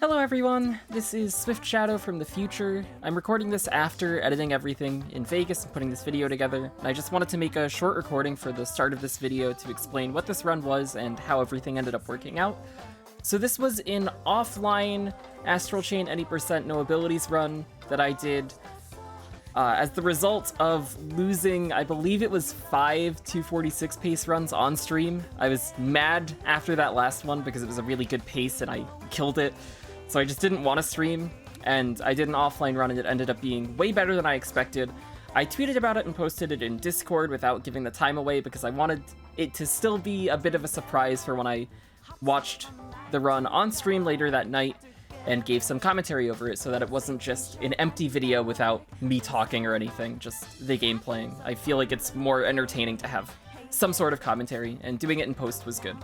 Hello everyone, this is SwiftShadow from the future. I'm recording this after editing everything in Vegas and putting this video together, and I just wanted to make a short recording for the start of this video to explain what this run was and how everything ended up working out. So this was an offline Astral Chain any percent no abilities run that I did as the result of losing, I believe it was 5 246 pace runs on stream. I was mad after that last one because it was a really good pace and I killed it. So I just didn't want to stream, and I did an offline run and it ended up being way better than I expected. I tweeted about it and posted it in Discord without giving the time away because I wanted it to still be a bit of a surprise for when I watched the run on stream later that night and gave some commentary over it so that it wasn't just an empty video without me talking or anything, just the game playing. I feel like it's more entertaining to have some sort of commentary, and doing it in post was good.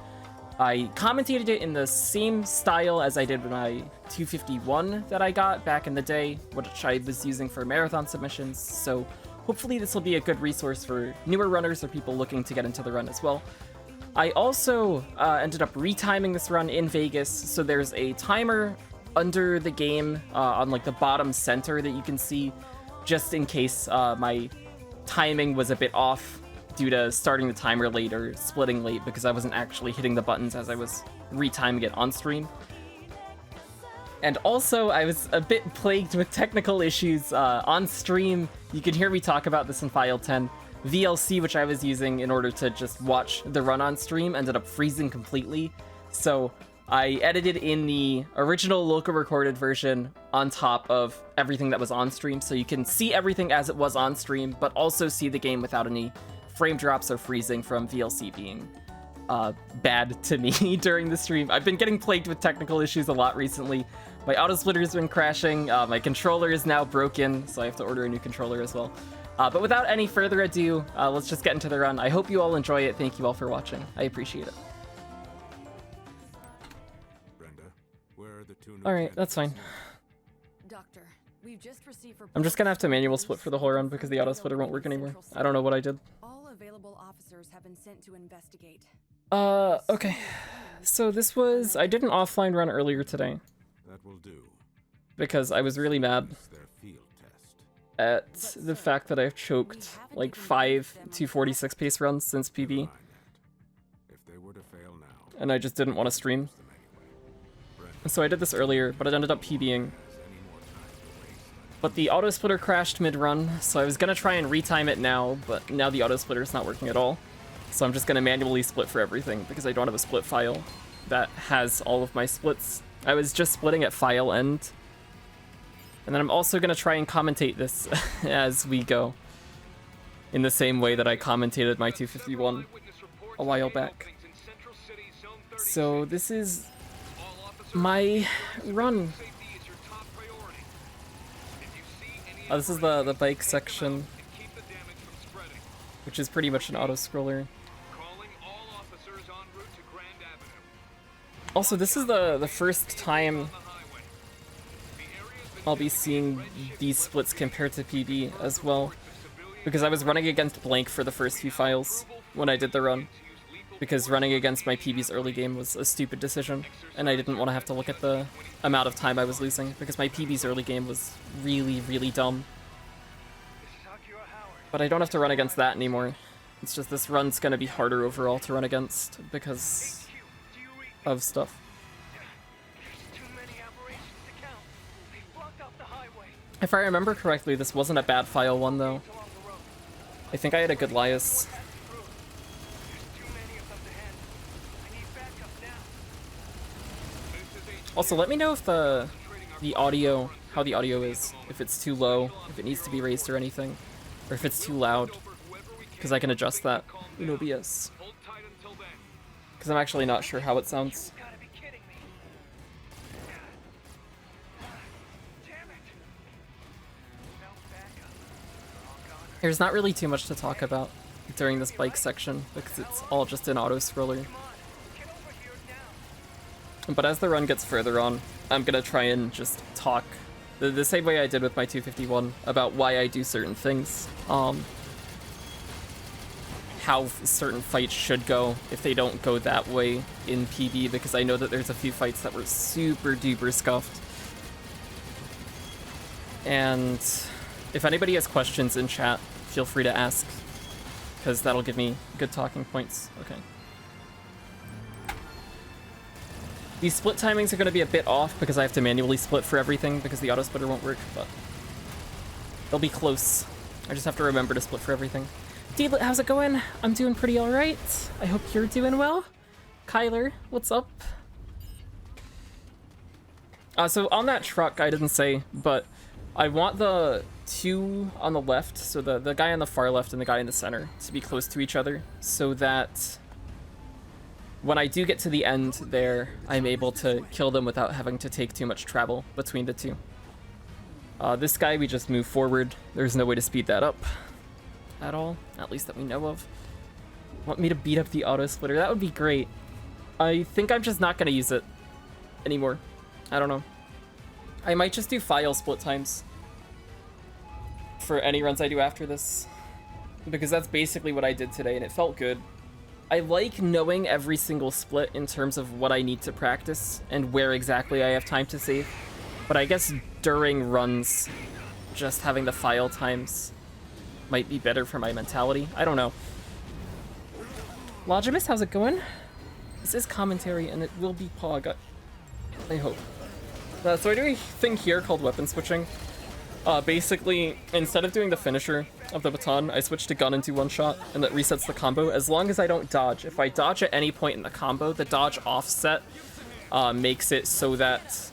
I commentated it in the same style as I did with my 251 that I got back in the day, which I was using for marathon submissions, so hopefully this will be a good resource for newer runners or people looking to get into the run as well. I also ended up retiming this run in Vegas, so there's a timer under the game on like the bottom center that you can see, just in case my timing was a bit off due to starting the timer late or splitting late because I wasn't actually hitting the buttons as I was retiming it on stream. And also, I was a bit plagued with technical issues on stream. You can hear me talk about this in File 10. VLC, which I was using in order to just watch the run on stream, ended up freezing completely. So I edited in the original local recorded version on top of everything that was on stream, so you can see everything as it was on stream, but also see the game without any frame drops or freezing from VLC being bad to me during the stream. I've been getting plagued with technical issues a lot recently. My auto splitter's been crashing, my controller is now broken, so I have to order a new controller as well. But without any further ado, let's just get into the run. I hope you all enjoy it. Thank you all for watching. I appreciate it. Alright, that's fine. Doctor, we've just received I'm just gonna have to manual split for the whole run because the auto splitter won't work anymore. I don't know what I did. All available officers have been sent to investigate. Okay. So this was... I did an offline run earlier today. That will do. Because I was really mad at the fact that I've choked like 5 246 pace runs since PB. And I just didn't want to stream. So I did this earlier, but it ended up PBing. But the auto splitter crashed mid-run, so I was gonna try and retime it now, but now the auto splitter is not working at all. So I'm just gonna manually split for everything because I don't have a split file that has all of my splits. I was just splitting at file end. And then I'm also gonna try and commentate this as we go, in the same way that I commentated my 251 a while back. So this is my run. This is the bike section, which is pretty much an auto-scroller. Also, this is the first time I'll be seeing these splits compared to PB as well, because I was running against blank for the first few files when I did the run, because running against my PB's early game was a stupid decision, and I didn't want to have to look at the amount of time I was losing, because my PB's early game was really, really dumb. But I don't have to run against that anymore. It's just this run's gonna be harder overall to run against because of stuff. If I remember correctly, this wasn't a bad file one though. I think I had a good Lias. Also, let me know if the audio, how the audio is, if it's too low, if it needs to be raised or anything, or if it's too loud, because I can adjust that in OBS. Because I'm actually not sure how it sounds. There's not really too much to talk about during this bike section, because it's all just an auto-scroller. But as the run gets further on, I'm gonna try and just talk the same way I did with my 251 about why I do certain things. how certain fights should go if they don't go that way in PB, because I know that there's a few fights that were super duper scuffed. And if anybody has questions in chat, feel free to ask, because that'll give me good talking points. Okay. These split timings are going to be a bit off because I have to manually split for everything because the auto splitter won't work, but they'll be close. I just have to remember to split for everything. Deedlit, how's it going? I'm doing pretty alright. I hope you're doing well. Kyler, what's up? So on that truck, I didn't say, but I want the two on the left, so the guy on the far left and the guy in the center, to be close to each other, so that when I do get to the end there, I'm able to kill them without having to take too much travel between the two. This guy, we just move forward. There's no way to speed that up at all, at least that we know of. Want me to beat up the auto splitter? That would be great. I think I'm just not going to use it anymore. I don't know. I might just do file split times for any runs I do after this, because that's basically what I did today, and it felt good. I like knowing every single split in terms of what I need to practice and where exactly I have time to save. But I guess during runs, just having the file times might be better for my mentality. I don't know. Logimus, how's it going? This is commentary and it will be Pog, I hope. So I do a thing here called weapon switching. Basically, instead of doing the finisher of the baton, I switch to gun and do one shot, and that resets the combo, as long as I don't dodge. If I dodge at any point in the combo, the dodge offset makes it so that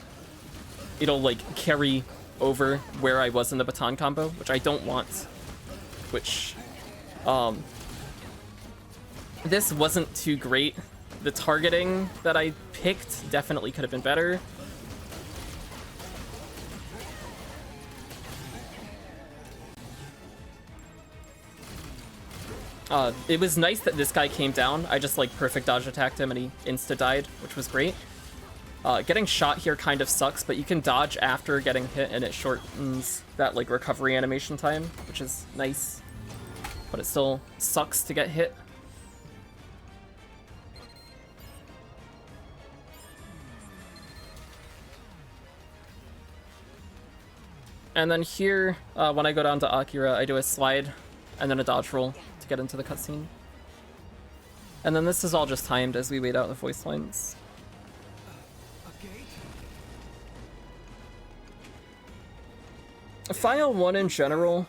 it'll, like, carry over where I was in the baton combo, which I don't want. Which, this wasn't too great. The targeting that I picked definitely could have been better. It was nice that this guy came down. I just, like, perfect dodge attacked him and he insta-died, which was great. Getting shot here kind of sucks, but you can dodge after getting hit and it shortens that, like, recovery animation time, which is nice. But it still sucks to get hit. And then here, when I go down to Akira, I do a slide and then a dodge roll to get into the cutscene. And then this is all just timed as we wait out the voice lines. File 1 in general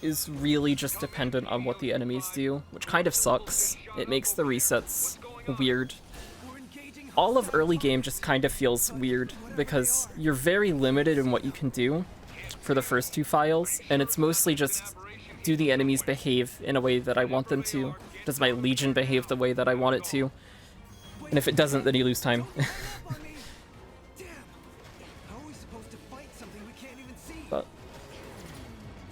is really just dependent on what the enemies do, which kind of sucks. It makes the resets weird. All of early game just kind of feels weird because you're very limited in what you can do for the first two files, and it's mostly just, do the enemies behave in a way that I want them to? Does my Legion behave the way that I want it to? And if it doesn't, then you lose time. But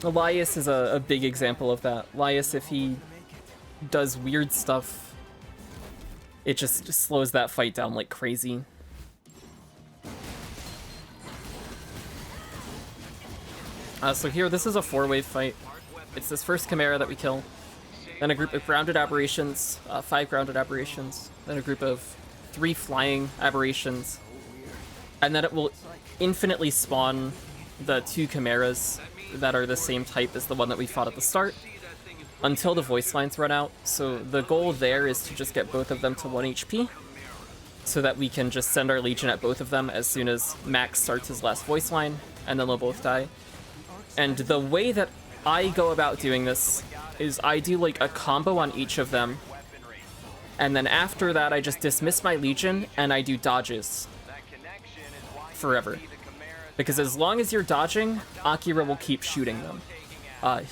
Elias is a big example of that. Elias, if he does weird stuff, it just slows that fight down like crazy. So here, this is a 4-wave fight. It's this first Chimera that we kill, then a group of grounded aberrations, 5 grounded aberrations, then a group of 3 flying aberrations, and then it will infinitely spawn the 2 Chimeras that are the same type as the one that we fought at the start, until the voice lines run out. So the goal there is to just get both of them to 1 HP, so that we can just send our Legion at both of them as soon as Max starts his last voice line, and then they'll both die. And the way that I go about doing this is I do like a combo on each of them, and then after that I just dismiss my Legion and I do dodges forever. Because as long as you're dodging, Akira will keep shooting them.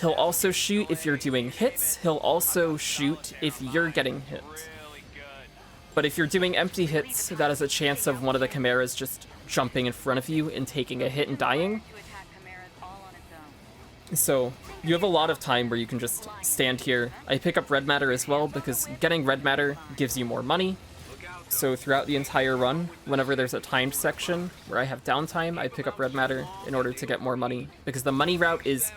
He'll also shoot if you're doing hits, he'll also shoot if you're getting hit. But if you're doing empty hits, that is a chance of one of the Chimeras just jumping in front of you and taking a hit and dying. So you have a lot of time where you can just stand here. I pick up red matter as well because getting red matter gives you more money. So throughout the entire run, whenever there's a timed section where I have downtime, I pick up red matter in order to get more money, because the money route is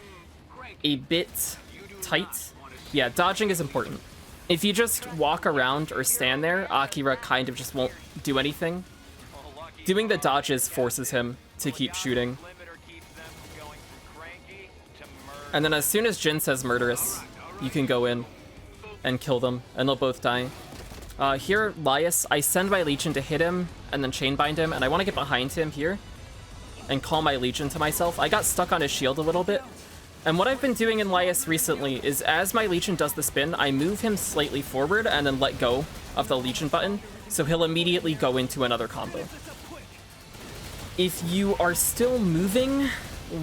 a bit tight. Yeah, dodging is important. If you just walk around or stand there, Akira kind of just won't do anything. Doing the dodges forces him to keep shooting. And then as soon as Jin says murderous, you can go in and kill them, and they'll both die. Here, Laius, I send my Legion to hit him and then chainbind him, and I want to get behind him here and call my Legion to myself. I got stuck on his shield a little bit. And what I've been doing in Laius recently is as my Legion does the spin, I move him slightly forward and then let go of the Legion button, so he'll immediately go into another combo. If you are still moving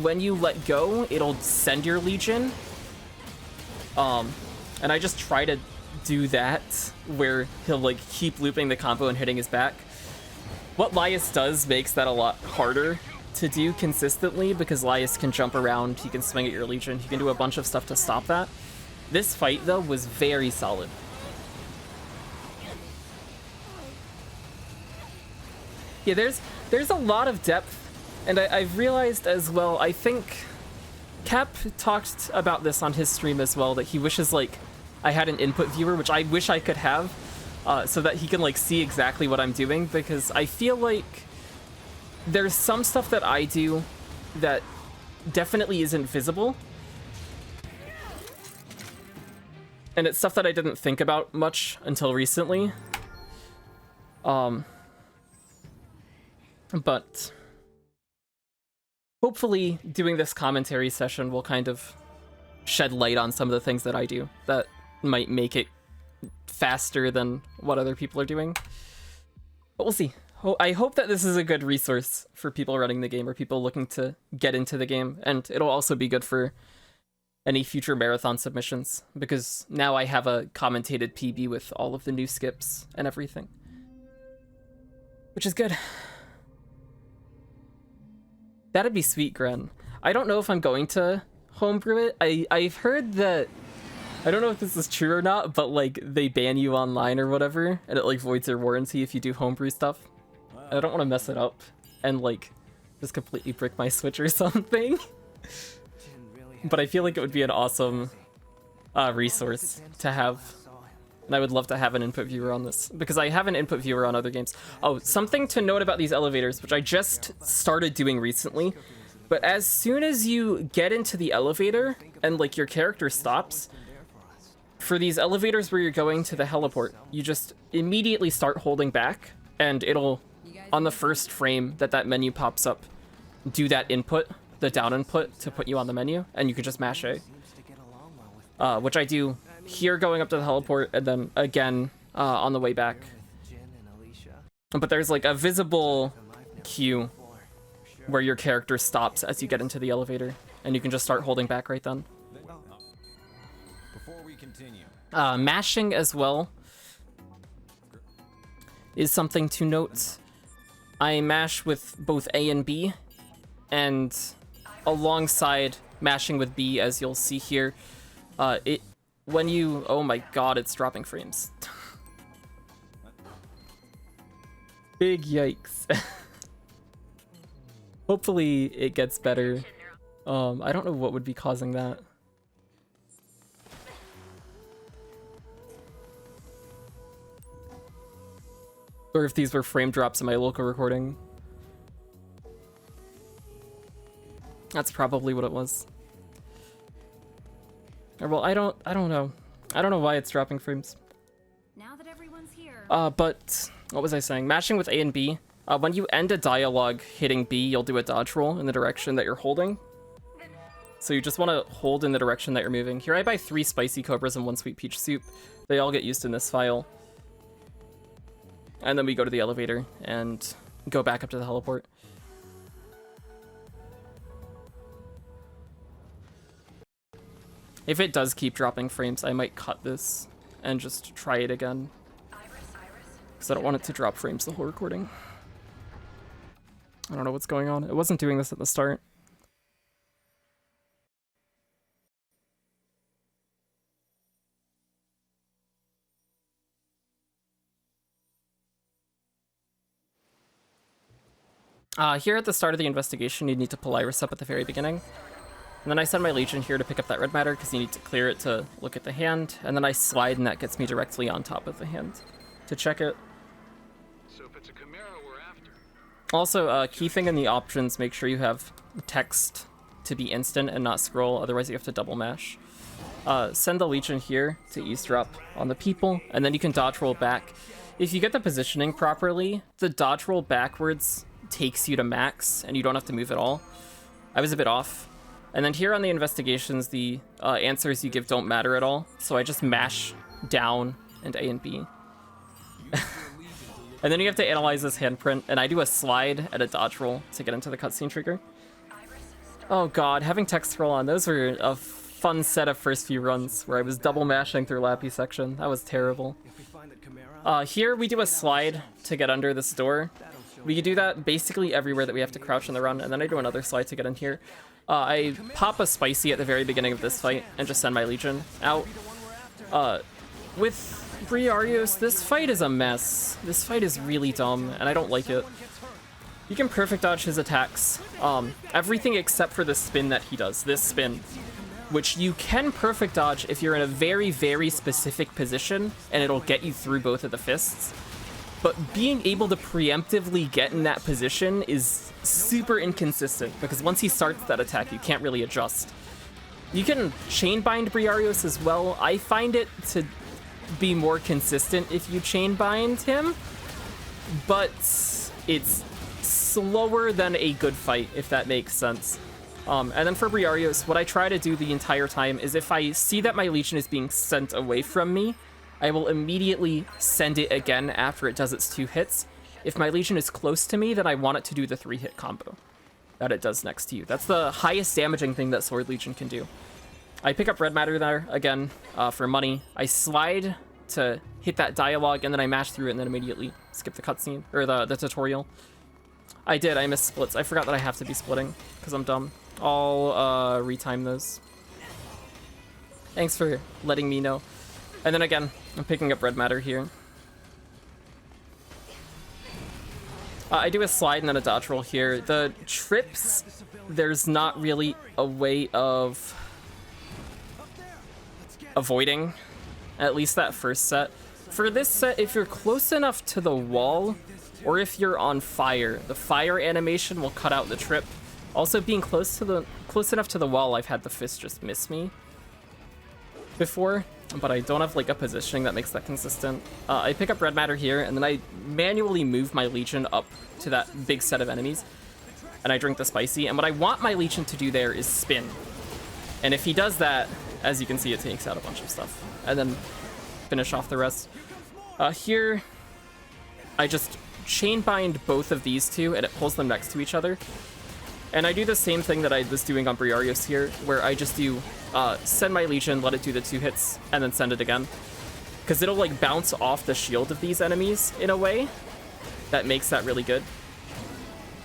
when you let go, it'll send your Legion. And I just try to do that, where he'll like keep looping the combo and hitting his back. What Laius does makes that a lot harder to do consistently, because Laius can jump around, he can swing at your Legion, he can do a bunch of stuff to stop that. This fight, though, was very solid. Yeah, there's a lot of depth, and I've realized as well, I think Cap talked about this on his stream as well, that he wishes, like, I had an input viewer, which I wish I could have, so that he can, like, see exactly what I'm doing, because I feel like there's some stuff that I do that definitely isn't visible. And it's stuff that I didn't think about much until recently. But hopefully doing this commentary session will kind of shed light on some of the things that I do that might make it faster than what other people are doing. But we'll see. I hope that this is a good resource for people running the game or people looking to get into the game, and it'll also be good for any future marathon submissions, because now I have a commentated PB with all of the new skips and everything, which is good. That'd be sweet, Gren. I don't know if I'm going to homebrew it. I've heard that, I don't know if this is true or not, but like they ban you online or whatever, and it like voids your warranty if you do homebrew stuff. I don't want to mess it up and like just completely brick my Switch or something. But I feel like it would be an awesome resource to have. And I would love to have an input viewer on this, because I have an input viewer on other games. Oh, something to note about these elevators, which I just started doing recently. But as soon as you get into the elevator and like your character stops, for these elevators where you're going to the heliport, you just immediately start holding back, and it'll, on the first frame that menu pops up, do that input, the down input, to put you on the menu, and you can just mash A. Which I do here going up to the heliport, and then again on the way back. But there's like a visible cue where your character stops as you get into the elevator, and you can just start holding back right then. Mashing as well is something to note. I mash with both A and B, and alongside mashing with B, as you'll see here, when you, oh my god, it's dropping frames. Big yikes. Hopefully it gets better. I don't know what would be causing that. Or if these were frame drops in my local recording. That's probably what it was. Or well, I don't know. I don't know why it's dropping frames. Now that everyone's here. But what was I saying? Mashing with A and B. When you end a dialogue hitting B, you'll do a dodge roll in the direction that you're holding. So you just want to hold in the direction that you're moving. Here I buy 3 spicy cobras and 1 sweet peach soup. They all get used in this file. And then we go to the elevator and go back up to the heliport. If it does keep dropping frames, I might cut this and just try it again, because I don't want it to drop frames the whole recording. I don't know what's going on. It wasn't doing this at the start. Here at the start of the investigation, you need to pull Iris up at the very beginning. And then I send my Legion here to pick up that red matter because you need to clear it to look at the hand. And then I slide and that gets me directly on top of the hand to check it. So if it's a Chimera we're after. Also, key thing in the options, make sure you have text to be instant and not scroll, otherwise you have to double mash. Send the Legion here to eavesdrop on the people, and then you can dodge roll back. If you get the positioning properly, the dodge roll backwards takes you to max, and you don't have to move at all. I was a bit off. And then here on the investigations, the answers you give don't matter at all, so I just mash down and A and B. And then you have to analyze this handprint, and I do a slide and a dodge roll to get into the cutscene trigger. Oh god, having text scroll on, those were a fun set of first few runs where I was double mashing through Lappy section. That was terrible. Here we do a slide to get under this door. We do that basically everywhere that we have to crouch in the run, and then I do another slide to get in here. I pop a spicy at the very beginning of this fight and just send my Legion out. With Briarios, this fight is a mess. This fight is really dumb, and I don't like it. You can perfect dodge his attacks. Everything except for the spin that he does, this spin, which you can perfect dodge if you're in a very, very specific position, and it'll get you through both of the fists. But being able to preemptively get in that position is super inconsistent, because once he starts that attack, you can't really adjust. You can chain bind Briarios as well. I find it to be more consistent if you chain bind him, but it's slower than a good fight, if that makes sense. And then for Briarios, what I try to do the entire time is if I see that my Legion is being sent away from me, I will immediately send it again after it does its 2 hits. If my Legion is close to me, then I want it to do the 3-hit combo that it does next to you. That's the highest damaging thing that Sword Legion can do. I pick up red matter there, again, for money. I slide to hit that dialogue, and then I mash through it, and then immediately skip the cutscene, or the tutorial. I missed splits. I forgot that I have to be splitting, because I'm dumb. I'll retime those. Thanks for letting me know. And then again, I'm picking up red matter here. I do a slide and then a dodge roll here. The trips, there's not really a way of avoiding, at least that first set. For this set, if you're close enough to the wall, or if you're on fire, the fire animation will cut out the trip. Also, being close enough to the wall, I've had the fist just miss me before, but I don't have like a positioning that makes that consistent. I pick up red matter here, and then I manually move my Legion up to that big set of enemies, and I drink the spicy. And what I want my Legion to do there is spin. And if he does that, as you can see, it takes out a bunch of stuff, and then finish off the rest. Here, I just chain bind both of these two, and it pulls them next to each other. And I do the same thing that I was doing on Briarios here, where I just do send my Legion, let it do the 2 hits, and then send it again. Because it'll like bounce off the shield of these enemies in a way that makes that really good.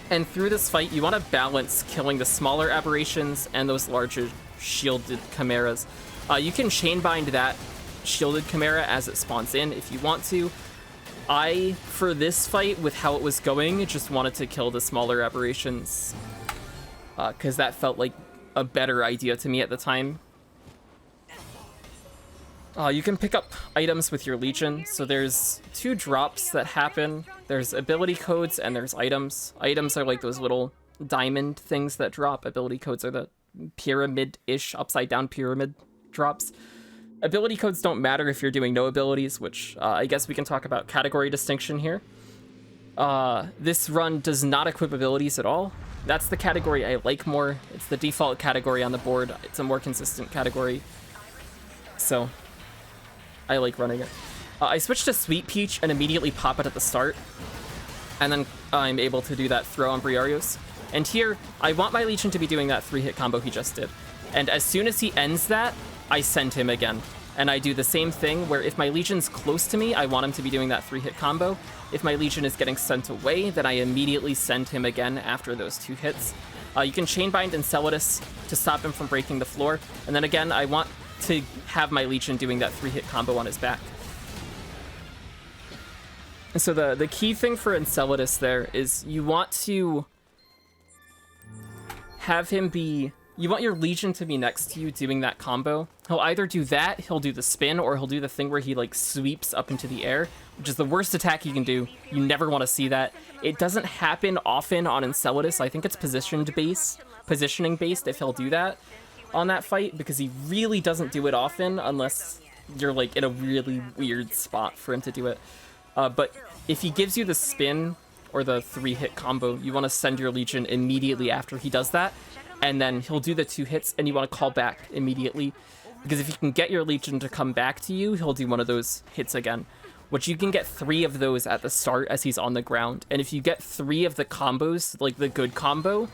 And through this fight, you want to balance killing the smaller aberrations and those larger shielded chimeras. You can chain bind that shielded chimera as it spawns in if you want to. For this fight, with how it was going, just wanted to kill the smaller aberrations, because that felt like a better idea to me at the time. You can pick up items with your Legion. So there's 2 drops that happen. There's ability codes and there's items. Items are like those little diamond things that drop. Ability codes are the pyramid-ish, upside-down pyramid drops. Ability codes don't matter if you're doing no abilities, which I guess we can talk about category distinction here. This run does not equip abilities at all. That's the category I like more. It's the default category on the board. It's a more consistent category, so I like running it. I switched to Sweet Peach and immediately pop it at the start, and then I'm able to do that throw on Briarios. And here, I want my Legion to be doing that 3-hit combo he just did. And as soon as he ends that, I send him again. And I do the same thing where if my Legion's close to me, I want him to be doing that 3-hit combo. If my Legion is getting sent away, then I immediately send him again after those 2 hits. You can chain bind Enceladus to stop him from breaking the floor. And then again, I want to have my Legion doing that 3-hit combo on his back. And so the key thing for Enceladus there is you want to have him be you want your Legion to be next to you doing that combo. He'll either do that, he'll do the spin, or he'll do the thing where he like sweeps up into the air, which is the worst attack he can do. You never want to see that. It doesn't happen often on Enceladus. I think it's positioning based if he'll do that on that fight, because he really doesn't do it often unless you're like in a really weird spot for him to do it. But if he gives you the spin or the 3-hit combo, you want to send your Legion immediately after he does that, and then he'll do the 2 hits and you want to call back immediately, because if you can get your Legion to come back to you, he'll do one of those hits again, which you can get 3 of those at the start as he's on the ground. And if you get 3 of the combos, like the good combo,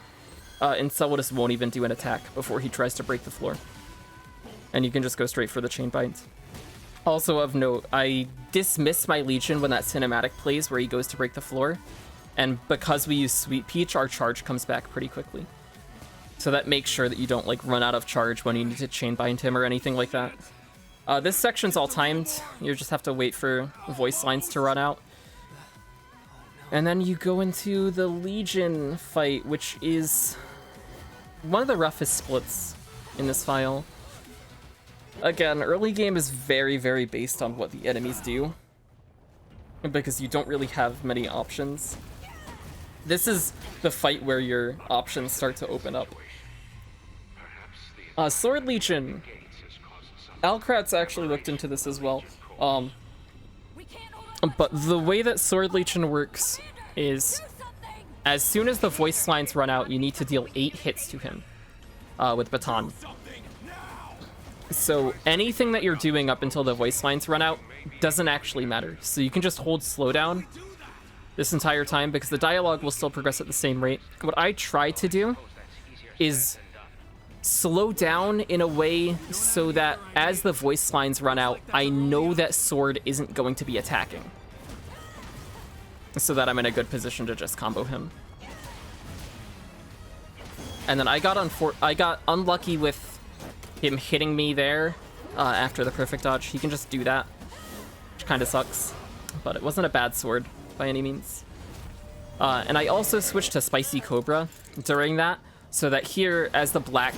Enceladus won't even do an attack before he tries to break the floor, and you can just go straight for the chain bind. Also of note, I dismiss my Legion when that cinematic plays where he goes to break the floor, and because we use Sweet Peach, our charge comes back pretty quickly. So that makes sure that you don't like run out of charge when you need to chain bind him or anything like that. This section's all timed. You just have to wait for voice lines to run out. And then you go into the Legion fight, which is one of the roughest splits in this file. Again, early game is very, very based on what the enemies do, because you don't really have many options. This is the fight where your options start to open up. Sword Legion. Alkrat's actually looked into this as well. But the way that Sword Legion works is, as soon as the voice lines run out, you need to deal 8 hits to him with Baton. So anything that you're doing up until the voice lines run out doesn't actually matter. So you can just hold slowdown this entire time, because the dialogue will still progress at the same rate. What I try to do is slow down in a way so that as the voice lines run out, I know that Sword isn't going to be attacking, so that I'm in a good position to just combo him. And then I got unlucky with him hitting me there after the perfect dodge. He can just do that, which kind of sucks, but it wasn't a bad sword by any means. And I also switched to Spicy Cobra during that, so that here, as the black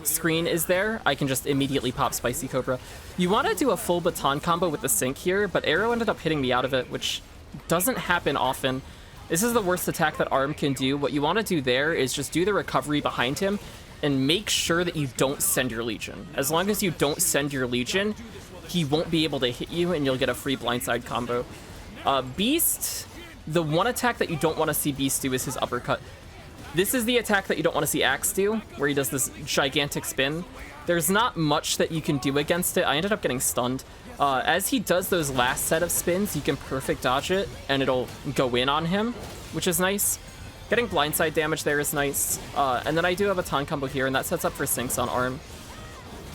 screen is there, I can just immediately pop Spicy Cobra. You want to do a full Baton combo with the sync here, but Arrow ended up hitting me out of it, which doesn't happen often. This is the worst attack that Arm can do. What you want to do there is just do the recovery behind him and make sure that you don't send your Legion. As long as you don't send your Legion, he won't be able to hit you and you'll get a free blindside combo. Beast, the one attack that you don't want to see Beast do is his uppercut. This is the attack that you don't want to see Axe do, where he does this gigantic spin. There's not much that you can do against it. I ended up getting stunned. As he does those last set of spins, you can perfect dodge it, and it'll go in on him, which is nice. Getting blindside damage there is nice. And then I do have a Baton combo here, and that sets up for sinks on Arm,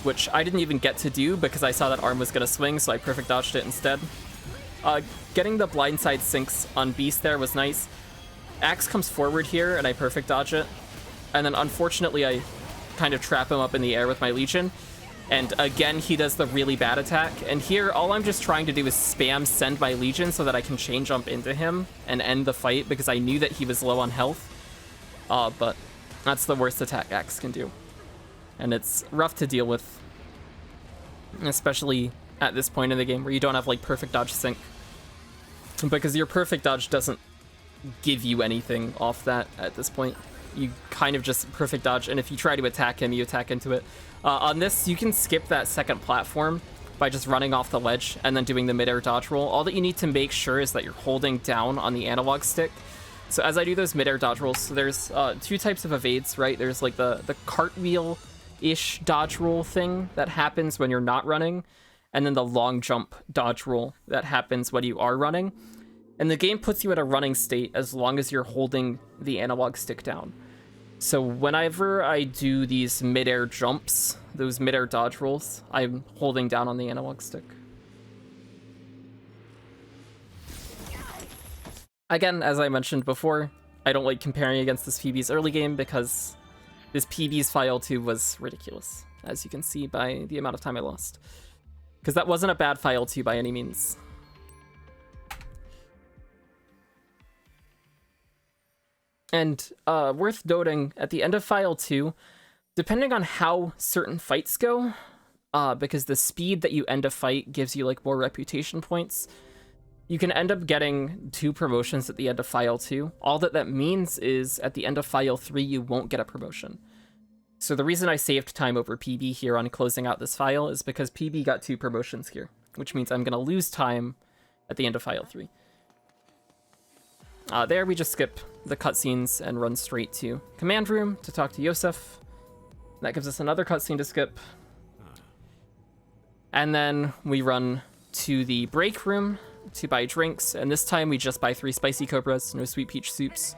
which I didn't even get to do because I saw that Arm was going to swing, so I perfect dodged it instead. Getting the blindside sinks on Beast there was nice. Axe comes forward here, and I perfect dodge it. And then, unfortunately, I kind of trap him up in the air with my Legion. And again, he does the really bad attack. And here, all I'm just trying to do is spam send my Legion so that I can chain jump into him and end the fight, because I knew that he was low on health. But that's the worst attack Axe can do. And it's rough to deal with, especially at this point in the game where you don't have, like, perfect dodge sync. Because your perfect dodge doesn't give you anything off that at this point. You kind of just perfect dodge, and if you try to attack him, you attack into it. On this, you can skip that second platform by just running off the ledge and then doing the midair dodge roll. All that you need to make sure is that you're holding down on the analog stick. So as I do those midair dodge rolls, so there's 2 types of evades, right? There's like the cartwheel-ish dodge roll thing that happens when you're not running, and then the long jump dodge roll that happens when you are running. And the game puts you at a running state as long as you're holding the analog stick down. So whenever I do these midair jumps, those midair dodge rolls, I'm holding down on the analog stick. Again, as I mentioned before, I don't like comparing against this PB's early game because this PB's file 2 was ridiculous, as you can see by the amount of time I lost. Because that wasn't a bad file 2 by any means. And worth noting, at the end of file 2, depending on how certain fights go, because the speed that you end a fight gives you like more reputation points, you can end up getting 2 promotions at the end of file 2. All that means is at the end of file 3, you won't get a promotion. So the reason I saved time over PB here on closing out this file is because PB got 2 promotions here, which means I'm going to lose time at the end of file 3. There we just skip the cutscenes and run straight to command room to talk to Yosef. That gives us another cutscene to skip. And then we run to the break room to buy drinks, and this time we just buy 3 spicy cobras, no sweet peach soups.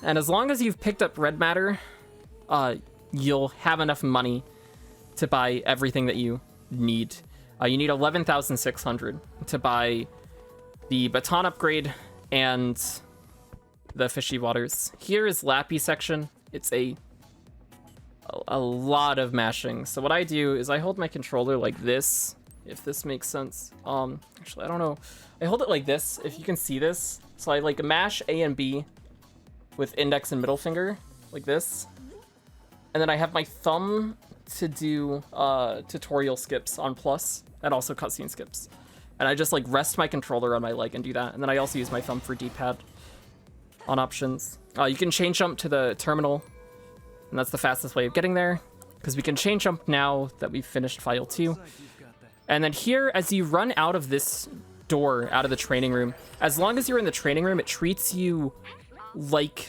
And as long as you've picked up red matter, you'll have enough money to buy everything that you need. You need 11,600 to buy the baton upgrade and the fishy waters. Here is Lappy section. It's a lot of mashing. So what I do is I hold my controller like this, if this makes sense. Actually, I don't know. I hold it like this, if you can see this. So I like mash A and B with index and middle finger, like this. And then I have my thumb to do tutorial skips on plus, and also cutscene skips. And I just like rest my controller on my leg and do that. And then I also use my thumb for D-pad on options. You can chain jump to the terminal, and that's the fastest way of getting there, because we can chain jump now that we've finished file 2. And then here, as you run out of this door, out of the training room, as long as you're in the training room, it treats you like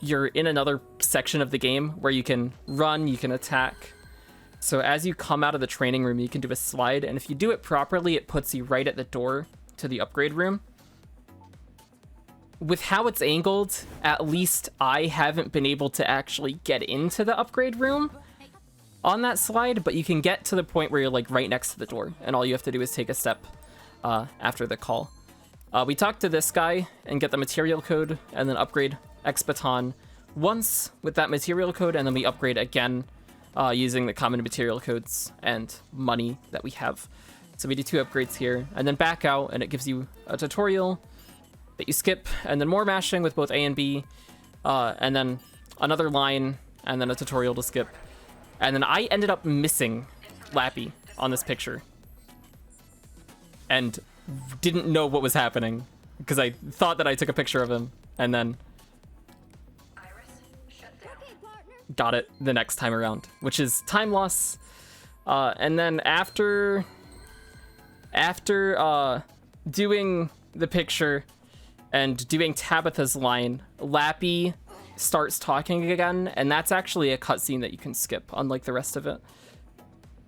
you're in another section of the game where you can run, you can attack. So as you come out of the training room, you can do a slide, and if you do it properly, it puts you right at the door to the upgrade room. With how it's angled, at least I haven't been able to actually get into the upgrade room on that slide, but you can get to the point where you're like right next to the door, and all you have to do is take a step after the call. We talk to this guy and get the material code, and then upgrade X baton once with that material code, and then we upgrade again using the common material codes and money that we have. So we do 2 upgrades here, and then back out, and it gives you a tutorial that you skip, and then more mashing with both A and B, and then another line, and then a tutorial to skip. And then I ended up missing Lappy on this picture and didn't know what was happening because I thought that I took a picture of him and then got it the next time around, which is time loss. And then after doing the picture and doing Tabitha's line, Lappy starts talking again, and that's actually a cutscene that you can skip, unlike the rest of it.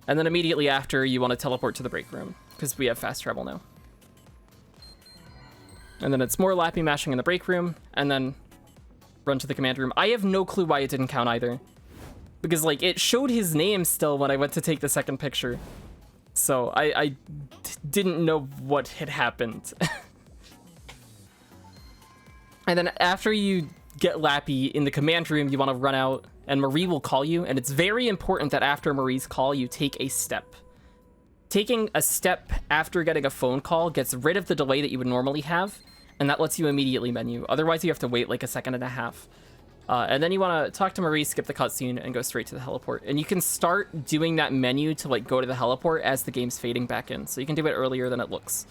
And then immediately after, you want to teleport to the break room, because we have fast travel now. And then it's more Lappy mashing in the break room, and then run to the command room. I have no clue why it didn't count either, because like it showed his name still when I went to take the second picture. So I didn't know what had happened. And then after you get Lappy in the command room, you want to run out, and Marie will call you, and it's very important that after Marie's call, you take a step. Taking a step after getting a phone call gets rid of the delay that you would normally have, and that lets you immediately menu. Otherwise, you have to wait like a second and a half. And then you want to talk to Marie, skip the cutscene, and go straight to the heliport. And you can start doing that menu to like go to the heliport as the game's fading back in, so you can do it earlier than it looks.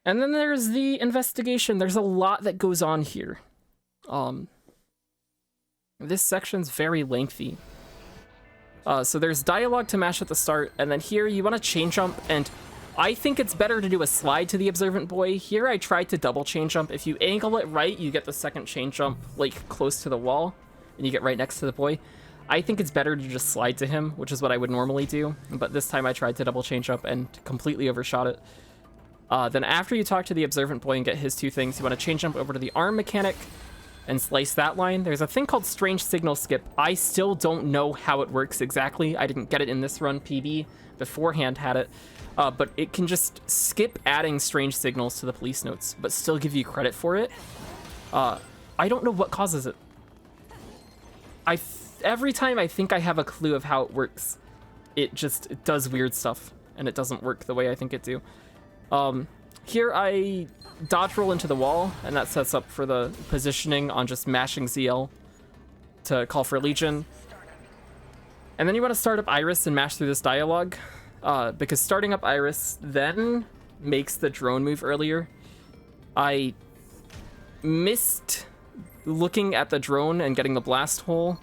And then there's the investigation. There's a lot that goes on here. This section's very lengthy. So there's dialogue to mash at the start, and then here you want to chain jump, and I think it's better to do a slide to the observant boy. Here I tried to double chain jump. If you angle it right, you get the second chain jump like close to the wall, and you get right next to the boy. I think it's better to just slide to him, which is what I would normally do, but this time I tried to double chain jump and completely overshot it. Then after you talk to the observant boy and get his 2 things, you want to chain jump over to the arm mechanic and slice that line. There's a thing called strange signal skip. I still don't know how it works exactly. I didn't get it in this run. PB beforehand had it, but it can just skip adding strange signals to the police notes, but still give you credit for it. I don't know what causes it. Every time I think I have a clue of how it works, it does weird stuff, and it doesn't work the way I think it do. Here I dodge roll into the wall, and that sets up for the positioning on just mashing ZL to call for Legion. And then you want to start up Iris and mash through this dialogue, because starting up Iris then makes the drone move earlier. I missed looking at the drone and getting the blast hole,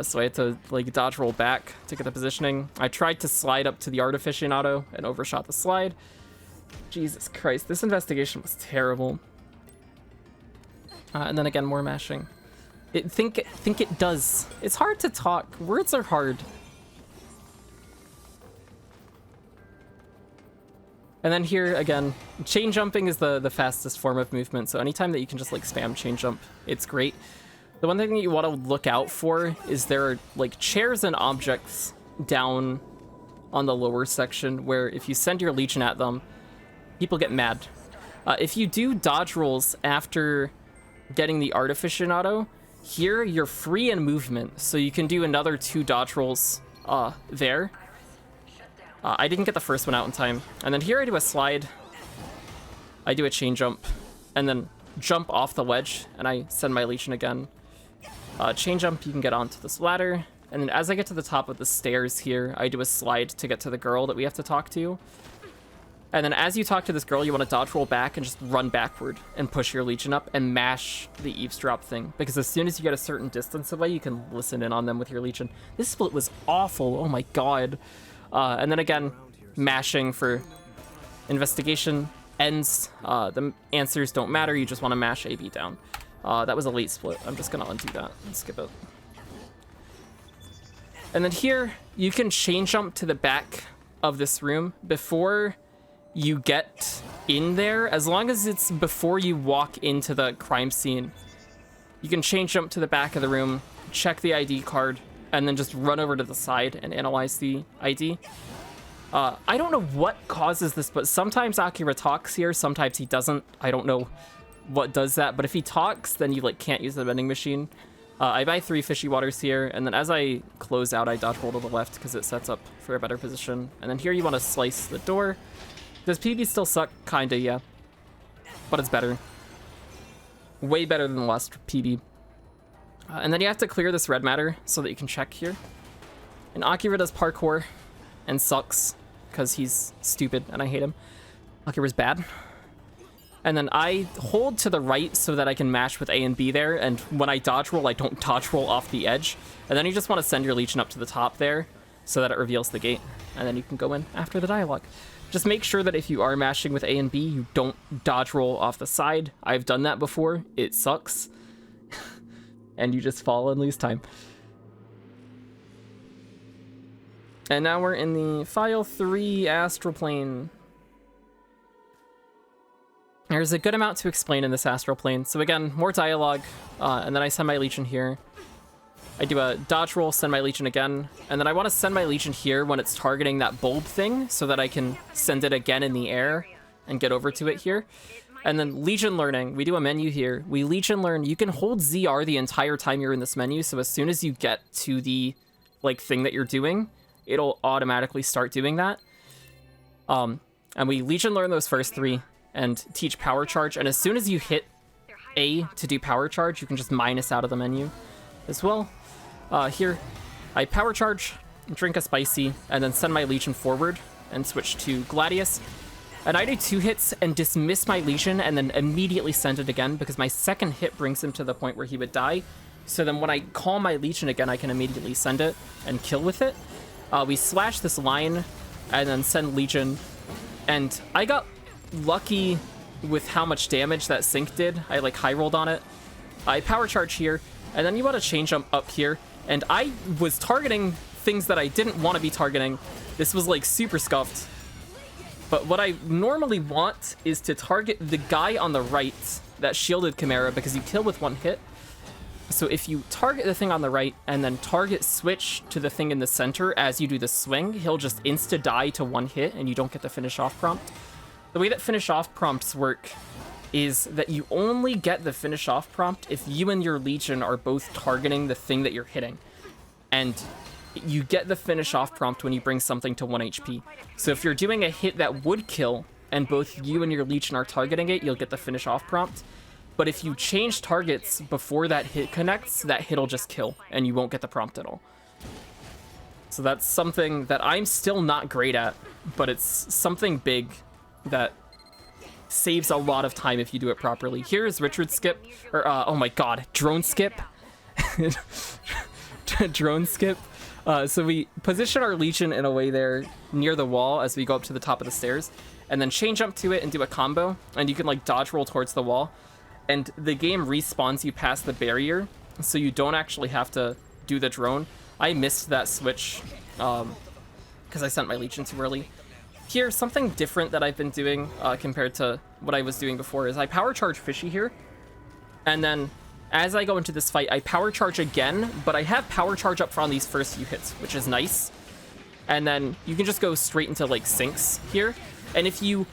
so I had to like dodge roll back to get the positioning. I tried to slide up to the Artificionado and overshot the slide. Jesus Christ, this investigation was terrible. And then again, more mashing. Think it does. It's hard to talk. Words are hard. And then here again, chain jumping is the fastest form of movement. So anytime that you can just like spam chain jump, it's great. The one thing that you want to look out for is there are like chairs and objects down on the lower section where if you send your Legion at them, people get mad. If you do dodge rolls after getting the Artificionado, here you're free in movement, so you can do another 2 dodge rolls there. I didn't get the first one out in time. And then here I do a slide, I do a chain jump, and then jump off the ledge, and I send my Legion again. Chain jump, you can get onto this ladder, and then as I get to the top of the stairs here, I do a slide to get to the girl that we have to talk to. And then as you talk to this girl, you want to dodge roll back and just run backward and push your Legion up and mash the eavesdrop thing. Because as soon as you get a certain distance away, you can listen in on them with your Legion. This split was awful. Oh my god. And then again, mashing for investigation ends. The answers don't matter. You just want to mash AB down. That was a late split. I'm just going to undo that and skip it. And then here, you can chain jump to the back of this room before you get in there, as long as it's before you walk into the crime scene. You can chain jump to the back of the room, check the ID card, and then just run over to the side and analyze the ID. I don't know what causes this, but sometimes Akira talks here, sometimes he doesn't. I don't know what does that, but if he talks, then you like can't use the vending machine. I buy 3 fishy waters here, and then as I close out, I dodge roll to the left because it sets up for a better position. And then here you want to slice the door. Does PB still suck? Kinda, yeah. But it's better. Way better than the last PB. And then you have to clear this red matter so that you can check here. And Akira does parkour and sucks because he's stupid and I hate him. Akira's bad. And then I hold to the right so that I can mash with A and B there. And when I dodge roll, I don't dodge roll off the edge. And then you just want to send your Legion up to the top there so that it reveals the gate. And then you can go in after the dialogue. Just make sure that if you are mashing with A and B, you don't dodge roll off the side. I've done that before. It sucks. And you just fall and lose time. And now we're in the File 3 Astral Plane. There's a good amount to explain in this Astral Plane. So again, more dialogue, and then I send my Legion here. I do a dodge roll, send my Legion again, and then I want to send my Legion here when it's targeting that bulb thing so that I can send it again in the air and get over to it here. And then Legion learning, we do a menu here. We Legion learn, you can hold ZR the entire time you're in this menu, so as soon as you get to the like thing that you're doing, it'll automatically start doing that. And we Legion learn those first 3 and teach power charge, and as soon as you hit A to do power charge, you can just minus out of the menu as well. Here, I power charge, drink a spicy, and then send my Legion forward and switch to Gladius. And I do 2 hits and dismiss my Legion and then immediately send it again because my second hit brings him to the point where he would die. So then when I call my Legion again, I can immediately send it and kill with it. We slash this line and then send Legion. And I got lucky with how much damage that sync did. I like high rolled on it. I power charge here, and then you want to chain jump up here. And I was targeting things that I didn't want to be targeting. This was like super scuffed. But what I normally want is to target the guy on the right, that shielded Chimera, because you kill with 1 hit. So if you target the thing on the right and then target switch to the thing in the center as you do the swing, he'll just insta-die to 1 hit and you don't get the finish off prompt. The way that finish off prompts work is that you only get the finish off prompt if you and your Legion are both targeting the thing that you're hitting. And you get the finish off prompt when you bring something to 1 HP. So if you're doing a hit that would kill and both you and your Legion are targeting it, you'll get the finish off prompt. But if you change targets before that hit connects, that hit'll just kill, and you won't get the prompt at all. So that's something that I'm still not great at, but it's something big that saves a lot of time if you do it properly. Here's Richard skip, or oh my god, drone skip. Drone skip. So we position our Legion in a way there near the wall as we go up to the top of the stairs, and then chain jump to it and do a combo, and you can like dodge roll towards the wall, and the game respawns you past the barrier, so you don't actually have to do the drone. I missed that switch because I sent my Legion too early. Here, something different that I've been doing compared to what I was doing before is I power charge Fishy here, and then as I go into this fight, I power charge again, but I have power charge up for on these first few hits, which is nice. And then you can just go straight into like sinks here. And if you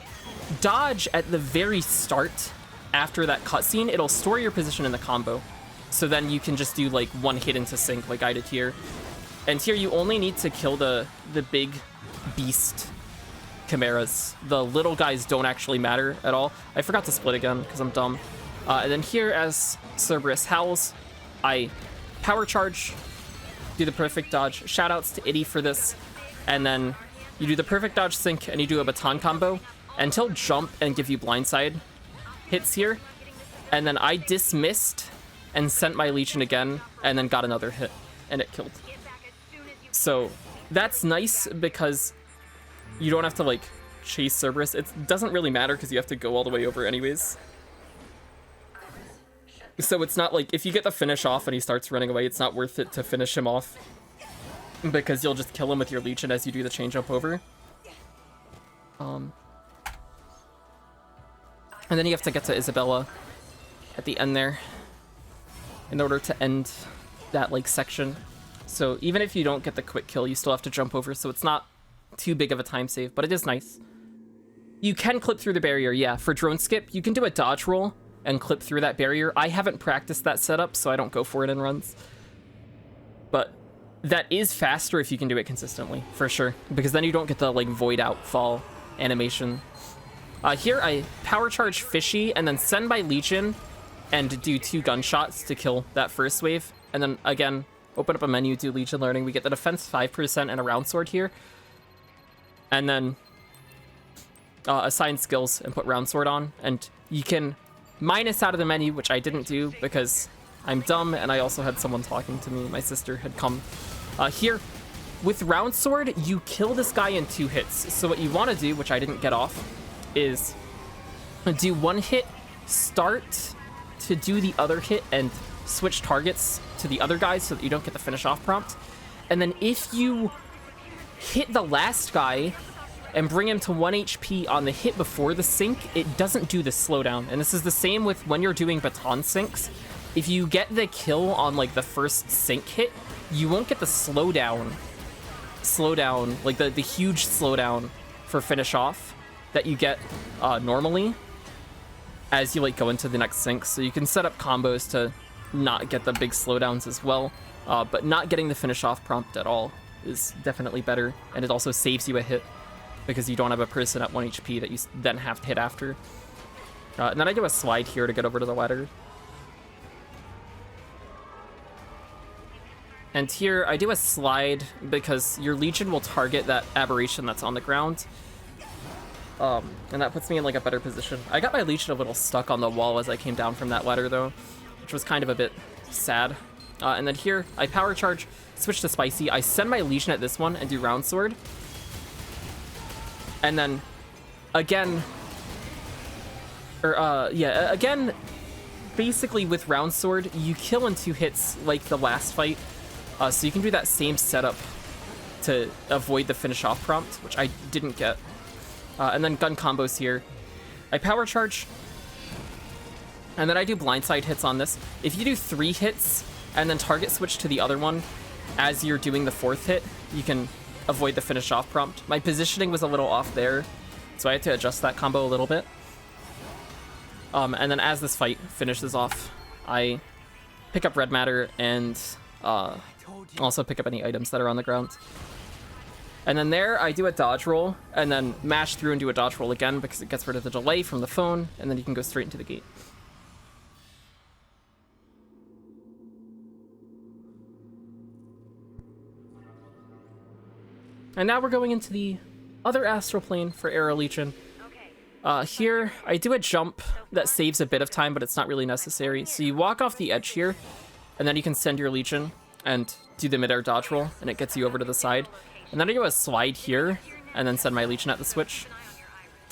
dodge at the very start after that cutscene, it'll store your position in the combo. So then you can just do like one hit into sync like I did here. And here you only need to kill the big beast chimeras. The little guys don't actually matter at all. I forgot to split again because I'm dumb. And then here, as Cerberus howls, I power charge, do the perfect dodge. Shoutouts to Itty for this. And then you do the perfect dodge sync and you do a baton combo, and he'll jump and give you blindside hits here. And then I dismissed and sent my Legion again, and then got another hit, and it killed. So that's nice because you don't have to like chase Cerberus. It doesn't really matter because you have to go all the way over anyways. So it's not like if you get the finish off and he starts running away, it's not worth it to finish him off because you'll just kill him with your Legion as you do the chain jump over. And then you have to get to Isabella at the end there in order to end that like section. So even if you don't get the quick kill, you still have to jump over, so it's not too big of a time save, but it is nice. You can clip through the barrier, yeah. For drone skip, you can do a dodge roll and clip through that barrier. I haven't practiced that setup, so I don't go for it in runs. But that is faster if you can do it consistently, for sure. Because then you don't get the like void outfall animation. Here I power charge Fishy and then send my Legion and do 2 gunshots to kill that first wave. And then again, open up a menu, do Legion learning. We get the defense 5% and a round sword here. And then assign skills and put round sword on. And you can minus out of the menu, which I didn't do because I'm dumb and I also had someone talking to me. My sister had come. Here, with round sword, you kill this guy in 2 hits. So what you want to do, which I didn't get off, is do 1 hit, start to do the other hit, and switch targets to the other guys so that you don't get the finish off prompt. And then if you hit the last guy and bring him to 1 HP on the hit before the sync, it doesn't do the slowdown. And this is the same with when you're doing baton syncs. If you get the kill on like the first sync hit, you won't get the slowdown, like the huge slowdown for finish off that you get normally as you like go into the next sync. So you can set up combos to not get the big slowdowns as well, but not getting the finish off prompt at all is definitely better, and it also saves you a hit because you don't have a person at 1 HP that you then have to hit after. And then I do a slide here to get over to the ladder. And here I do a slide because your Legion will target that aberration that's on the ground. And that puts me in like a better position. I got my Legion a little stuck on the wall as I came down from that ladder though, which was kind of a bit sad. And then here I power charge, switch to Spicy. I send my Legion at this one and do round sword. And then again, again, basically with round sword, you kill in 2 hits like the last fight. So you can do that same setup to avoid the finish off prompt, which I didn't get. And then gun combos here. I power charge, and then I do blindside hits on this. If you do 3 hits and then target switch to the other one as you're doing the 4th hit, you can avoid the finish off prompt. My positioning was a little off there, so I had to adjust that combo a little bit. And then as this fight finishes off, I pick up red matter and also pick up any items that are on the ground. And then there, I do a dodge roll, and then mash through and do a dodge roll again because it gets rid of the delay from the phone, and then you can go straight into the gate. And now we're going into the other astral plane for Arrow Legion. Here, I do a jump that saves a bit of time, but it's not really necessary. So you walk off the edge here, and then you can send your Legion and do the midair dodge roll, and it gets you over to the side. And then I do a slide here, and then send my Legion at the switch.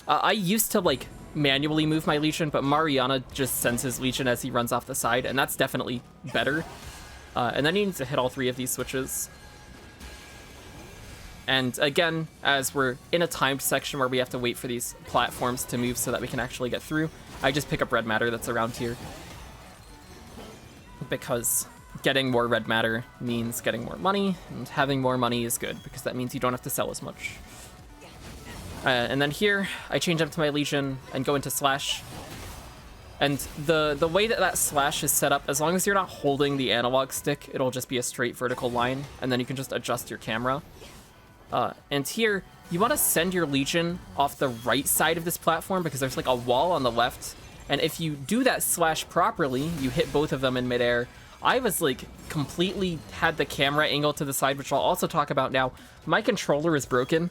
I used to, like, manually move my Legion, but Mariana just sends his Legion as he runs off the side, and that's definitely better. And then you need to hit all 3 of these switches. And again, as we're in a timed section where we have to wait for these platforms to move so that we can actually get through, I just pick up red matter that's around here. Because getting more red matter means getting more money, and having more money is good, because that means you don't have to sell as much. And then here, I change up to my Legion and go into slash. And the way that slash is set up, as long as you're not holding the analog stick, it'll just be a straight vertical line, and then you can just adjust your camera. And here, you want to send your Legion off the right side of this platform because there's like a wall on the left. And if you do that slash properly, you hit both of them in midair. I was like completely had the camera angle to the side, which I'll also talk about now. My controller is broken.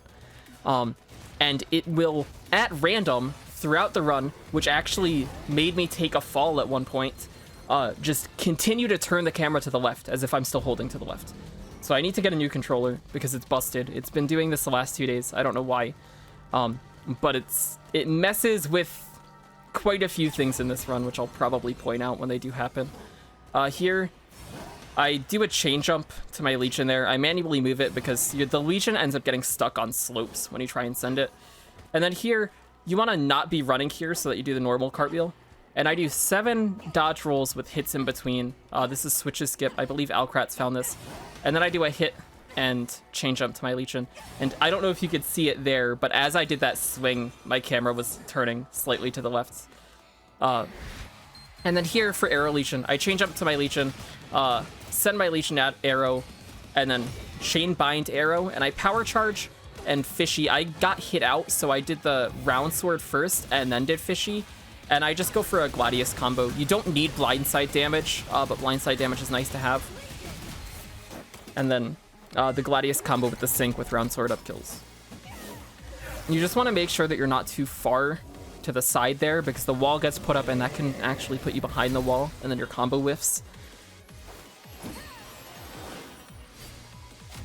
And it will, at random, throughout the run, which actually made me take a fall at one point, just continue to turn the camera to the left as if I'm still holding to the left. So I need to get a new controller because it's busted. It's been doing this the last 2 days. I don't know why. But it messes with quite a few things in this run, which I'll probably point out when they do happen. Here, I do a chain jump to my Legion there. I manually move it because the Legion ends up getting stuck on slopes when you try and send it. And then here, you want to not be running here so that you do the normal cartwheel. And I do 7 dodge rolls with hits in between. This is switches skip. I believe Alcrat's found this. And then I do a hit and chain jump to my Legion. And I don't know if you could see it there, but as I did that swing, my camera was turning slightly to the left. And then here for Arrow Legion, I change up to my Legion, send my Legion at Arrow, and then chain bind Arrow, and I power charge and Fishy. I got hit out, so I did the round sword first and then did Fishy. And I just go for a Gladius combo. You don't need blindside damage, but blindside damage is nice to have. And then the Gladius combo with the sync with round sword up kills. You just want to make sure that you're not too far to the side there because the wall gets put up and that can actually put you behind the wall and then your combo whiffs.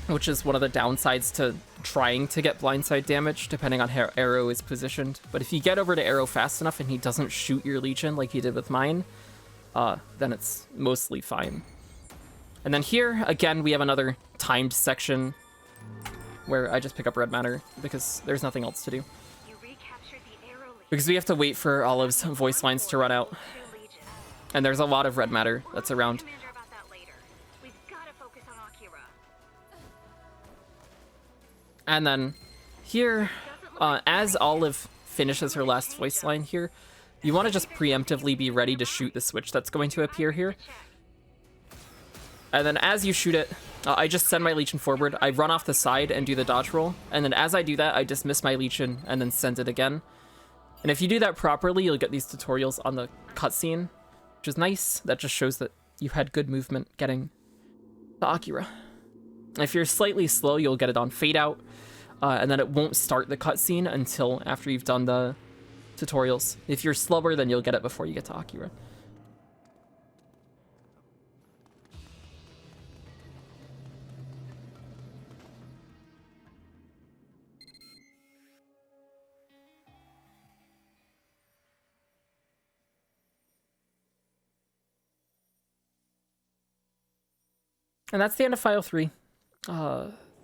Which is one of the downsides to trying to get blindside damage, depending on how Arrow is positioned. But if you get over to Arrow fast enough and he doesn't shoot your Legion like he did with mine, then it's mostly fine. And then here, again, we have another timed section where I just pick up red matter because there's nothing else to do. Because we have to wait for Olive's voice lines to run out. And there's a lot of red matter that's around. And then here, as Olive finishes her last voice line here, you want to just preemptively be ready to shoot the switch that's going to appear here. And then as you shoot it, I just send my Legion forward. I run off the side and do the dodge roll. And then as I do that, I dismiss my Legion and then send it again. And if you do that properly, you'll get these tutorials on the cutscene, which is nice. That just shows that you had good movement getting the Akira. If you're slightly slow, you'll get it on fade out. And then it won't start the cutscene until after you've done the tutorials. If you're slower, then you'll get it before you get to Akira. And that's the end of file 3.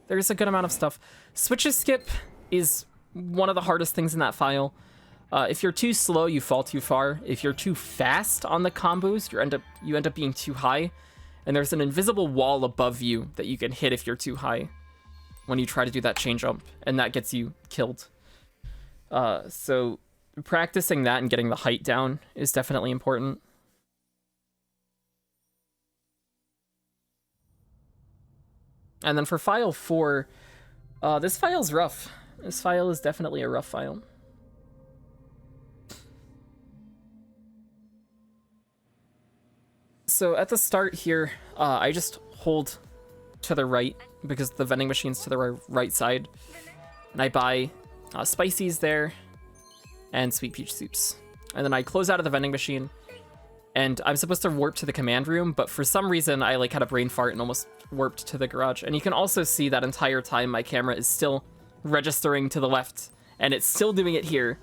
There's a good amount of stuff. Switches skip is one of the hardest things in that file. If you're too slow, you fall too far. If you're too fast on the combos, you end up being too high. And there's an invisible wall above you that you can hit if you're too high when you try to do that chain jump, and that gets you killed. So practicing that and getting the height down is definitely important. And then for file 4, This file's rough. This file is definitely a rough file. So at the start here, I just hold to the right because the vending machine's to the right side. And I buy spices there and sweet peach soups. And then I close out of the vending machine. And I'm supposed to warp to the command room, but for some reason I like had a brain fart and almost warped to the garage. And you can also see that entire time my camera is still registering to the left, and it's still doing it here.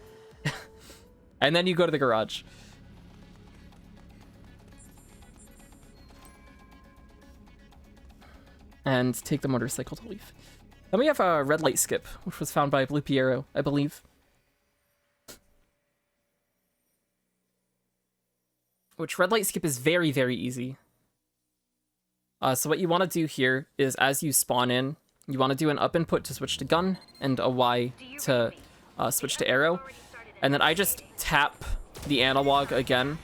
And then you go to the garage. And take the motorcycle to leave. Then we have a red light skip, which was found by Blue Piero, I believe. Which red light skip is very, very easy. So what you want to do here is as you spawn in, you want to do an up input to switch to gun and a Y to switch to arrow. And then I just tap the analog again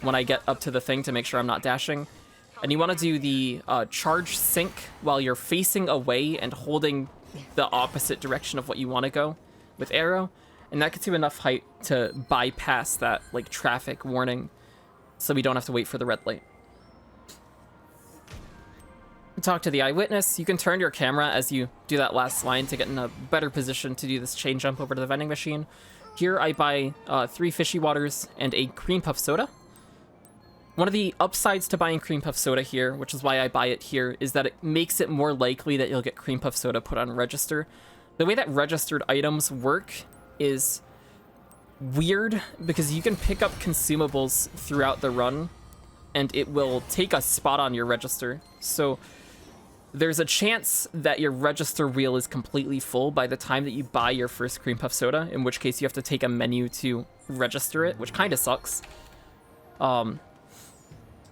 when I get up to the thing to make sure I'm not dashing. And you want to do the charge sync while you're facing away and holding the opposite direction of what you want to go with arrow. And that gets you enough height to bypass that like traffic warning, so we don't have to wait for the red light. Talk to the eyewitness. You can turn your camera as you do that last line to get in a better position to do this chain jump over to the vending machine. Here I buy 3 fishy waters and a cream puff soda. One of the upsides to buying cream puff soda here, which is why I buy it here, is that it makes it more likely that you'll get cream puff soda put on register. The way that registered items work is weird because you can pick up consumables throughout the run and it will take a spot on your register. So there's a chance that your register wheel is completely full by the time that you buy your first cream puff soda, in which case you have to take a menu to register it, which kind of sucks.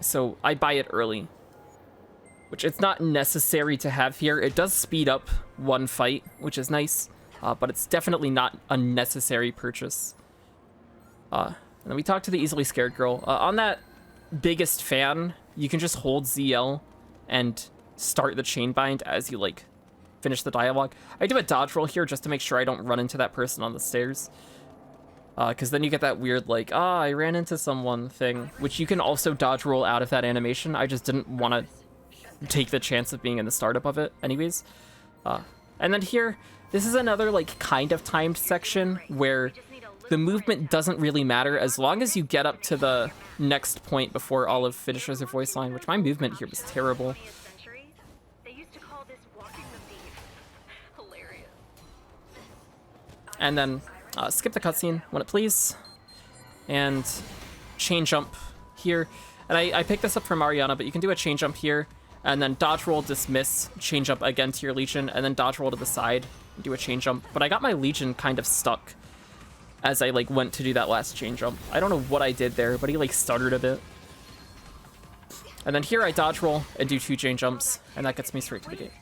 So I buy it early, which it's not necessary to have here. It does speed up one fight, which is nice, but it's definitely not a necessary purchase. And then we talked to the easily scared girl. On that biggest fan, you can just hold ZL and start the chain bind as you like finish the dialogue. I do a dodge roll here just to make sure I don't run into that person on the stairs. Because then you get that weird like, I ran into someone thing, which you can also dodge roll out of that animation. I just didn't want to take the chance of being in the startup of it anyways. And then here, this is another like kind of timed section where the movement doesn't really matter as long as you get up to the next point before Olive finishes her voice line, which my movement here was terrible. And then skip the cutscene when it please, and chain jump here. And I picked this up from Mariana, but you can do a chain jump here, and then dodge roll, dismiss, chain jump again to your Legion, and then dodge roll to the side and do a chain jump. But I got my Legion kind of stuck as I like went to do that last chain jump. I don't know what I did there, but he like stuttered a bit. And then here I dodge roll and do 2 chain jumps, and that gets me straight to the gate.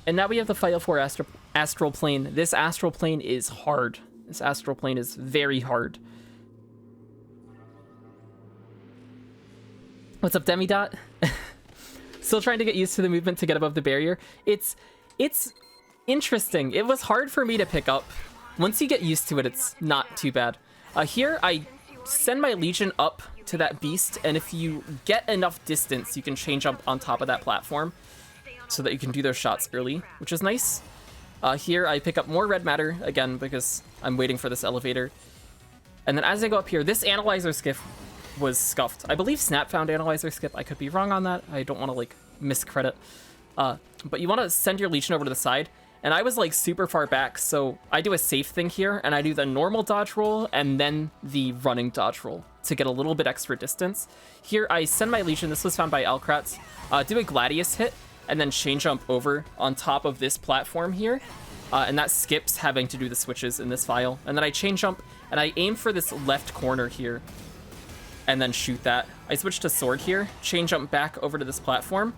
And now we have the File 4 Astral Plane. This Astral Plane is hard. This Astral Plane is very hard. What's up, Demidot? Still trying to get used to the movement to get above the barrier. It's interesting. It was hard for me to pick up. Once you get used to it, it's not too bad. Here, I send my Legion up to that beast, and if you get enough distance, you can chain jump on top of that platform so that you can do those shots early, which is nice. Here, I pick up more red matter, again, because I'm waiting for this elevator. And then as I go up here, this analyzer skip was scuffed. I believe Snap found analyzer skip. I could be wrong on that. I don't want to, like, miscredit. But you want to send your Legion over to the side. And I was, like, super far back, so I do a safe thing here, and I do the normal dodge roll and then the running dodge roll to get a little bit extra distance. Here, I send my Legion. This was found by Alkratz. Do a Gladius hit, and then chain jump over on top of this platform here. And that skips having to do the switches in this file. And then I chain jump, and I aim for this left corner here, and then shoot that. I switch to sword here, chain jump back over to this platform,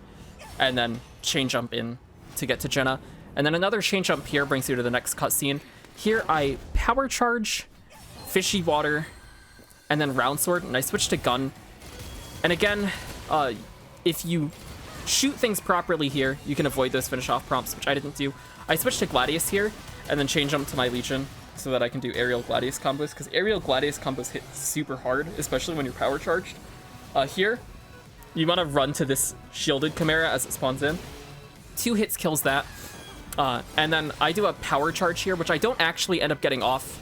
and then chain jump in to get to Jenna. And then another chain jump here brings you to the next cutscene. Here I power charge, fishy water, and then round sword, and I switch to gun. And again, if you shoot things properly here, you can avoid those finish off prompts, which I didn't do. I switched to Gladius here, and then change jump to my Legion so that I can do aerial Gladius combos, because aerial Gladius combos hit super hard, especially when you're power charged. Here, you want to run to this shielded Chimera as it spawns in. 2 hits kills that. And then I do a power charge here, which I don't actually end up getting off,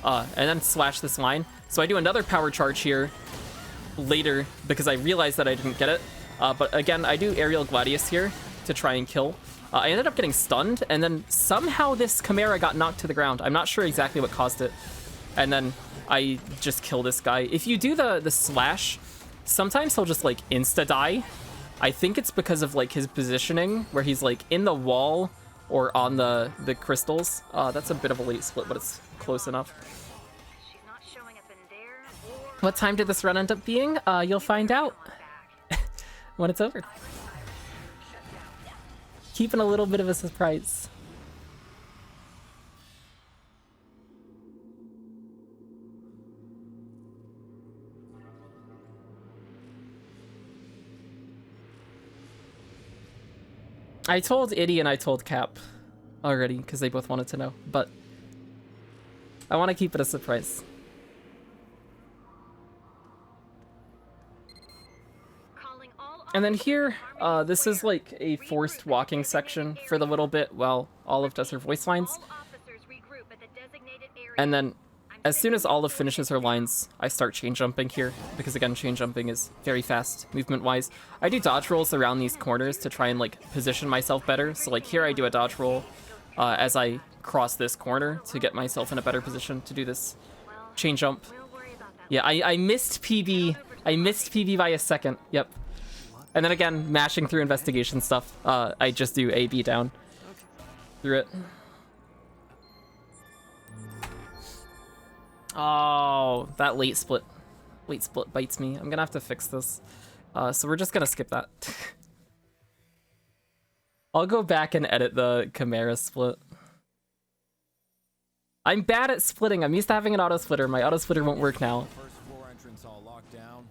and then slash this line. So I do another power charge here later because I realized that I didn't get it. But again, I do aerial Gladius here to try and kill. I ended up getting stunned, and then somehow this Chimera got knocked to the ground. I'm not sure exactly what caused it. And then I just kill this guy. If you do the slash, sometimes he'll just like insta-die. I think it's because of like his positioning, where he's like in the wall or on the crystals. That's a bit of a late split, but it's close enough. She's not showing up in there or What time did this run end up being? You'll find out when it's over. Keeping a little bit of a surprise. I told Iddy and I told Cap already because they both wanted to know, but I want to keep it a surprise. calling all And then here, this is like a forced walking section for the little bit while Olive does her voice lines. all officers regroup at the designated area. And then as soon as Olive finishes her lines, I start chain jumping here because again, chain jumping is very fast movement wise. I do dodge rolls around these corners to try and like position myself better. So like here I do a dodge roll as I cross this corner to get myself in a better position to do this chain jump. We'll worry about that. Yeah, I missed PB. I missed PB by a second. Yep. And then again, mashing through investigation stuff. I just do A, B down through it. Oh, that late split bites me. I'm gonna have to fix this. So we're just gonna skip that. I'll go back and edit the Chimera split. I'm bad at splitting. I'm used to having an auto splitter. My auto splitter won't work now. First floor entrance all locked down.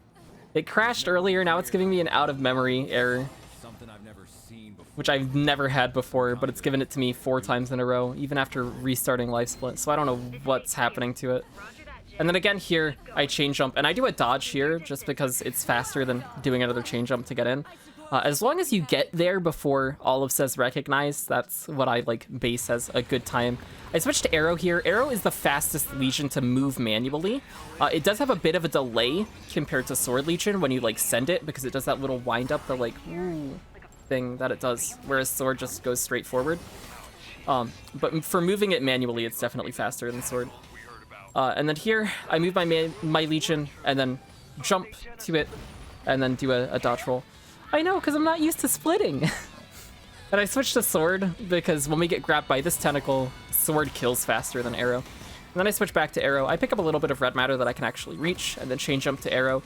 It crashed earlier. Now it's giving me an out of memory error, Something I've never seen before. which I've never had before, but it's given it to me 4 times in a row, even after restarting life split. So I don't know what's happening to it. Roger that, Jay. And then again here, I chain jump, and I do a dodge here just because it's faster than doing another chain jump to get in. As long as you get there before Olive says recognize, that's what I like base as a good time. I switched to Arrow here. Arrow is the fastest Legion to move manually. It does have a bit of a delay compared to Sword Legion when you like send it, because it does that little wind up, the like ooh thing that it does, whereas Sword just goes straight forward. But for moving it manually, it's definitely faster than Sword. And then here, I move my Legion and then jump to it and then do a dodge roll. I know, because I'm not used to splitting. And I switched to Sword because when we get grabbed by this tentacle, Sword kills faster than Arrow. And then I switch back to Arrow. I pick up a little bit of red matter that I can actually reach, and then chain jump to Arrow.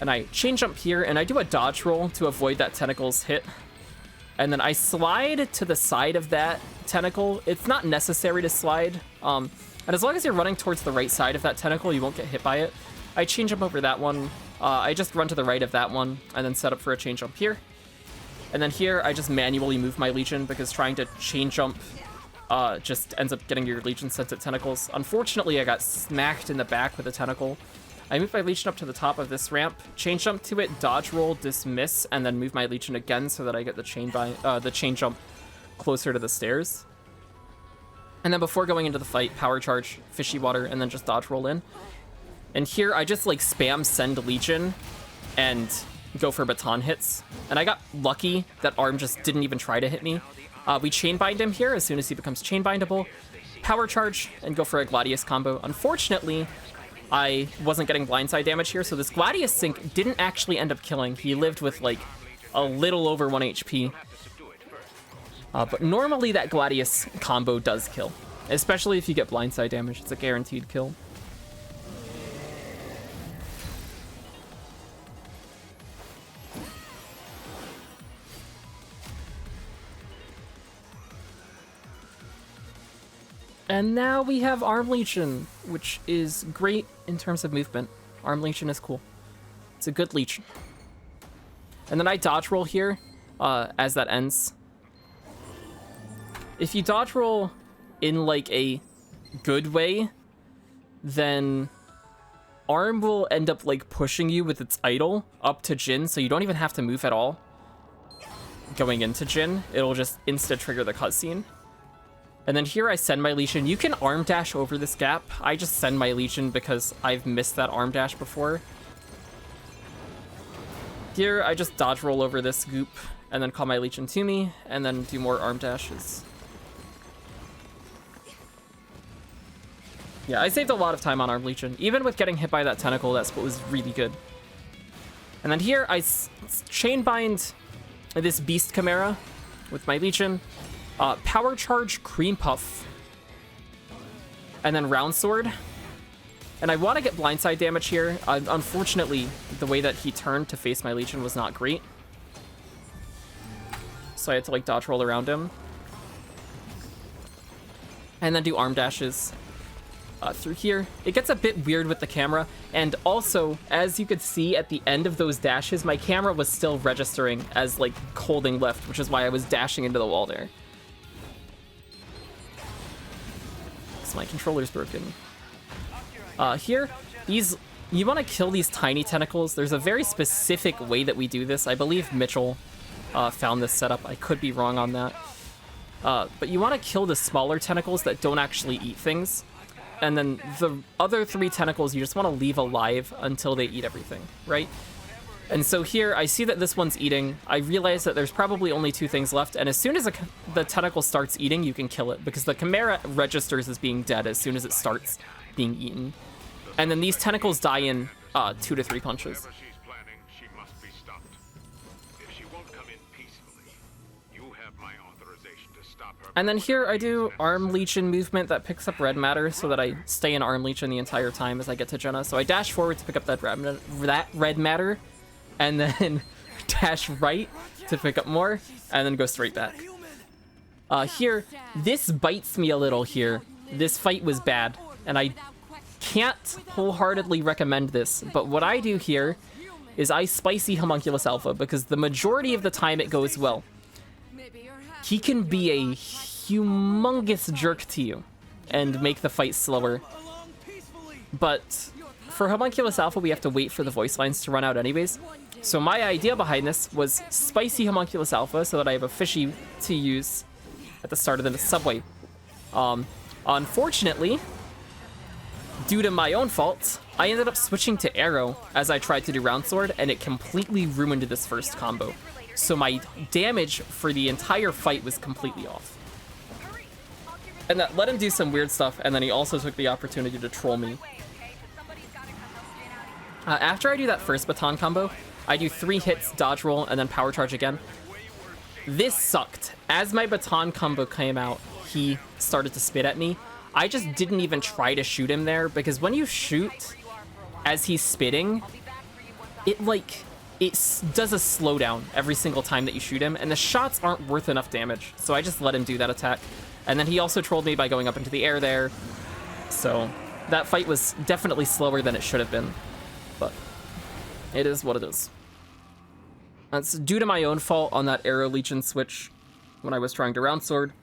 And I chain jump here, and I do a dodge roll to avoid that tentacle's hit. And then I slide to the side of that tentacle. It's not necessary to slide. And as long as you're running towards the right side of that tentacle, you won't get hit by it. I chain jump over that one. I just run to the right of that one and then set up for a chain jump here. And then here, I just manually move my Legion because trying to chain jump just ends up getting your Legion sent at tentacles. Unfortunately, I got smacked in the back with a tentacle. I move my Legion up to the top of this ramp, chain jump to it, dodge roll, dismiss, and then move my Legion again so that I get the chain jump closer to the stairs. And then before going into the fight, power charge, fishy water, and then just dodge roll in. And here, I just like spam send Legion and go for baton hits. And I got lucky that Arm just didn't even try to hit me. We chain bind him here as soon as he becomes chain bindable. Power charge and go for a Gladius combo. Unfortunately, I wasn't getting blindside damage here, so this Gladius sync didn't actually end up killing. He lived with like a little over 1 HP. But normally that Gladius combo does kill, especially if you get blindside damage. It's a guaranteed kill. And now we have Arm Legion, which is great in terms of movement. Arm Legion is cool. It's a good Legion. And then I dodge roll here as that ends. If you dodge roll in like a good way, then Arm will end up like pushing you with its idol up to Jin, so you don't even have to move at all. Going into Jin, it'll just insta trigger the cutscene. And then here I send my Legion. You can arm dash over this gap. I just send my Legion because I've missed that arm dash before. Here I just dodge roll over this goop and then call my Legion to me and then do more arm dashes. Yeah, I saved a lot of time on Arm Legion. Even with getting hit by that tentacle, that split was really good. And then here, I chain bind this Beast Chimera with my Legion. Power Charge Cream Puff. And then Round Sword. And I want to get blindside damage here. Unfortunately, the way that he turned to face my Legion was not great. So I had to like dodge roll around him. And then do arm dashes. Through here. It gets a bit weird with the camera, and also, as you could see at the end of those dashes, my camera was still registering as, like, holding left, which is why I was dashing into the wall there. So my controller's broken. Here, you want to kill these tiny tentacles. There's a very specific way that we do this. I believe Mitchell found this setup. I could be wrong on that. But you want to kill the smaller tentacles that don't actually eat things. And then the other 3 tentacles you just want to leave alive until they eat everything, right? And so here, I see that this one's eating. I realize that there's probably only 2 things left, and as soon as the tentacle starts eating, you can kill it, because the Chimera registers as being dead as soon as it starts being eaten. And then these tentacles die in 2 to 3 punches. Whatever she's planning, she must be stopped. If she won't come in peacefully, you have my authorization to stop her. And then here I do Arm Legion movement that picks up red matter so that I stay in Arm Legion the entire time as I get to Jenna. So I dash forward to pick up that red matter, and then dash right to pick up more, and then go straight back. Here, this bites me a little here. This fight was bad, and I can't wholeheartedly recommend this, but what I do here is I spicy Homunculus Alpha because the majority of the time it goes well. He can be a humongous jerk to you and make the fight slower. But for Homunculus Alpha, we have to wait for the voice lines to run out anyways. So my idea behind this was spicy Homunculus Alpha so that I have a fishy to use at the start of the subway. Unfortunately, due to my own fault, I ended up switching to Arrow as I tried to do Round Sword, and it completely ruined this first combo. So my damage for the entire fight was completely off. And that let him do some weird stuff, and then he also took the opportunity to troll me. After I do that first baton combo, I do 3 hits, dodge roll, and then power charge again. This sucked. As my baton combo came out, he started to spit at me. I just didn't even try to shoot him there, because when you shoot as he's spitting, it does a slowdown every single time that you shoot him, and the shots aren't worth enough damage, so I just let him do that attack. And then he also trolled me by going up into the air there, so that fight was definitely slower than it should have been, but it is what it is. That's due to my own fault on that Arrow Legion switch when I was trying to Round Sword,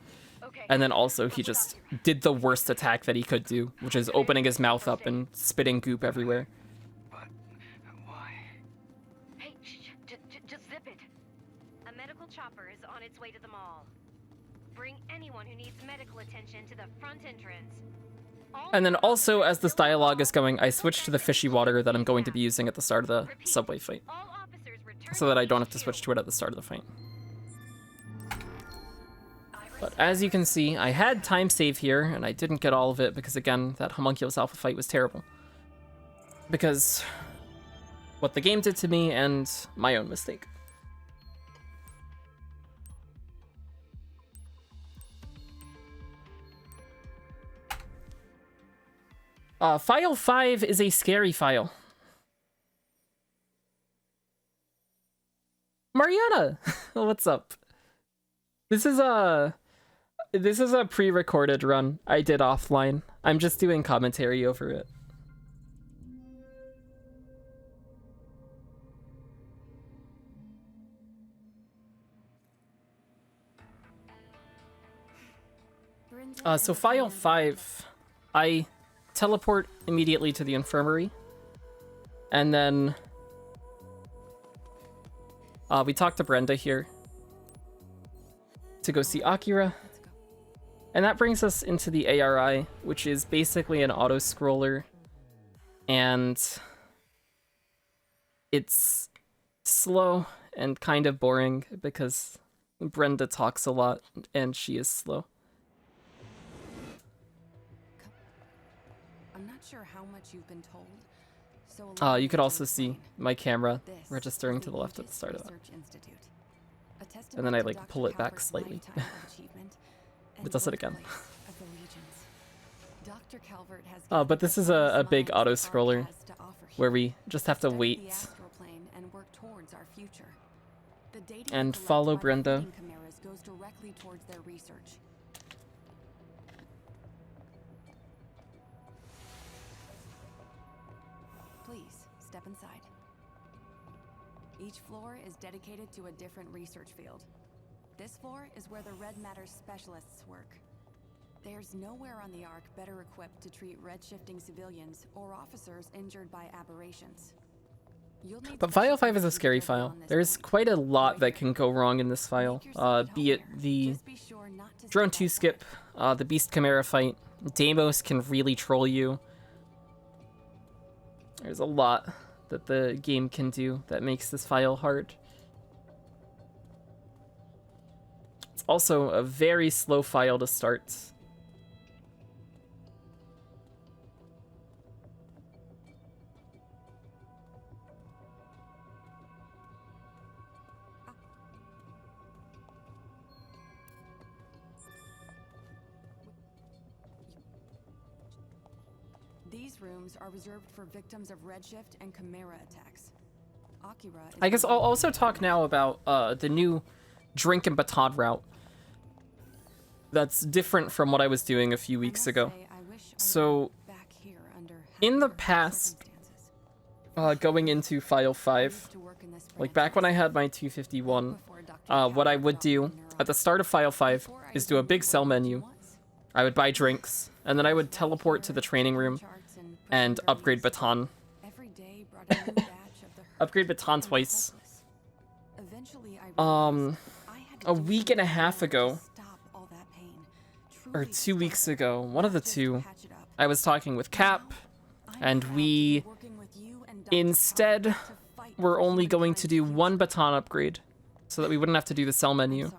and then also he just did the worst attack that he could do, which is opening his mouth up and spitting goop everywhere. Chopper is on its way to the mall. Bring anyone who needs medical attention to the front entrance. And then also, as this dialogue is going, I switch to the fishy water that I'm going to be using at the start of the subway fight, so that I don't have to switch to it at the start of the fight. But as you can see, I had time save here, and I didn't get all of it because, again, that Homunculus Alpha fight was terrible. Because what the game did to me and my own mistake. File 5 is a scary file. Mariana, what's up? This is a pre-recorded run I did offline. I'm just doing commentary over it. So file 5, I teleport immediately to the infirmary, and then we talk to Brenda here to go see Akira, and that brings us into the ARI, which is basically an auto-scroller, and it's slow and kind of boring because Brenda talks a lot and she is slow. I'm not sure how much you've been told. So You could also see my camera registering to the left at the start of that. And then I like pull it back slightly. It does it again. But this is a big auto-scroller where we just have to wait and follow Brenda. Please step inside. Each floor is dedicated to a different research field. This floor is where the red matter specialists work. There's nowhere on the Ark better equipped to treat red-shifting civilians or officers injured by aberrations. But file 5 is a scary file. There's quite a lot that can go wrong in this file. Be it the Drone 2 skip, the Beast Chimera fight, Deimos can really troll you. There's a lot that the game can do that makes this file hard. It's also a very slow file to start. These rooms are reserved for victims of redshift and chimera attacks. Akira is I guess I'll also talk now about the new drink and baton route. That's different from what I was doing a few weeks ago. So, in the past, going into file 5, like back when I had my 251, what I would do at the start of file 5 is do a big sell menu. I would buy drinks, and then I would teleport to the training room and upgrade baton. Upgrade baton twice. A week and a half ago, or 2 weeks ago, one of the two, I was talking with Cap, and we instead were only going to do one baton upgrade so that we wouldn't have to do the sell menu.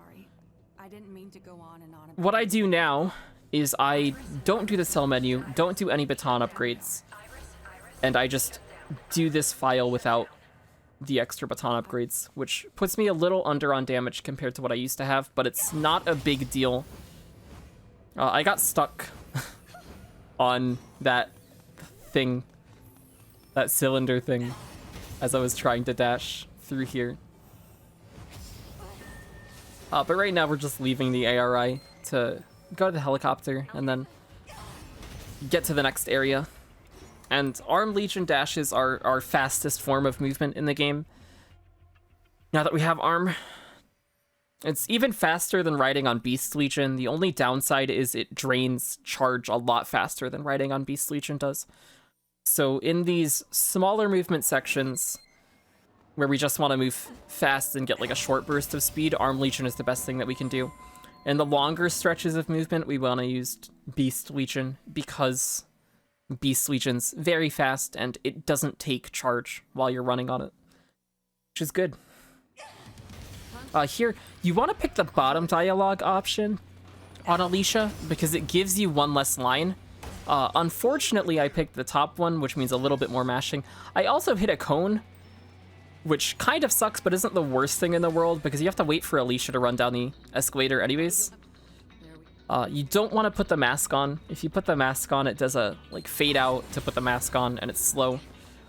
What I do now is I don't do the sell menu, don't do any baton upgrades, and I just do this file without the extra baton upgrades, which puts me a little under on damage compared to what I used to have, but it's not a big deal. I got stuck on that thing, that cylinder thing, as I was trying to dash through here. But right now we're just leaving the ARI to go to the helicopter and then get to the next area. And Arm Legion dashes are our fastest form of movement in the game. Now that we have Arm, it's even faster than riding on Beast Legion. The only downside is it drains charge a lot faster than riding on Beast Legion does. So in these smaller movement sections, where we just want to move fast and get like a short burst of speed, Arm Legion is the best thing that we can do. In the longer stretches of movement, we want to use Beast Legion because Beast Legion's very fast and it doesn't take charge while you're running on it, which is good. Here, you want to pick the bottom dialogue option on Alicia because it gives you one less line. Unfortunately, I picked the top one, which means a little bit more mashing. I also hit a cone, which kind of sucks, but isn't the worst thing in the world because you have to wait for Alicia to run down the escalator anyways. You don't want to put the mask on. If you put the mask on, it does a like fade out to put the mask on, and it's slow.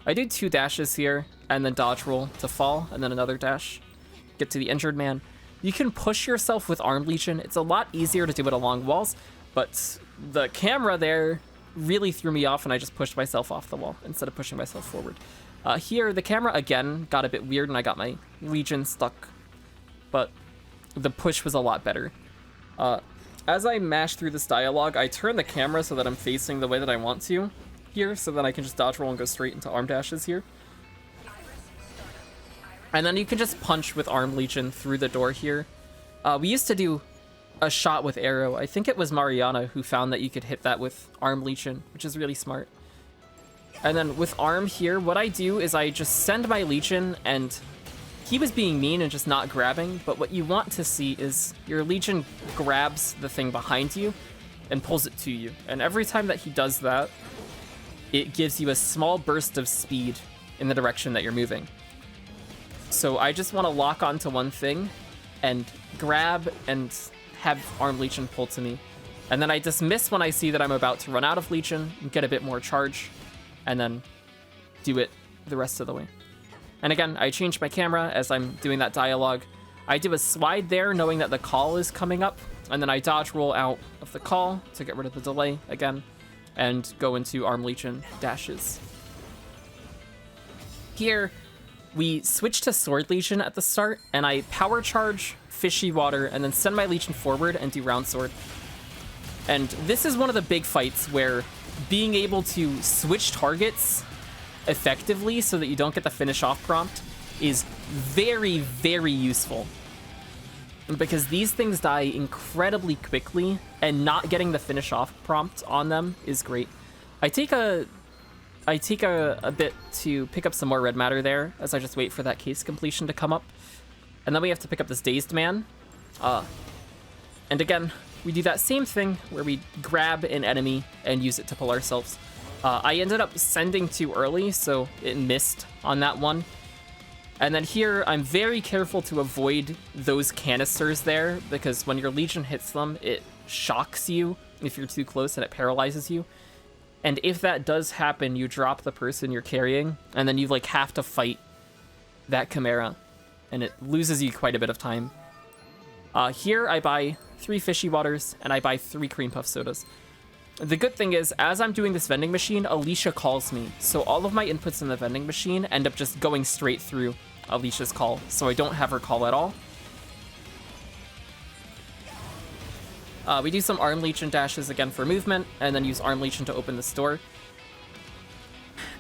I do 2 dashes here, and then dodge roll to fall, and then another dash. Get to the injured man. You can push yourself with Arm Legion. It's a lot easier to do it along walls, but the camera there really threw me off, and I just pushed myself off the wall instead of pushing myself forward. Here, the camera again got a bit weird, and I got my Legion stuck, but the push was a lot better. as I mash through this dialogue, I turn the camera so that I'm facing the way that I want to here, so that I can just dodge roll and go straight into arm dashes here. And then you can just punch with Arm Legion through the door here. We used to do a shot with arrow. I think it was Mariana who found that you could hit that with Arm Legion, which is really smart. And then with Arm here, what I do is I just send my Legion, and he was being mean and just not grabbing, but what you want to see is your Legion grabs the thing behind you and pulls it to you. And every time that he does that, it gives you a small burst of speed in the direction that you're moving. So I just want to lock onto one thing and grab and have Arm Legion pull to me. And then I dismiss when I see that I'm about to run out of Legion and get a bit more charge, and then do it the rest of the way. And again, I change my camera as I'm doing that dialogue. I do a slide there knowing that the call is coming up, and then I dodge roll out of the call to get rid of the delay again, and go into Arm Legion dashes. Here, we switch to Sword Legion at the start, and I power charge, Fishy Water, and then send my Legion forward and do Round Sword. And this is one of the big fights where being able to switch targets effectively so that you don't get the finish off prompt is very, very useful. Because these things die incredibly quickly, and not getting the finish off prompt on them is great. I take a bit to pick up some more red matter there as I just wait for that case completion to come up. And then we have to pick up this Dazed Man. And again, we do that same thing where we grab an enemy and use it to pull ourselves. I ended up sending too early, so it missed on that one. And then here, I'm very careful to avoid those canisters there, because when your Legion hits them, it shocks you if you're too close and it paralyzes you. And if that does happen, you drop the person you're carrying, and then you like have to fight that Chimera, and it loses you quite a bit of time. Here, I buy 3 Fishy Waters, and I buy 3 Cream Puff Sodas. The good thing is, as I'm doing this vending machine, Alicia calls me, so all of my inputs in the vending machine end up just going straight through Alicia's call, so I don't have her call at all. We do some Arm Legion dashes again for movement, and then use Arm Legion to open this door.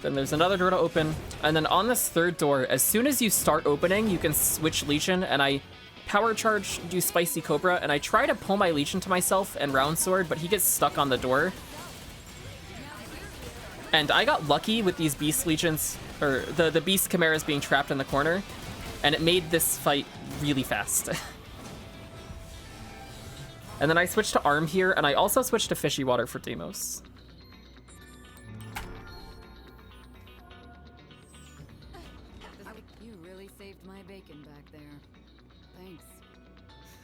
Then there's another door to open, and then on this third door, as soon as you start opening, you can switch Legion, and I power charge, do Spicy Cobra, and I try to pull my Legion to myself and Round Sword, but he gets stuck on the door. And I got lucky with these Beast Legions, or the Beast Chimeras being trapped in the corner, and it made this fight really fast. And then I switched to Arm here, and I also switched to Fishy Water for Deimos. You really saved my bacon back there. Thanks.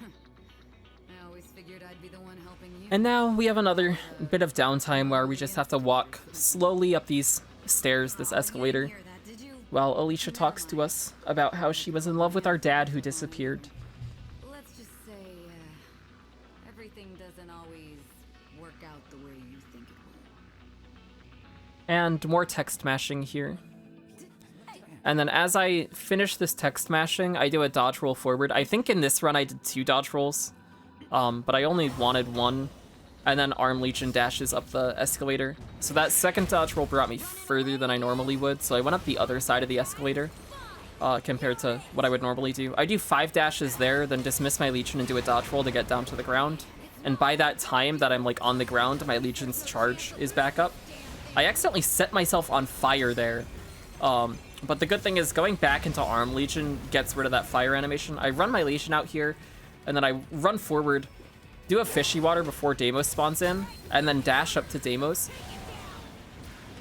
I always figured I'd be the one helping you. And now we have another bit of downtime where we just have to walk slowly up these stairs, this escalator, while Alicia talks to us about how she was in love with our dad who disappeared. Let's just say everything doesn't always work out the way you think it will. And more text mashing here. And then as I finish this text mashing, I do a dodge roll forward. I think in this run I did 2 dodge rolls, but I only wanted 1. And then Arm Legion dashes up the escalator. So that second dodge roll brought me further than I normally would, so I went up the other side of the escalator compared to what I would normally do. I do 5 dashes there, then dismiss my Legion and do a dodge roll to get down to the ground. And by that time that I'm like on the ground, my Legion's charge is back up. I accidentally set myself on fire there. But the good thing is going back into Arm Legion gets rid of that fire animation. I run my Legion out here, and then I run forward, do a Fishy Water before Deimos spawns in, and then dash up to Deimos.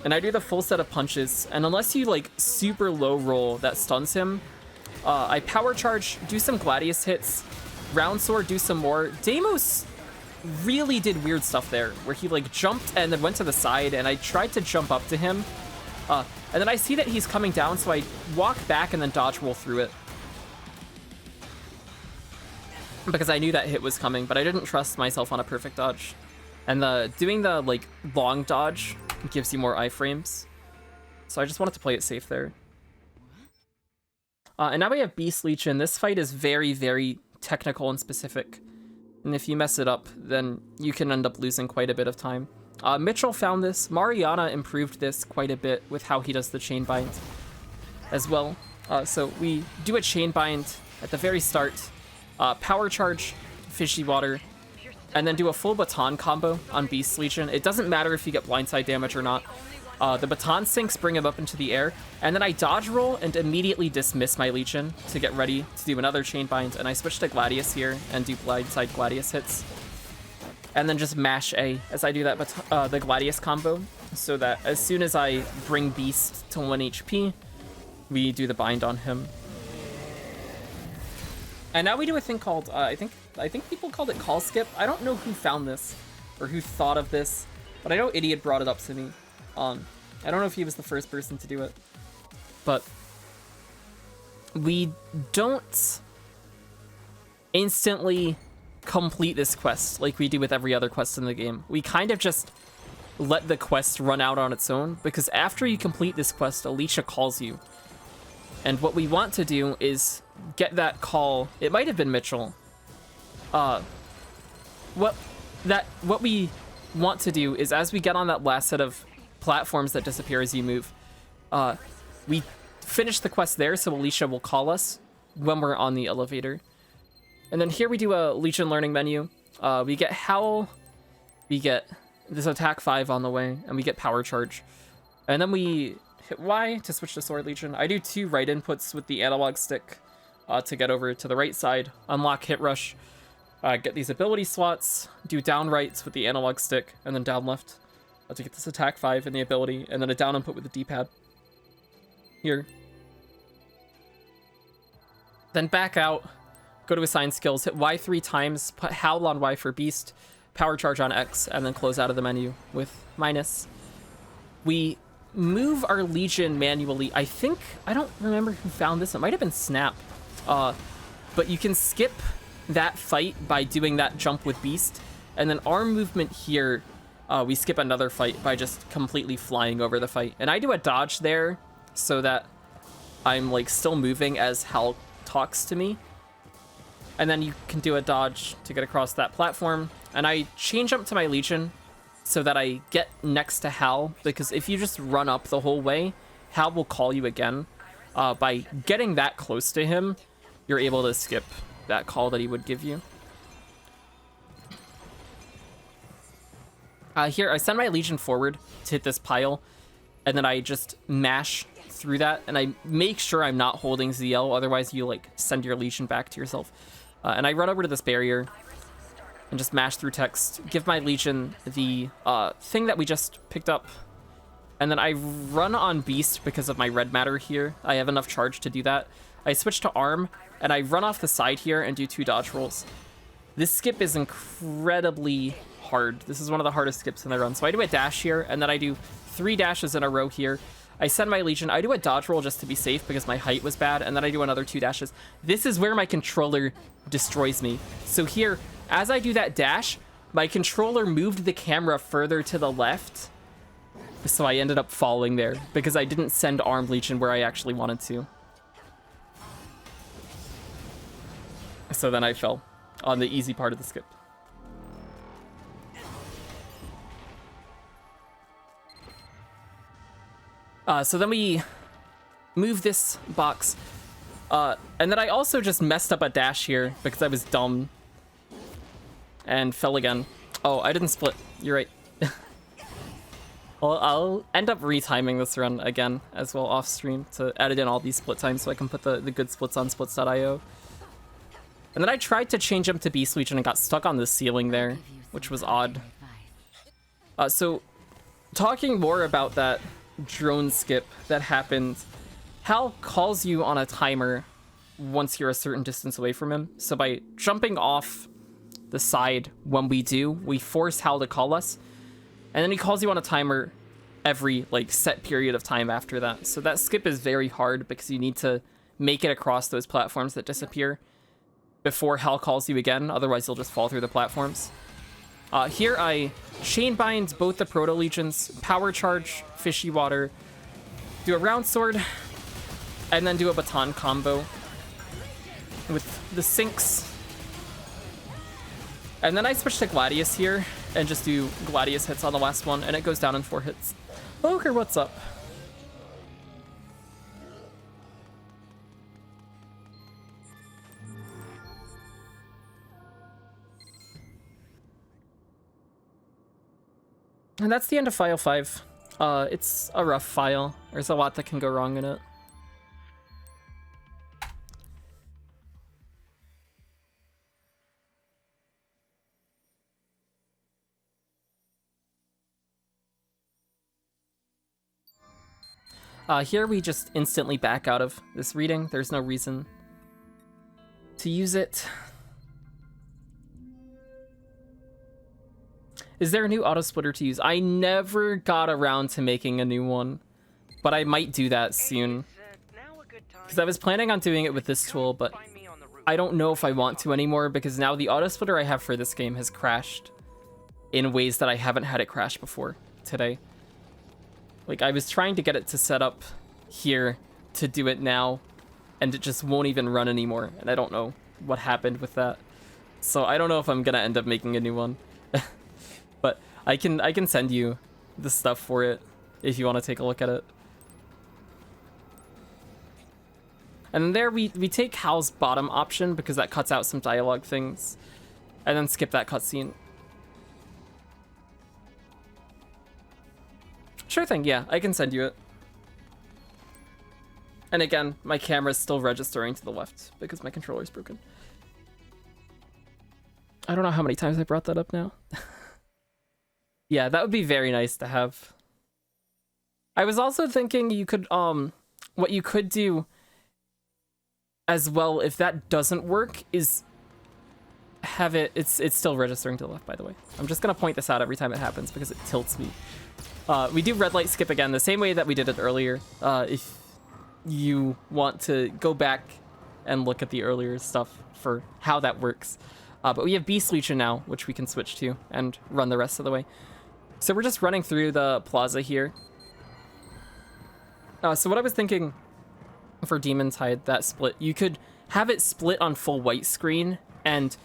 And I do the full set of punches, and unless you like super low roll that stuns him, I power charge, do some Gladius hits, Round Sword, do some more. Deimos really did weird stuff there, where he like jumped and then went to the side, and I tried to jump up to him. And then I see that he's coming down, so I walk back and then dodge roll through it. Because I knew that hit was coming, but I didn't trust myself on a perfect dodge. And doing the like long dodge gives you more iframes. So I just wanted to play it safe there. And now we have Beast Legion. This fight is very, very technical and specific. and if you mess it up, then you can end up losing quite a bit of time. Mitchell found this. Mariana improved this quite a bit with how he does the chain bind as well. So we do a chain bind at the very start, power charge, fishy water, and then do a full baton combo on Beast Legion. It doesn't matter if you get blindside damage or not. The baton sinks bring him up into the air, and then I dodge roll and immediately dismiss my Legion to get ready to do another chain bind, and I switch to Gladius here and do blindside Gladius hits. And then just mash A as I do that the Gladius combo, so that as soon as I bring Beast to 1 HP, we do the bind on him. And now we do a thing called, I think people called it call skip. I don't know who found this or who thought of this, but I know Idiot brought it up to me. I don't know if he was the first person to do it, but we don't instantly complete this quest like we do with every other quest in the game. We kind of just let the quest run out on its own, because after you complete this quest, Alicia calls you. And what we want to do is get that call. It might have been Mitchell. What we want to do is, as we get on that last set of platforms that disappear as you move, we finish the quest there, so Alicia will call us when we're on the elevator. And then here we do a Legion learning menu. We get Howl, we get this attack 5 on the way, and we get power charge. And then we hit Y to switch to Sword Legion. I do 2 right inputs with the analog stick to get over to the right side, unlock hit rush, get these ability slots, do down rights with the analog stick, and then down left to get this attack 5 and the ability, and then a down input with the D-pad. Here. Then back out, go to assign skills, hit Y 3 times, put Howl on Y for Beast, power charge on X, and then close out of the menu with minus. We move our Legion manually. I don't remember who found this. It might have been Snap. But you can skip that fight by doing that jump with Beast. And then arm movement here, we skip another fight by just completely flying over the fight. And I do a dodge there so that I'm like still moving as Hal talks to me. And then you can do a dodge to get across that platform. And I change up to my Legion so that I get next to Hal, because if you just run up the whole way, Hal will call you again. By getting that close to him, you're able to skip that call that he would give you. Here, I send my Legion forward to hit this pile, and then I just mash through that, and I make sure I'm not holding ZL, otherwise you like send your Legion back to yourself. And I run over to this barrier and just mash through text, give my Legion the thing that we just picked up, and then I run on Beast because of my red matter here. I have enough charge to do that. I switch to arm, and I run off the side here and do 2 dodge rolls. This skip is incredibly hard. This is one of the hardest skips in the run. So I do a dash here, and then I do 3 dashes in a row here. I send my Legion. I do a dodge roll just to be safe because my height was bad, and then I do another 2 dashes. This is where my controller destroys me. So here, as I do that dash, my controller moved the camera further to the left, so I ended up falling there because I didn't send armed Legion where I actually wanted to. So then I fell on the easy part of the skip. So then we move this box. And then I also just messed up a dash here because I was dumb and fell again. Oh, I didn't split. You're right. Well, I'll end up retiming this run again as well off stream to edit in all these split times so I can put the good splits on splits.io. And then I tried to change him to Beast Legion and got stuck on the ceiling there, which was odd. So talking more about that drone skip that happened, Hal calls you on a timer once you're a certain distance away from him. So by jumping off the side when we do, we force Hal to call us. And then he calls you on a timer every like set period of time after that. So that skip is very hard because you need to make it across those platforms that disappear before Hal calls you again. Otherwise, you'll just fall through the platforms. Here I chain bind both the Proto Legions, power charge, fishy water, do a round sword, and then do a baton combo with the sinks. And then I switch to Gladius here and just do Gladius hits on the last one, and it goes down in 4 hits. Poker, what's up? And that's the end of file 5. It's a rough file. There's a lot that can go wrong in it. Here we just instantly back out of this reading. There's no reason to use it. Is there a new auto splitter to use? I never got around to making a new one, but I might do that soon. Because I was planning on doing it with this tool, but I don't know if I want to anymore because now the auto splitter I have for this game has crashed in ways that I haven't had it crash before today. Like, I was trying to get it to set up here to do it now, and it just won't even run anymore, and I don't know what happened with that. So I don't know if I'm gonna end up making a new one. But I can send you the stuff for it if you want to take a look at it. And then there we take Hal's bottom option because that cuts out some dialogue things, and then skip that cutscene. Sure thing, yeah, I can send you it. And again, my camera's still registering to the left because my controller's broken. I don't know how many times I brought that up now. Yeah, that would be very nice to have. I was also thinking you could, what you could do as well, if that doesn't work, is have it, it's still registering to the left, by the way. I'm just gonna point this out every time it happens because it tilts me. We do red light skip again, the same way that we did it earlier. If you want to go back and look at the earlier stuff for how that works. But we have Beast Legion now, which we can switch to and run the rest of the way. So we're just running through the plaza here. So what I was thinking for Demon's Hide, that split, you could have it split on full white screen, and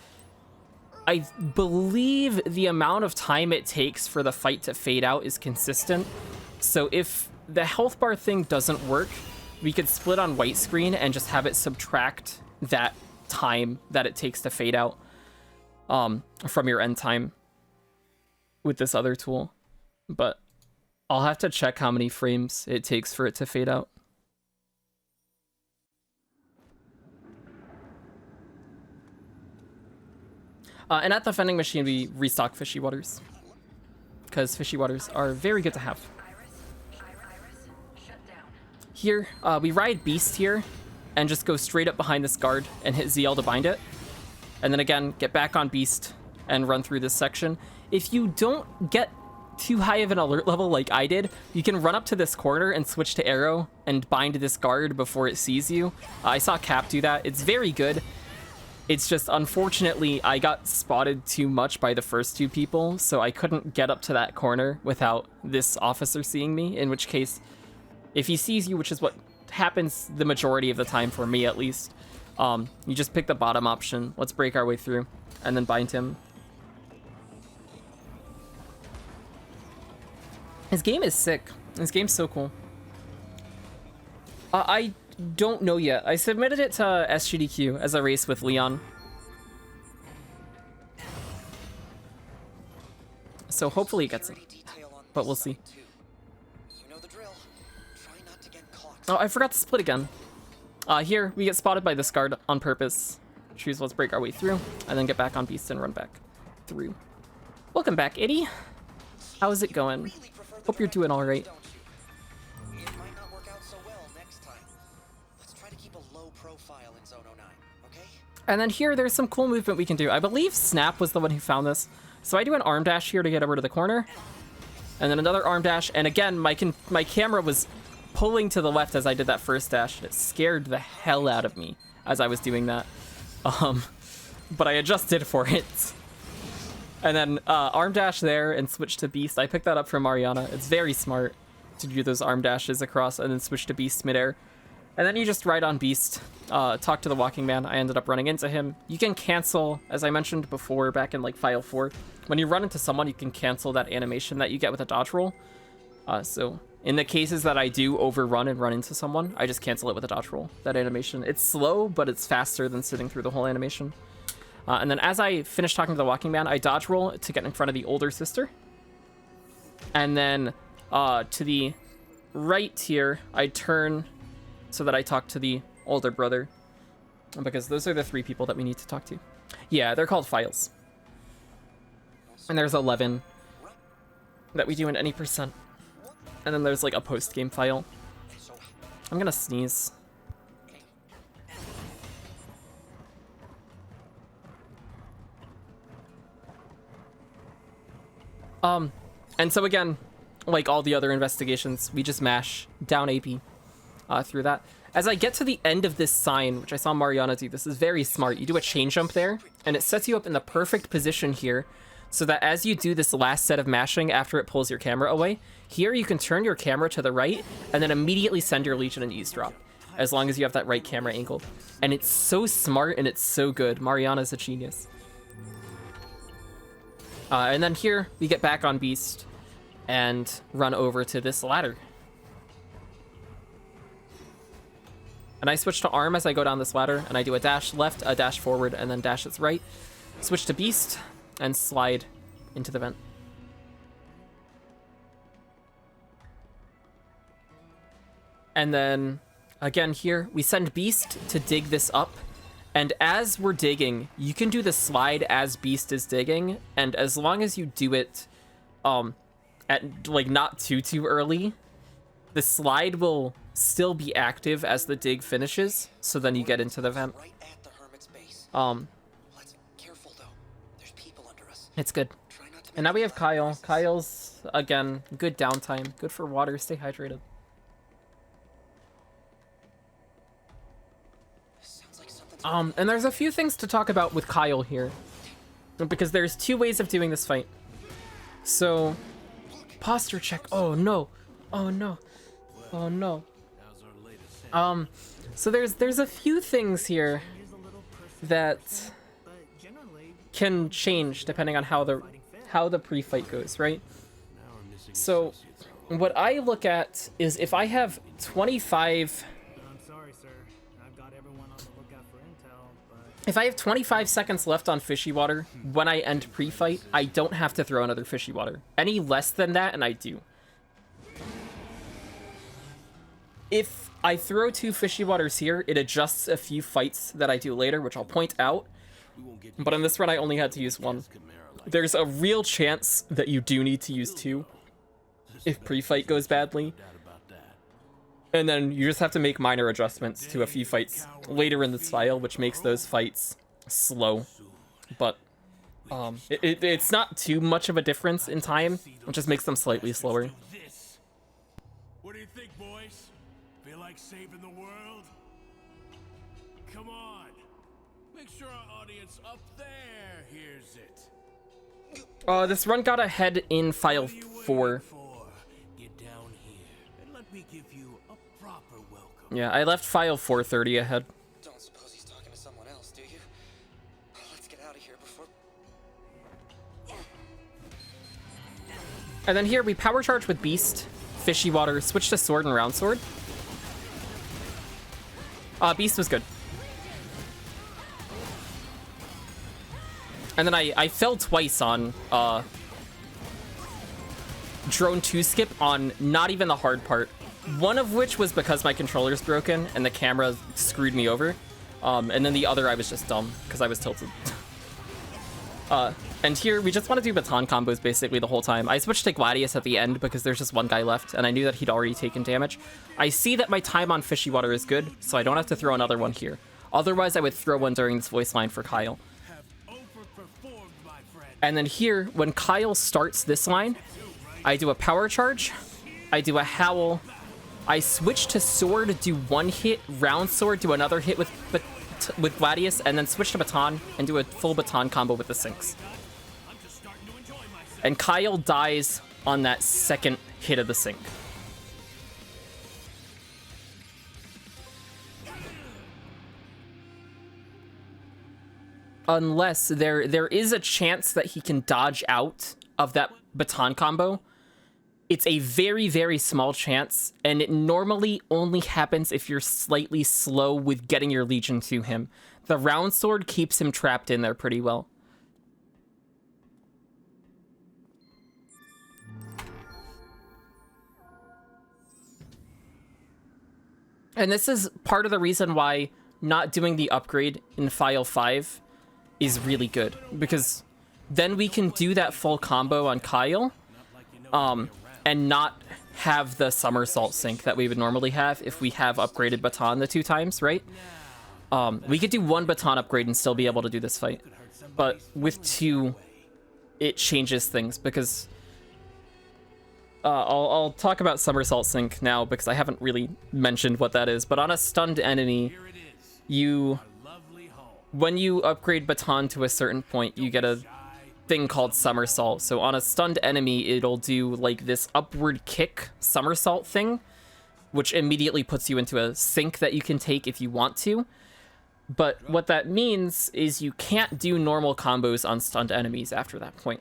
I believe the amount of time it takes for the fight to fade out is consistent. So if the health bar thing doesn't work, we could split on white screen and just have it subtract that time that it takes to fade out from your end time with this other tool. But I'll have to check how many frames it takes for it to fade out. And at the vending machine, we restock fishy waters, because fishy waters are very good to have. Here, we ride Beast here, and just go straight up behind this guard and hit ZL to bind it. And then again, get back on Beast and run through this section. If you don't get too high of an alert level like I did, you can run up to this corner and switch to arrow and bind this guard before it sees you. I saw Cap do that. It's very good. It's just, unfortunately, I got spotted too much by the first 2 people, so I couldn't get up to that corner without this officer seeing me, in which case, if he sees you, which is what happens the majority of the time for me at least, you just pick the bottom option. Let's break our way through, and then bind him. His game is sick. His game's so cool. I don't know yet. I submitted it to SGDQ as a race with Leon. So hopefully it gets it. But we'll see. Oh, I forgot to split again. Here, we get spotted by this guard on purpose. Choose let's break our way through, and then get back on Beast and run back through. Welcome back, Eddie. How's it going? Hope you're doing all right. And then here, there's some cool movement we can do. I believe Snap was the one who found this. So I do an arm dash here to get over to the corner. And then another arm dash. And again, my camera was pulling to the left as I did that first dash. It scared the hell out of me as I was doing that. But I adjusted for it. And then arm dash there and switch to Beast. I picked that up from Mariana. It's very smart to do those arm dashes across and then switch to Beast midair. And then you just ride on Beast, talk to the walking man. I ended up running into him. You can cancel, as I mentioned before back in like file 4, when you run into someone, you can cancel that animation that you get with a dodge roll. So in the cases that I do overrun and run into someone, I just cancel it with a dodge roll, that animation. It's slow, but it's faster than sitting through the whole animation. And then as I finish talking to the walking man, I dodge roll to get in front of the older sister. And then to the right here, I turn so that I talk to the older brother, because those are the 3 people that we need to talk to. Yeah, they're called files. And there's 11 that we do in any percent. And then there's like a post-game file. I'm gonna sneeze. And so again, like all the other investigations, we just mash down AP through that. As I get to the end of this sign, which I saw Mariana do, this is very smart. You do a chain jump there, and it sets you up in the perfect position here, so that as you do this last set of mashing after it pulls your camera away, here you can turn your camera to the right, and then immediately send your Legion an eavesdrop, as long as you have that right camera angle. And it's so smart, and it's so good. Mariana's a genius. And then here, we get back on Beast, and run over to this ladder. And I switch to arm as I go down this ladder, and I do a dash left, a dash forward, and then dash its right. Switch to Beast, and slide into the vent. And then, again here, we send Beast to dig this up. And as we're digging, you can do the slide as Beast is digging, and as long as you do it at like not too early, the slide will still be active as the dig finishes, so then you get into the vent. It's good. And now we have Kyle. Kyle's, again, good downtime, good for water, stay hydrated. And there's a few things to talk about with Kyle here, because there's 2 ways of doing this fight. So, posture check. Oh no. Oh no. Oh no. So there's a few things here that can change depending on how the pre-fight goes, right? So what I look at is if I have 25 If I have 25 seconds left on Fishy Water when I end pre-fight, I don't have to throw another Fishy Water. Any less than that, and I do. If I throw 2 Fishy Waters here, it adjusts a few fights that I do later, which I'll point out. But in this run, I only had to use 1. There's a real chance that you do need to use 2 if pre-fight goes badly. And then you just have to make minor adjustments to a few fights later in this file, which makes those fights slow. But it's not too much of a difference in time, it just makes them slightly slower. What do you think, boys? Feel like saving the world? Come on. Make sure our audience up there hears it. This run got ahead in file 4. Get down here and let me give you a proper welcome. Yeah, I left file 430 ahead. Don't suppose he's talking to someone else, do you? Let's get out of here before... And then here we power charge with Beast, Fishy Water, switch to Sword and Round Sword. Beast was good. And then I fell twice on Drone 2 skip on not even the hard part. One of which was because my controller's broken and the camera screwed me over. And then the other I was just dumb because I was tilted. And here we just want to do baton combos basically the whole time. I switched to Gladius at the end because there's just one guy left and I knew that he'd already taken damage. I see that my time on Fishy Water is good, so I don't have to throw another one here. Otherwise I would throw one during this voice line for Kyle. And then here, when Kyle starts this line, I do a power charge, I do a howl, I switch to sword, do one hit, round sword, do another hit with Gladius, and then switch to baton and do a full baton combo with the sinks. And Kyle dies on that second hit of the sink. unless there is a chance that he can dodge out of that baton combo. It's a very, very small chance, and it normally only happens if you're slightly slow with getting your Legion to him. The round sword keeps him trapped in there pretty well. And this is part of the reason why not doing the upgrade in File 5 is really good, because then we can do that full combo on Kyle, and not have the somersault sync that we would normally have if we have upgraded baton the 2 times, right? We could do 1 baton upgrade and still be able to do this fight, but with 2, it changes things, because I'll talk about somersault sync now because I haven't really mentioned what that is, but on a stunned enemy, when you upgrade baton to a certain point, you get a thing called somersault. So on a stunned enemy, it'll do like this upward kick somersault thing, which immediately puts you into a sync that you can take if you want to. But what that means is you can't do normal combos on stunned enemies after that point,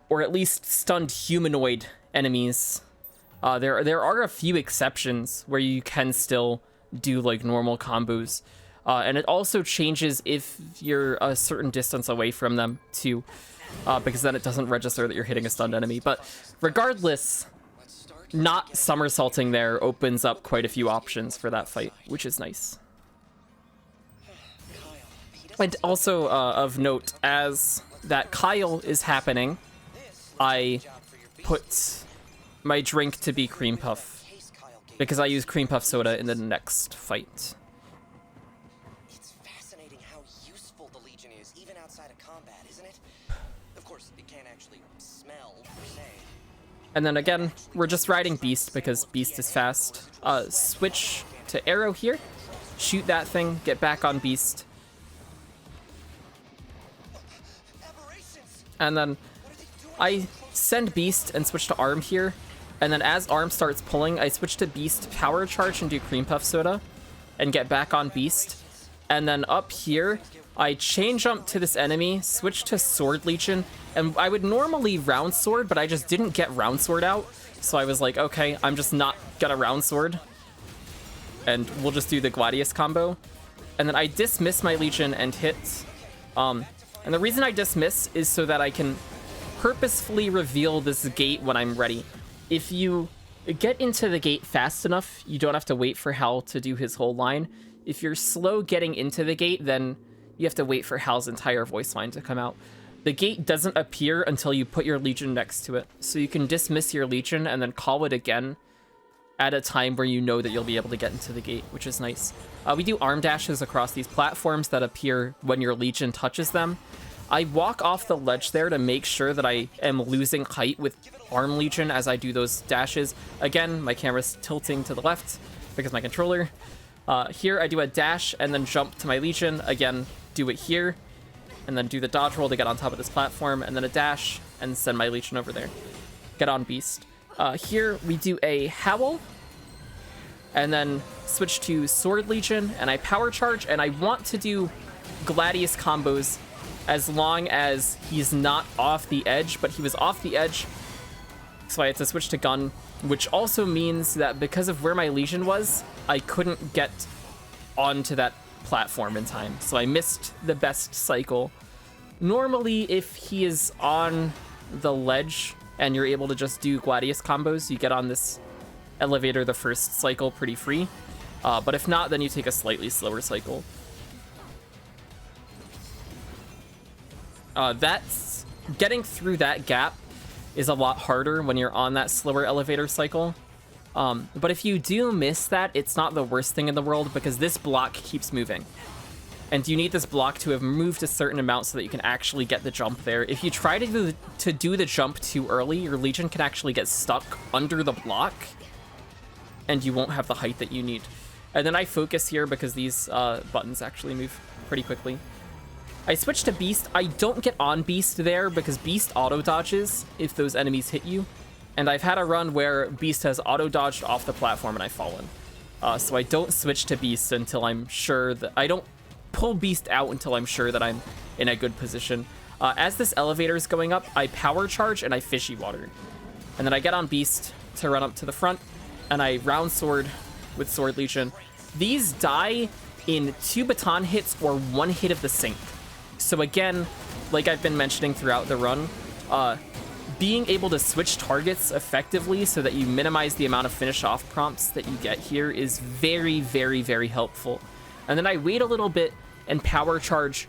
or at least stunned humanoid enemies. There are a few exceptions where you can still do like normal combos. And it also changes if you're a certain distance away from them, too, because then it doesn't register that you're hitting a stunned enemy. But regardless, not somersaulting there opens up quite a few options for that fight, which is nice. And also, of note, as that Kyle is happening, I put my drink to be cream puff, because I use cream puff soda in the next fight. And then again, we're just riding Beast because Beast is fast. Switch to arrow here, shoot that thing, get back on Beast. And then I send Beast and switch to arm here. And then as arm starts pulling, I switch to Beast, power charge, and do cream puff soda and get back on Beast. And then up here, I chain jump to this enemy, switch to Sword Legion, and I would normally round sword, but I just didn't get round sword out. So I was like, okay, I'm just not gonna round sword, and we'll just do the Gladius combo. And then I dismiss my Legion and hit. And the reason I dismiss is so that I can purposefully reveal this gate when I'm ready. If you get into the gate fast enough, you don't have to wait for Hal to do his whole line. If you're slow getting into the gate, then you have to wait for Hal's entire voice line to come out. The gate doesn't appear until you put your Legion next to it. So you can dismiss your Legion and then call it again at a time where you know that you'll be able to get into the gate, which is nice. We do arm dashes across these platforms that appear when your Legion touches them. I walk off the ledge there to make sure that I am losing height with arm Legion as I do those dashes. Again, my camera's tilting to the left because my controller. Here I do a dash and then jump to my Legion. Again, do it here, and then do the dodge roll to get on top of this platform, and then a dash and send my Legion over there. Get on Beast. Here we do a Howl, and then switch to Sword Legion, and I power charge, and I want to do Gladius combos as long as he's not off the edge, but he was off the edge, so I had to switch to gun, which also means that because of where my Legion was, I couldn't get onto that platform in time, so I missed the best cycle. Normally, if he is on the ledge and you're able to just do Gladius combos, you get on this elevator the first cycle pretty free, but if not, then you take a slightly slower cycle. That's getting through that gap is a lot harder when you're on that slower elevator cycle. But if you do miss that, it's not the worst thing in the world because this block keeps moving. And you need this block to have moved a certain amount so that you can actually get the jump there. If you try to do the jump too early, your Legion can actually get stuck under the block and you won't have the height that you need. And then I focus here because these buttons actually move pretty quickly. I switch to Beast. I don't get on Beast there because Beast auto dodges if those enemies hit you. And I've had a run where Beast has auto-dodged off the platform and I've fallen. So I don't switch to Beast until I'm sure that... I don't pull Beast out until I'm sure that I'm in a good position. As this elevator is going up, I power charge and I fishy water. And then I get on Beast to run up to the front, and I round sword with Sword Legion. These die in 2 baton hits or 1 hit of the sink. So again, like I've been mentioning throughout the run, being able to switch targets effectively so that you minimize the amount of finish off prompts that you get here is very, very, very helpful. And then I wait a little bit and power charge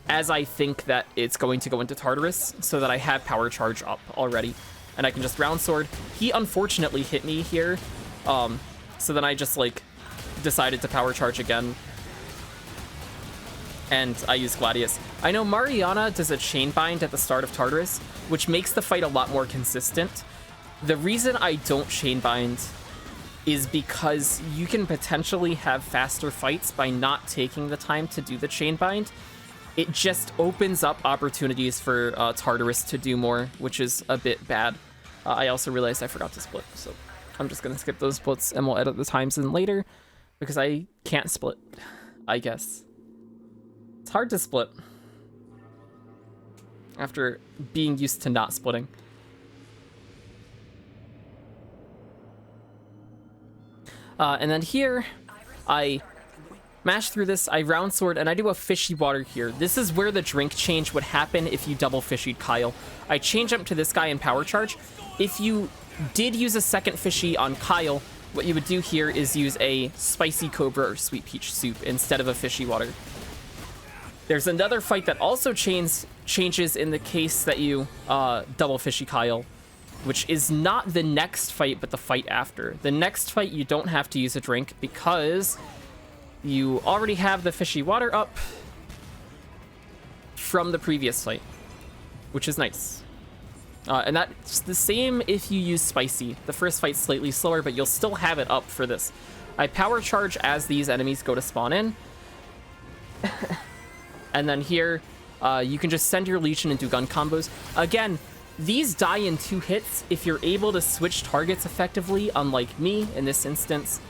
as I think that it's going to go into Tartarus, so that I have power charge up already. And I can just round sword. He unfortunately hit me here. So then I just like decided to power charge again. And I use Gladius. I know Mariana does a chain bind at the start of Tartarus, which makes the fight a lot more consistent. The reason I don't chain bind is because you can potentially have faster fights by not taking the time to do the chain bind. It just opens up opportunities for Tartarus to do more, which is a bit bad. I also realized I forgot to split, so I'm just gonna skip those splits and we'll edit the times in later because I can't split, I guess. It's hard to split after being used to not splitting. And then here, I mash through this, I round sword, and I do a fishy water here. This is where the drink change would happen if you double fishied Kyle. I change up to this guy in power charge. If you did use a second fishy on Kyle, what you would do here is use a spicy cobra or sweet peach soup instead of a fishy water. There's another fight that also changes in the case that you double fishy Kyle, which is not the next fight, but the fight after. The next fight, you don't have to use a drink because you already have the fishy water up from the previous fight, which is nice. And that's the same if you use spicy. The first fight's slightly slower, but you'll still have it up for this. I power charge as these enemies go to spawn in. And then here, you can just send your Legion and do gun combos. Again, these die in 2 hits if you're able to switch targets effectively, unlike me in this instance.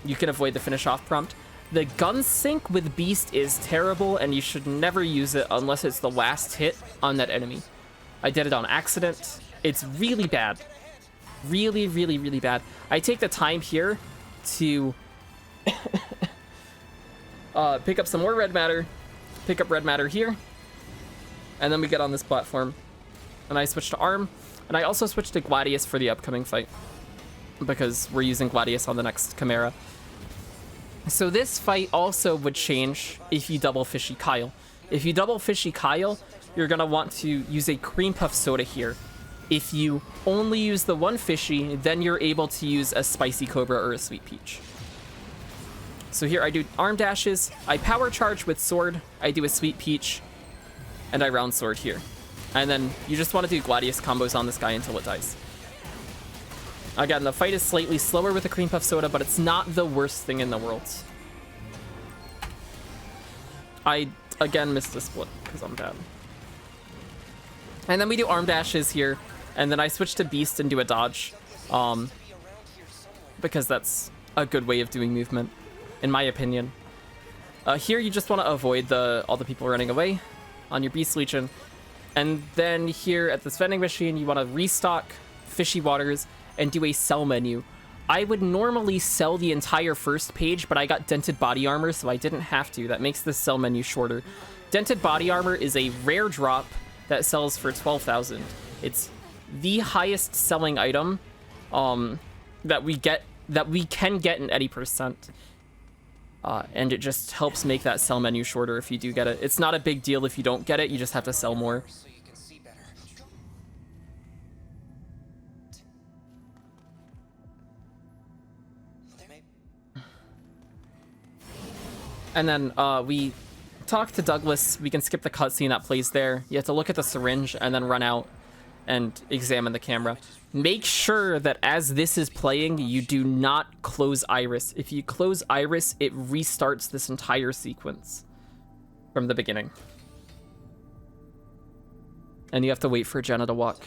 You can avoid the finish off prompt. The gun sync with Beast is terrible, and you should never use it unless it's the last hit on that enemy. I did it on accident. It's really bad. Really, really, really bad. I take the time here to pick up some more red matter, pick up red matter here, and then we get on this platform. And I switch to arm, and I also switch to Gladius for the upcoming fight, because we're using Gladius on the next Chimera. So this fight also would change if you double fishy Kyle. If you double fishy Kyle, you're gonna want to use a cream puff soda here. If you only use the 1 fishy, then you're able to use a spicy cobra or a sweet peach. So here I do arm dashes, I power charge with sword, I do a sweet peach, and I round sword here. And then you just want to do Gladius combos on this guy until it dies. Again, the fight is slightly slower with the cream puff soda, but it's not the worst thing in the world. I, again, missed a split because I'm bad. And then we do arm dashes here, and then I switch to Beast and do a dodge, because that's a good way of doing movement, in my opinion. Here you just want to avoid all the people running away on your Beast Legion. And then here at this vending machine, you want to restock fishy waters and do a sell menu. I would normally sell the entire first page, but I got dented body armor, so I didn't have to. That makes the sell menu shorter. Dented body armor is a rare drop that sells for 12,000. It's the highest selling item that we can get in any percent. And it just helps make that sell menu shorter if you do get it. It's not a big deal if you don't get it, you just have to sell more. So you can see better. And then we talk to Douglas. We can skip the cutscene that plays there. You have to look at the syringe and then run out and examine the camera. Make sure that as this is playing, you do not close Iris. If you close Iris, it restarts this entire sequence from the beginning. And you have to wait for Jenna to walk.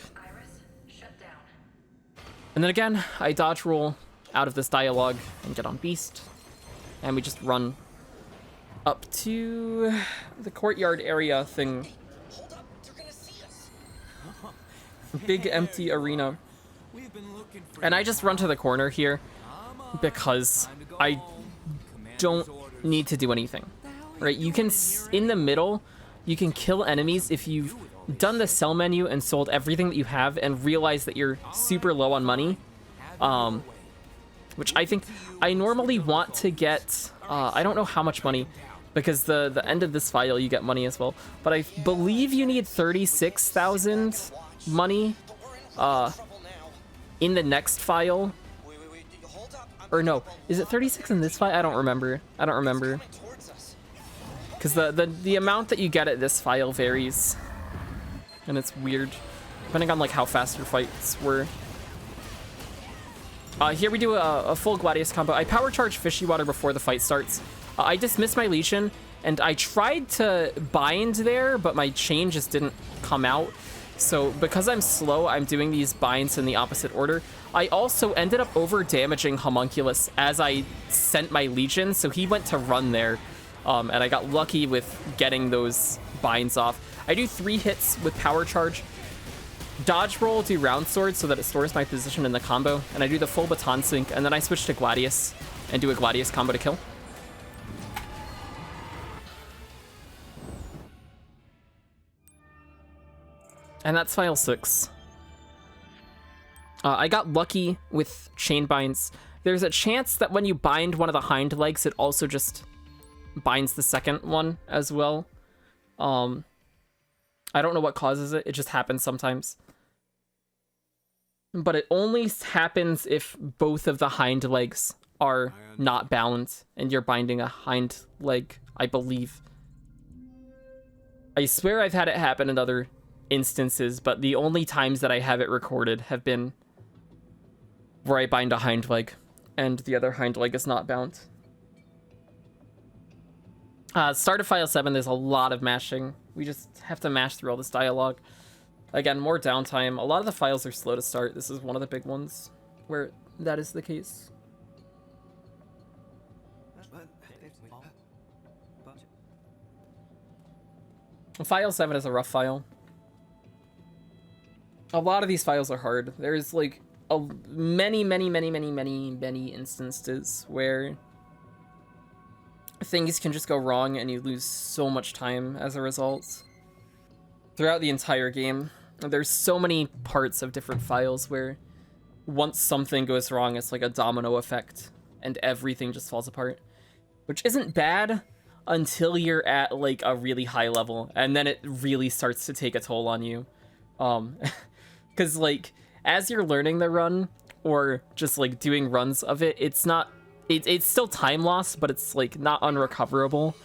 And then again, I dodge roll out of this dialogue and get on Beast. And we just run up to the courtyard area thing. Hold up, they're gonna see us. Big empty arena. We've been looking for And I just run to the corner here because I don't need to do anything. Right? You can, in the middle, you can kill enemies if you've done the sell menu and sold everything that you have and realize that you're super low on money. Which I think I normally want to get, I don't know how much money, because the end of this file you get money as well, but I believe you need 36,000 money in the next file. Wait, hold up. Or no, is it 36 in this file? I don't remember. Towards us. Because the amount that you get at this file varies. And it's weird, depending on like how fast your fights were. Here we do a full Gladius combo. I power charge Fishy Water before the fight starts. I dismiss my Legion, and I tried to bind there, but my chain just didn't come out. So because I'm slow, I'm doing these binds in the opposite order. I also ended up over damaging Homunculus as I sent my Legion, so he went to run there. And I got lucky with getting those binds off. I do 3 hits with power charge. Dodge roll, do round sword so that it stores my position in the combo, and I do the full baton sync, and then I switch to Gladius and do a Gladius combo to kill. And that's file 6. I got lucky with chain binds. There's a chance that when you bind one of the hind legs, it also just binds the second one as well. I don't know what causes it. It just happens sometimes. But it only happens if both of the hind legs are not bound and you're binding a hind leg, I believe. I swear I've had it happen in other instances, but the only times that I have it recorded have been where I bind a hind leg and the other hind leg is not bound. Start of file 7, there's a lot of mashing. We just have to mash through all this dialogue. Again, more downtime. A lot of the files are slow to start. This is one of the big ones where that is the case. File 7 is a rough file. A lot of these files are hard. There's like many instances where things can just go wrong and you lose so much time as a result. Throughout the entire game, there's so many parts of different files where once something goes wrong, it's like a domino effect and everything just falls apart, which isn't bad until you're at like a really high level, and then it really starts to take a toll on you. Because like as you're learning the run or just like doing runs of it, it's not it's still time loss, but it's like not unrecoverable.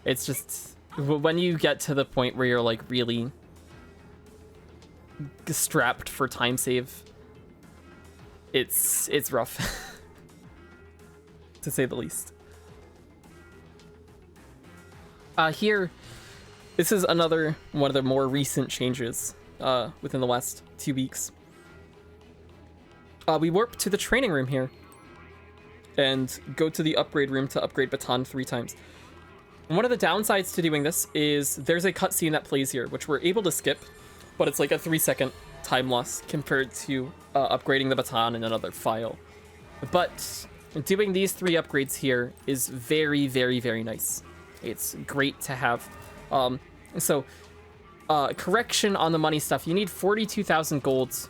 It's just when you get to the point where you're like really strapped for time save, it's rough to say the least. Here, this is another one of the more recent changes within the last 2 weeks. We warp to the training room here and go to the upgrade room to upgrade Baton 3 times. One of the downsides to doing this is there's a cutscene that plays here, which we're able to skip, but it's like a 3-second time loss compared to upgrading the Baton in another file. But doing these 3 upgrades here is very, very, very nice. It's great to have. Correction on the money stuff. You need 42,000 golds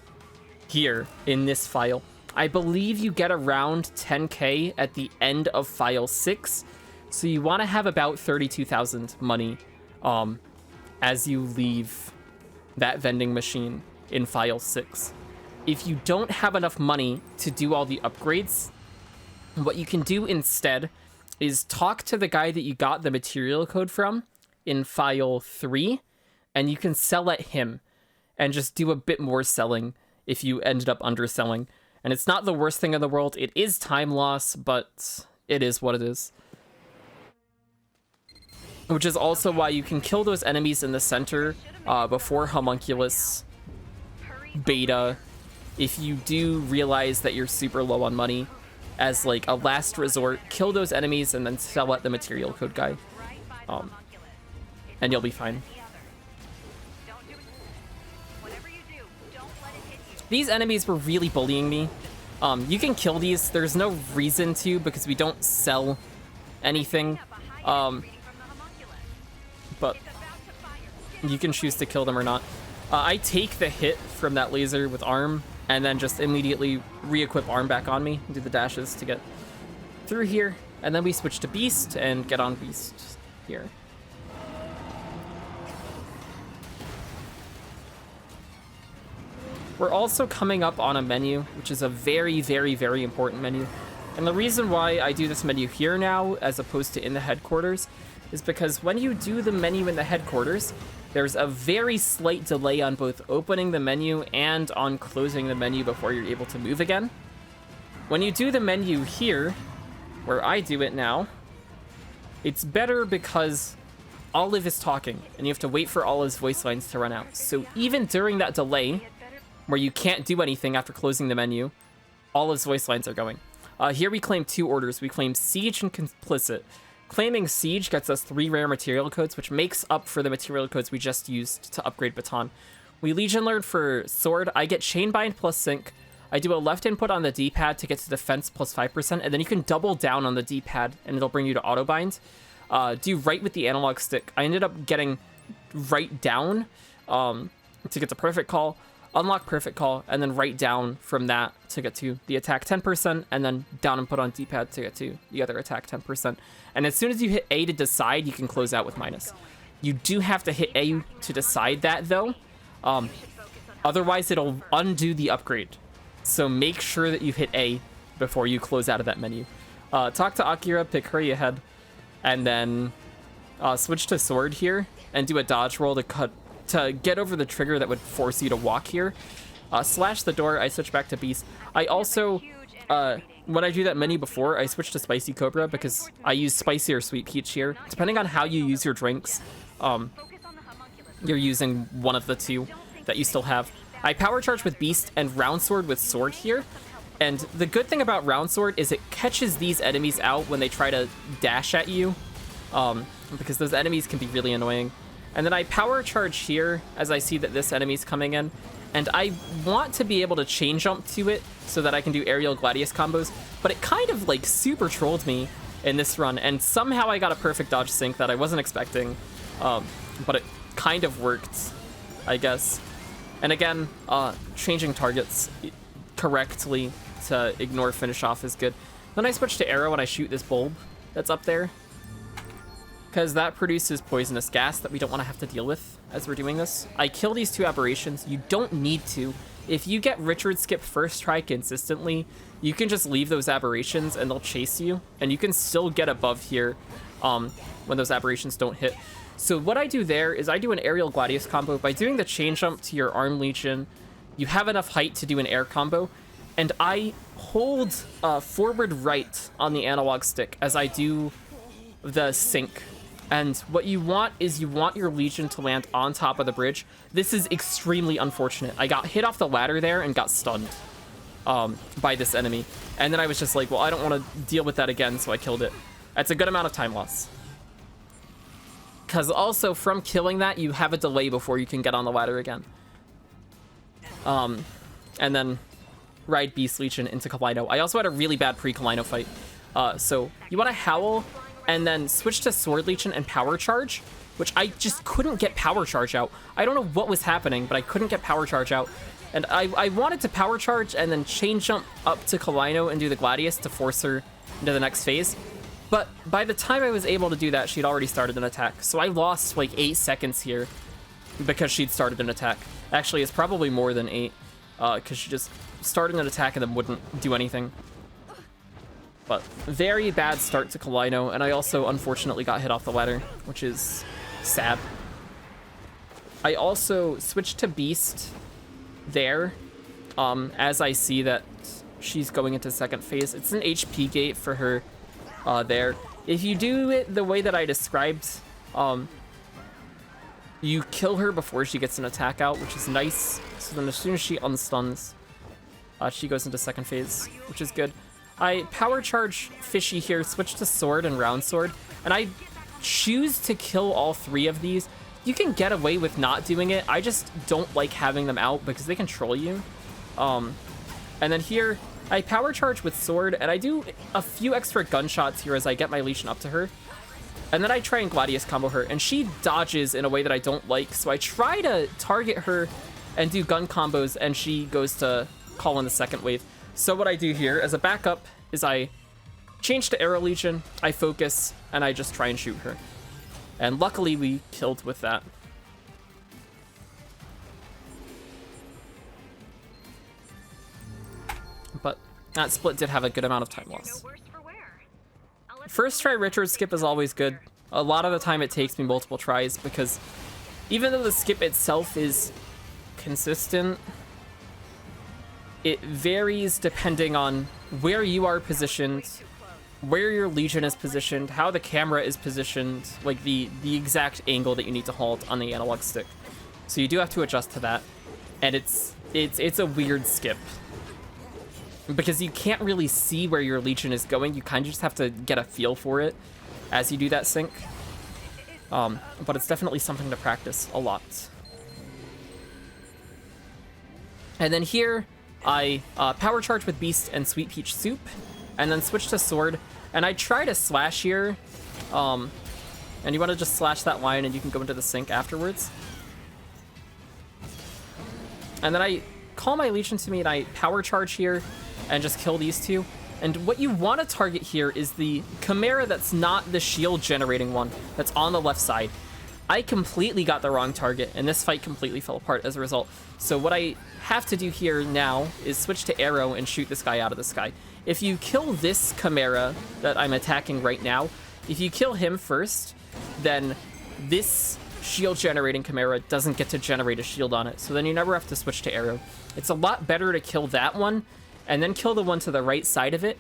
here in this file. I believe you get around 10k at the end of file 6. So you want to have about 32,000 money as you leave that vending machine in file 6. If you don't have enough money to do all the upgrades, what you can do instead is talk to the guy that you got the material code from in file 3, and you can sell at him and just do a bit more selling if you ended up underselling. And it's not the worst thing in the world. It is time loss, but it is what it is. Which is also why you can kill those enemies in the center before Homunculus beta if you do realize that you're super low on money. as like a last resort. Kill those enemies and then sell at the material code guy. And you'll be fine. These enemies were really bullying me. You can kill these. There's no reason to because we don't sell anything. But you can choose to kill them or not. I take the hit from that laser with arm and then just immediately re-equip arm back on me and do the dashes to get through here. And then we switch to beast and get on beast here. We're also coming up on a menu, which is a very, very, very important menu. And the reason why I do this menu here now, as opposed to in the headquarters, is because when you do the menu in the headquarters, there's a very slight delay on both opening the menu and on closing the menu before you're able to move again. When you do the menu here, where I do it now, it's better because Olive is talking, and you have to wait for Olive's voice lines to run out. So even during that delay, where you can't do anything after closing the menu, Olive's voice lines are going. Here we claim 2 orders. We claim Siege and Complicit. Claiming Siege gets us 3 rare material codes, which makes up for the material codes we just used to upgrade Baton. We Legion Lord for Sword. I get Chainbind plus Sync. I do a left input on the D-pad to get to Defense plus 5%, and then you can double down on the D-pad, and it'll bring you to Autobind. Do right with the analog stick. I ended up getting right down to get to Perfect Call. Unlock Perfect Call, and then right down from that to get to the attack 10%, and then down and put on D-pad to get to the other attack 10%. And as soon as you hit A to decide, you can close out with minus. You do have to hit A to decide that, though. Otherwise, it'll undo the upgrade. So make sure that you hit A before you close out of that menu. Talk to Akira, pick Hurry Ahead, and then switch to Sword here, and do a dodge roll to get over the trigger that would force you to walk here. Slash the door, I switch back to Beast. I also, when I do that menu before, I switch to Spicy Cobra because I use Spicy or Sweet Peach here. Depending on how you use your drinks, you're using one of the 2 that you still have. I power charge with Beast and Round Sword with Sword here. And the good thing about Round Sword is it catches these enemies out when they try to dash at you, because those enemies can be really annoying. And then I power charge here as I see that this enemy's coming in. And I want to be able to chain jump to it so that I can do aerial Gladius combos. But it kind of like super trolled me in this run. And somehow I got a perfect dodge sync that I wasn't expecting. But it kind of worked, I guess. And again, changing targets correctly to ignore finish off is good. Then I switch to arrow and I shoot this bulb that's up there, because that produces poisonous gas that we don't want to have to deal with as we're doing this. I kill these 2 aberrations. You don't need to. If you get Richard skip first try consistently, you can just leave those aberrations and they'll chase you, and you can still get above here when those aberrations don't hit. So what I do there is I do an aerial Gladius combo. By doing the chain jump to your arm Legion, you have enough height to do an air combo, and I hold forward right on the analog stick as I do the sync. And what you want is you want your Legion to land on top of the bridge. This is extremely unfortunate. I got hit off the ladder there and got stunned by this enemy. And then I was just like, well, I don't want to deal with that again, so I killed it. That's a good amount of time loss. Because also, from killing that, you have a delay before you can get on the ladder again. And then ride Beast Legion into Kaleido. I also had a really bad pre-Kaleido fight. So you want to Howl, and then switch to Sword Legion and Power Charge, which I just couldn't get Power Charge out. I don't know what was happening, but I couldn't get Power Charge out. And I wanted to Power Charge and then chain jump up to Kaleido and do the Gladius to force her into the next phase. But by the time I was able to do that, she'd already started an attack. So I lost like 8 seconds here because she'd started an attack. Actually, it's probably more than 8, because she just started an attack and then wouldn't do anything. But very bad start to Kaleido, and I also unfortunately got hit off the ladder, which is sad. I also switched to Beast there, as I see that she's going into second phase. It's an HP gate for her there. If you do it the way that I described, you kill her before she gets an attack out, which is nice. So then as soon as she unstuns, she goes into second phase, which is good. I power charge Fishy here, switch to Sword and Round Sword, and I choose to kill all 3 of these. You can get away with not doing it. I just don't like having them out because they control you. And then here, I power charge with Sword, and I do a few extra gunshots here as I get my Legion up to her. And then I try and Gladius combo her, and she dodges in a way that I don't like, so I try to target her and do gun combos, and she goes to call in the second wave. So what I do here as a backup is I change to Arrow Legion, I focus, and I just try and shoot her. And luckily we killed with that. But that split did have a good amount of time loss. First try Richard skip is always good. A lot of the time it takes me multiple tries because even though the skip itself is consistent, it varies depending on where you are positioned, where your Legion is positioned, how the camera is positioned, like the exact angle that you need to hold on the analog stick. So you do have to adjust to that, and it's a weird skip because you can't really see where your Legion is going. You kind of just have to get a feel for it as you do that sync. But it's definitely something to practice a lot. And then here, I power charge with Beast and Sweet Peach Soup, and then switch to Sword. And I try to slash here, and you want to just slash that line, and you can go into the sync afterwards. And then I call my Legion to me, and I power charge here, and just kill these 2. And what you want to target here is the Chimera that's not the shield generating one, that's on the left side. I completely got the wrong target, and this fight completely fell apart as a result. So what I have to do here now is switch to Arrow and shoot this guy out of the sky. If you kill this Chimera that I'm attacking right now, if you kill him first, then this shield generating Chimera doesn't get to generate a shield on it. So then you never have to switch to Arrow. It's a lot better to kill that one and then kill the one to the right side of it.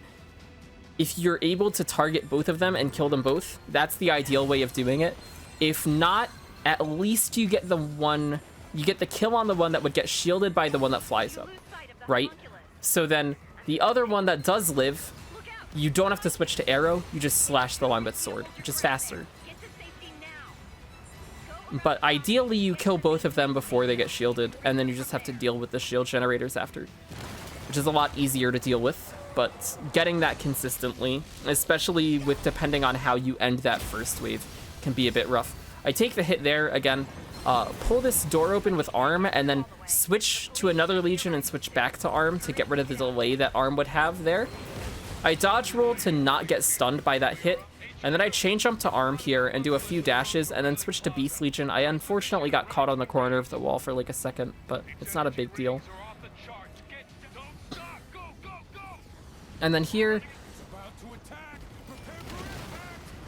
If you're able to target both of them and kill them both, that's the ideal way of doing it. If not, at least you get the kill on the one that would get shielded by the one that flies up, right? So then the other one that does live, you don't have to switch to Arrow, you just slash the line with Sword, which is faster. But ideally you kill both of them before they get shielded, and then you just have to deal with the shield generators after, which is a lot easier to deal with. But getting that consistently, especially with depending on how you end that first wave, can be a bit rough. I take the hit there again, pull this door open with Arm, and then switch to another Legion and switch back to Arm to get rid of the delay that Arm would have there. I dodge roll to not get stunned by that hit, and then I chain jump to Arm here and do a few dashes and then switch to Beast Legion. I unfortunately got caught on the corner of the wall for like a second, but it's not a big deal. And then here,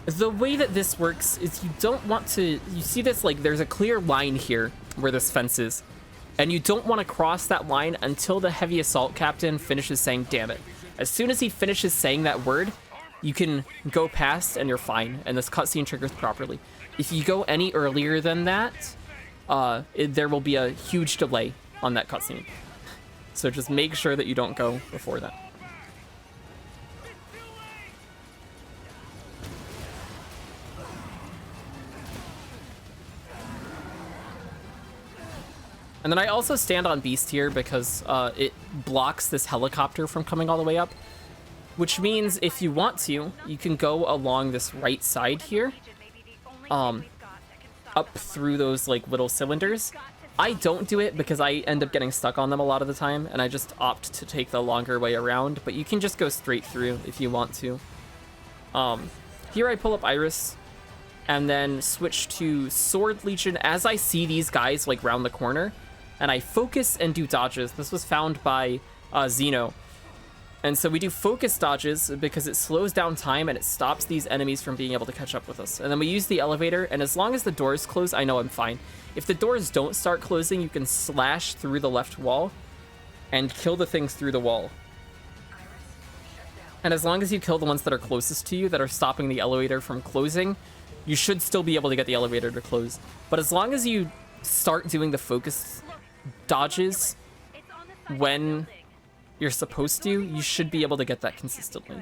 the way that this works is you don't want to, you see this, like, there's a clear line here where this fence is, and you don't want to cross that line until the heavy assault captain finishes saying, damn it. As soon as he finishes saying that word, you can go past and you're fine, and this cutscene triggers properly. If you go any earlier than that, there will be a huge delay on that cutscene. So just make sure that you don't go before that. And then I also stand on Beast here because it blocks this helicopter from coming all the way up. Which means if you want to, you can go along this right side here. Up through those like little cylinders. I don't do it because I end up getting stuck on them a lot of the time. And I just opt to take the longer way around. But you can just go straight through if you want to. Here I pull up Iris. And then switch to Sword Legion as I see these guys like round the corner. And I focus and do dodges. This was found by Xeno. And so we do focus dodges because it slows down time and it stops these enemies from being able to catch up with us. And then we use the elevator, and as long as the doors close, I know I'm fine. If the doors don't start closing, you can slash through the left wall and kill the things through the wall. And as long as you kill the ones that are closest to you, that are stopping the elevator from closing, you should still be able to get the elevator to close. But as long as you start doing the focus dodges when you're supposed to, you should be able to get that consistently.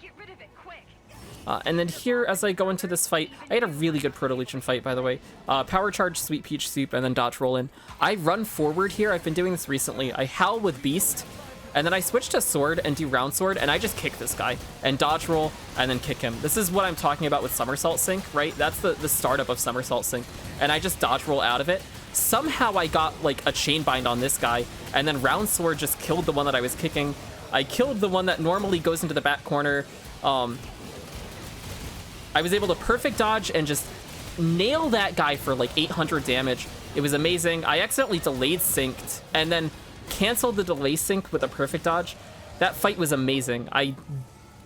Get rid of it quick. And then here, as I go into this fight, I had a really good Proto Legion fight, by the way. Power Charge, Sweet Peach Soup, and then dodge roll in. I run forward here. I've been doing this recently. I howl with Beast, and then I switch to Sword and do Round Sword, and I just kick this guy, and dodge roll, and then kick him. This is what I'm talking about with Somersault Sync, right? That's the startup of Somersault Sync, and I just dodge roll out of it. Somehow I got, like, a chain bind on this guy, and then Round Sword just killed the one that I was kicking. I killed the one that normally goes into the back corner. I was able to perfect dodge and just nail that guy for like 800 damage. It was amazing. I accidentally delayed synced and then canceled the delay sync with a perfect dodge. That fight was amazing. I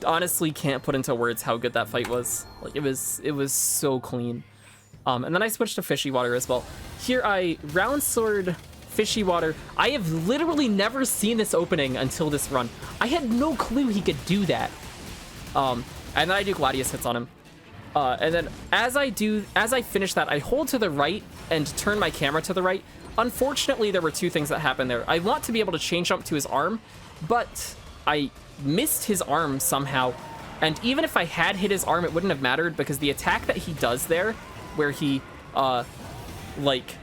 honestly can't put into words how good that fight was. Like, it was so clean. And then I switched to Fishy Water as well. Here I Round Sword Fishy Water. I have literally never seen this opening until this run. I had no clue he could do that. And then I do Gladius hits on him. And then as I finish that, I hold to the right and turn my camera to the right. Unfortunately, there were two things that happened there. I want to be able to chain jump to his arm, but I missed his arm somehow. And even if I had hit his arm, it wouldn't have mattered because the attack that he does there, where he, like,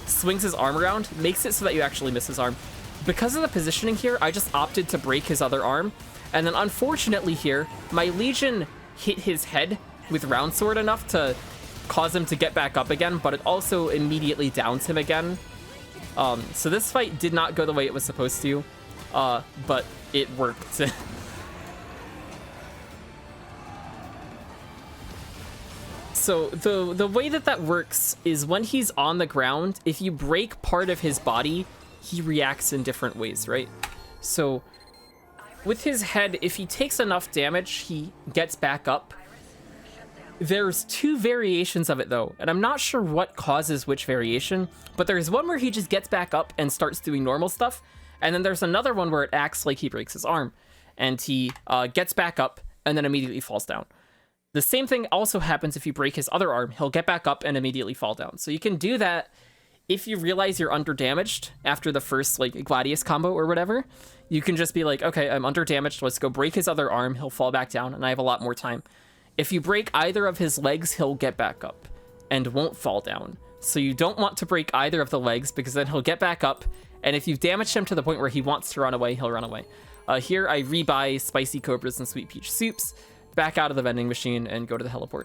swings his arm around, makes it so that you actually miss his arm. Because of the positioning here, I just opted to break his other arm. And then unfortunately here, my Legion hit his head with Round Sword enough to cause him to get back up again, but it also immediately downs him again. So this fight did not go the way it was supposed to, but it worked. So the way that works is when he's on the ground, if you break part of his body, he reacts in different ways, right? So with his head, if he takes enough damage, he gets back up. There's two variations of it though, and I'm not sure what causes which variation, but there's one where he just gets back up and starts doing normal stuff, and then there's another one where it acts like he breaks his arm, and he gets back up and then immediately falls down. The same thing also happens if you break his other arm. He'll get back up and immediately fall down. So you can do that if you realize you're underdamaged after the first, like, Gladius combo or whatever. You can just be like, okay, I'm underdamaged, let's go break his other arm, he'll fall back down, and I have a lot more time. If you break either of his legs, he'll get back up and won't fall down. So you don't want to break either of the legs because then he'll get back up, and if you've damaged him to the point where he wants to run away, he'll run away. Here I rebuy Spicy Cobras and Sweet Peach Soups, back out of the vending machine, and go to the heliport.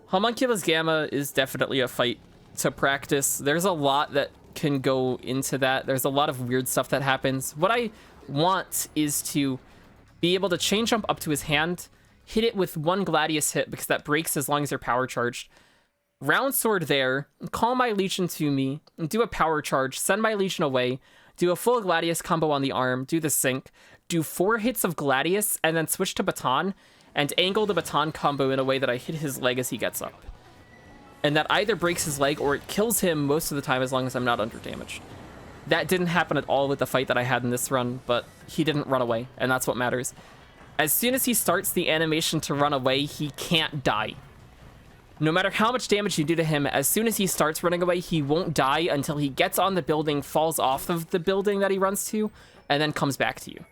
Homunculus Gamma is definitely a fight to practice. There's a lot that can go into that. There's a lot of weird stuff that happens. What I want is to be able to chain jump up to his hand, hit it with one Gladius hit because that breaks as long as you're power charged. Round Sword there, call my Legion to me, do a power charge, send my Legion away, do a full Gladius combo on the arm, do the sync, do 4 hits of Gladius, and then switch to Baton, and angle the Baton combo in a way that I hit his leg as he gets up. And that either breaks his leg or it kills him most of the time as long as I'm not under damaged. That didn't happen at all with the fight that I had in this run, but he didn't run away, and that's what matters. As soon as he starts the animation to run away, he can't die. No matter how much damage you do to him, as soon as he starts running away, he won't die until he gets on the building, falls off of the building that he runs to, and then comes back to you.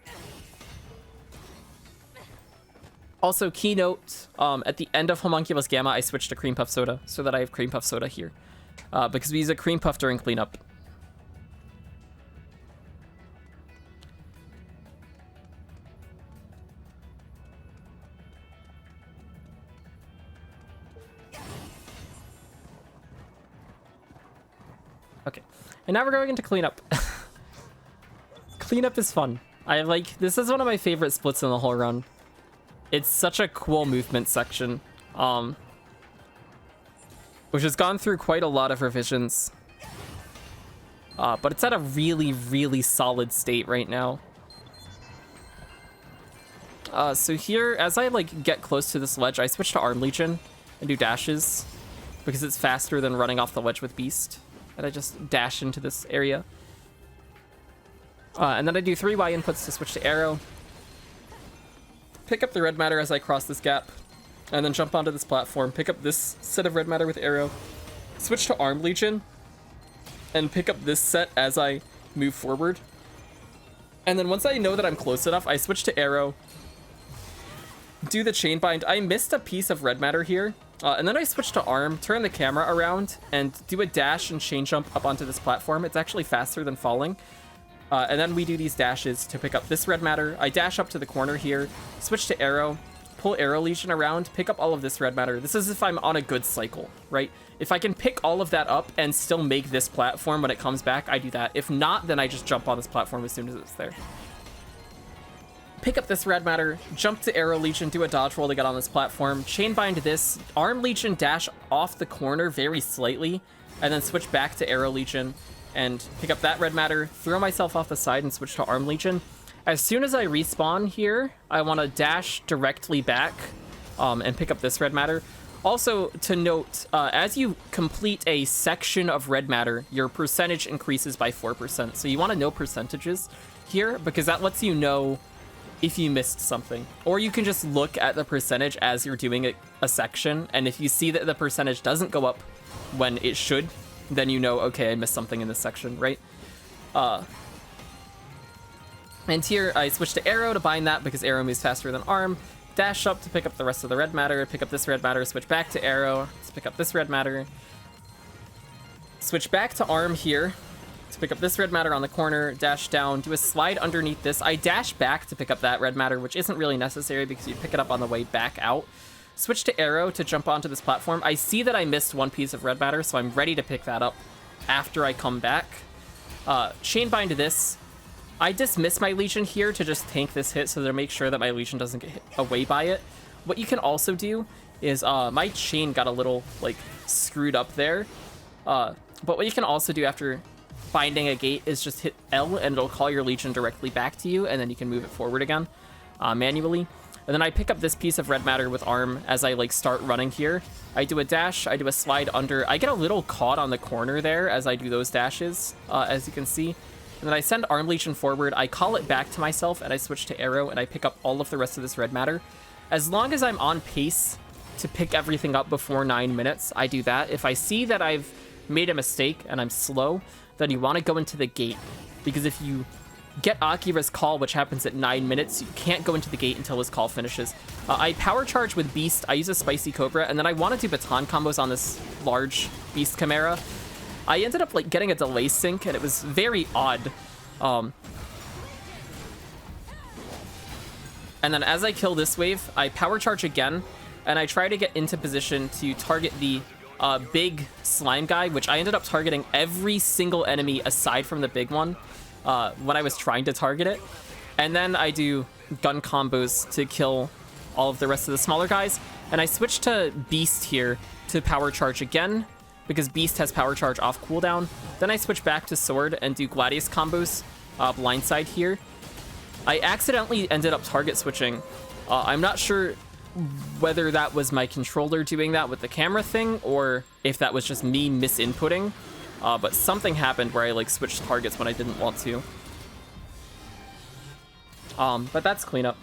Also, keynote, at the end of Homunculus Gamma, I switched to Cream Puff Soda so that I have Cream Puff Soda here. Because we use a Cream Puff during cleanup. Okay, and now we're going into cleanup. Cleanup is fun. This is one of my favorite splits in the whole run. It's such a cool movement section, which has gone through quite a lot of revisions. But it's at a really, really solid state right now. So here, as I get close to this ledge, I switch to Arm Legion and do dashes because it's faster than running off the ledge with Beast. And I just dash into this area. And then I do 3 Y inputs to switch to Arrow. Pick up the red matter as I cross this gap, and then jump onto this platform, pick up this set of red matter with Arrow, switch to Arm Legion, and pick up this set as I move forward. And then once I know that I'm close enough, I switch to arrow, do the chain bind. I missed a piece of red matter here. And then I switch to arm, turn the camera around, and do a dash and chain jump up onto this platform. It's actually faster than falling. And then we do these dashes to pick up this red matter. I dash up to the corner here, switch to arrow, pull Arrow Legion around, pick up all of this red matter. This is if I'm on a good cycle, right? If I can pick all of that up and still make this platform when it comes back, I do that. If not, then I just jump on this platform as soon as it's there. Pick up this red matter, jump to Arrow Legion, do a dodge roll to get on this platform, chain bind this, Arm Legion dash off the corner very slightly, and then switch back to Arrow Legion and pick up that red matter, throw myself off the side and switch to Arm Legion. As soon as I respawn here, I want to dash directly back and pick up this red matter. Also, to note, as you complete a section of red matter, your percentage increases by 4%. So you want to know percentages here, because that lets you know if you missed something. Or you can just look at the percentage as you're doing a section, and if you see that the percentage doesn't go up when it should, then you know, okay, I missed something in this section, right? And here I switch to arrow to bind that because arrow moves faster than arm. Dash up to pick up the rest of the red matter, pick up this red matter, switch back to arrow to pick up this red matter. Switch back to arm here to pick up this red matter on the corner, dash down, do a slide underneath this. I dash back to pick up that red matter, which isn't really necessary because you pick it up on the way back out. Switch to arrow to jump onto this platform. I see that I missed one piece of red matter, so I'm ready to pick that up after I come back. Chain bind this. I dismiss my Legion here to just tank this hit so to make sure that my Legion doesn't get hit away by it. What you can also do is, my chain got a little, like, screwed up there. But what you can also do after binding a gate is just hit L and it'll call your Legion directly back to you, and then you can move it forward again manually. And then I pick up this piece of red matter with arm as I like start running here. I do a dash, I do a slide under. I get a little caught on the corner there as I do those dashes, as you can see. And then I send Arm Legion forward, I call it back to myself, and I switch to arrow, and I pick up all of the rest of this red matter. As long as I'm on pace to pick everything up before 9 minutes, I do that. If I see that I've made a mistake and I'm slow, then you want to go into the gate. Because if you get Akira's call, which happens at 9 minutes, you can't go into the gate until his call finishes. I power charge with Beast, I use a Spicy Cobra, and then I want to do baton combos on this large Beast Chimera. I ended up like getting a delay sync, and it was very odd. And then as I kill this wave, I power charge again, and I try to get into position to target the big slime guy, which I ended up targeting every single enemy aside from the big one when I was trying to target it. And then I do gun combos to kill all of the rest of the smaller guys. And I switch to Beast here to power charge again, because Beast has power charge off cooldown. Then I switch back to Sword and do Gladius combos blindside here. I accidentally ended up target switching. I'm not sure whether that was my controller doing that with the camera thing or if that was just me misinputting. But something happened where I like switched targets when I didn't want to. But that's cleanup.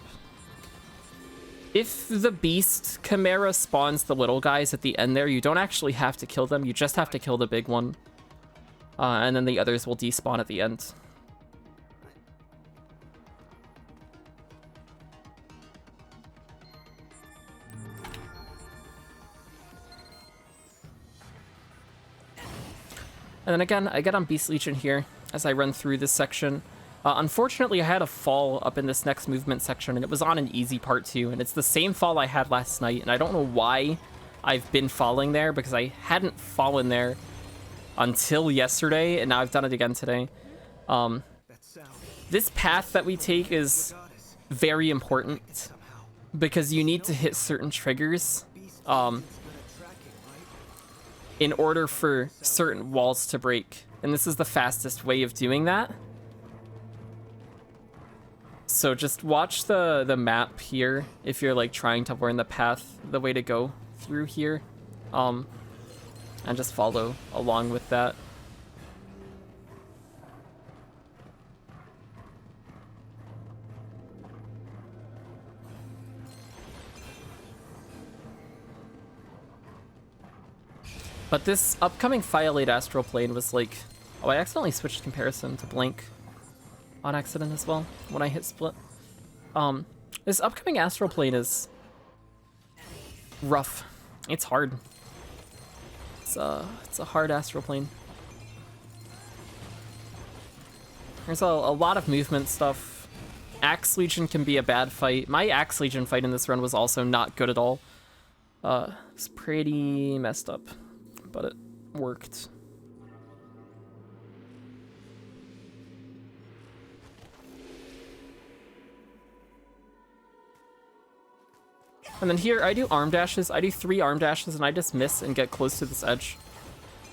If the Beast Chimera spawns the little guys at the end there, you don't actually have to kill them. You just have to kill the big one. And then the others will despawn at the end. And then again, I get on Beast Legion here as I run through this section. Unfortunately, I had a fall up in this next movement section, and it was on an easy part too, and it's the same fall I had last night, and I don't know why I've been falling there, because I hadn't fallen there until yesterday, and now I've done it again today. This path that we take is very important, because you need to hit certain triggers in order for certain walls to break, and this is the fastest way of doing that. So just watch the map here if you're like trying to learn the path, the way to go through here, and just follow along with that. But this upcoming Violate Astral Plane was like, oh, I accidentally switched comparison to Blink. on accident as well when I hit split. This upcoming astral plane is rough. It's hard. It's a hard astral plane. There's a lot of movement stuff. Axe Legion can be a bad fight. My Axe Legion fight in this run was also not good at all. It's pretty messed up, but it worked. And then here, I do arm dashes. I do 3 arm dashes, and I just miss and get close to this edge.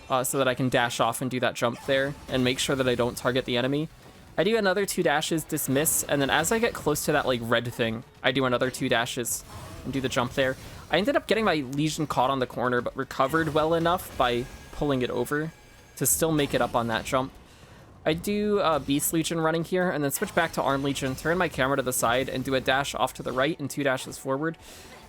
So that I can dash off and do that jump there, and make sure that I don't target the enemy. I do another 2 dashes, dismiss, and then as I get close to that, like, red thing, I do another 2 dashes and do the jump there. I ended up getting my Legion caught on the corner, but recovered well enough by pulling it over to still make it up on that jump. I do Beast Legion running here, and then switch back to Arm Legion, turn my camera to the side, and do a dash off to the right and 2 dashes forward.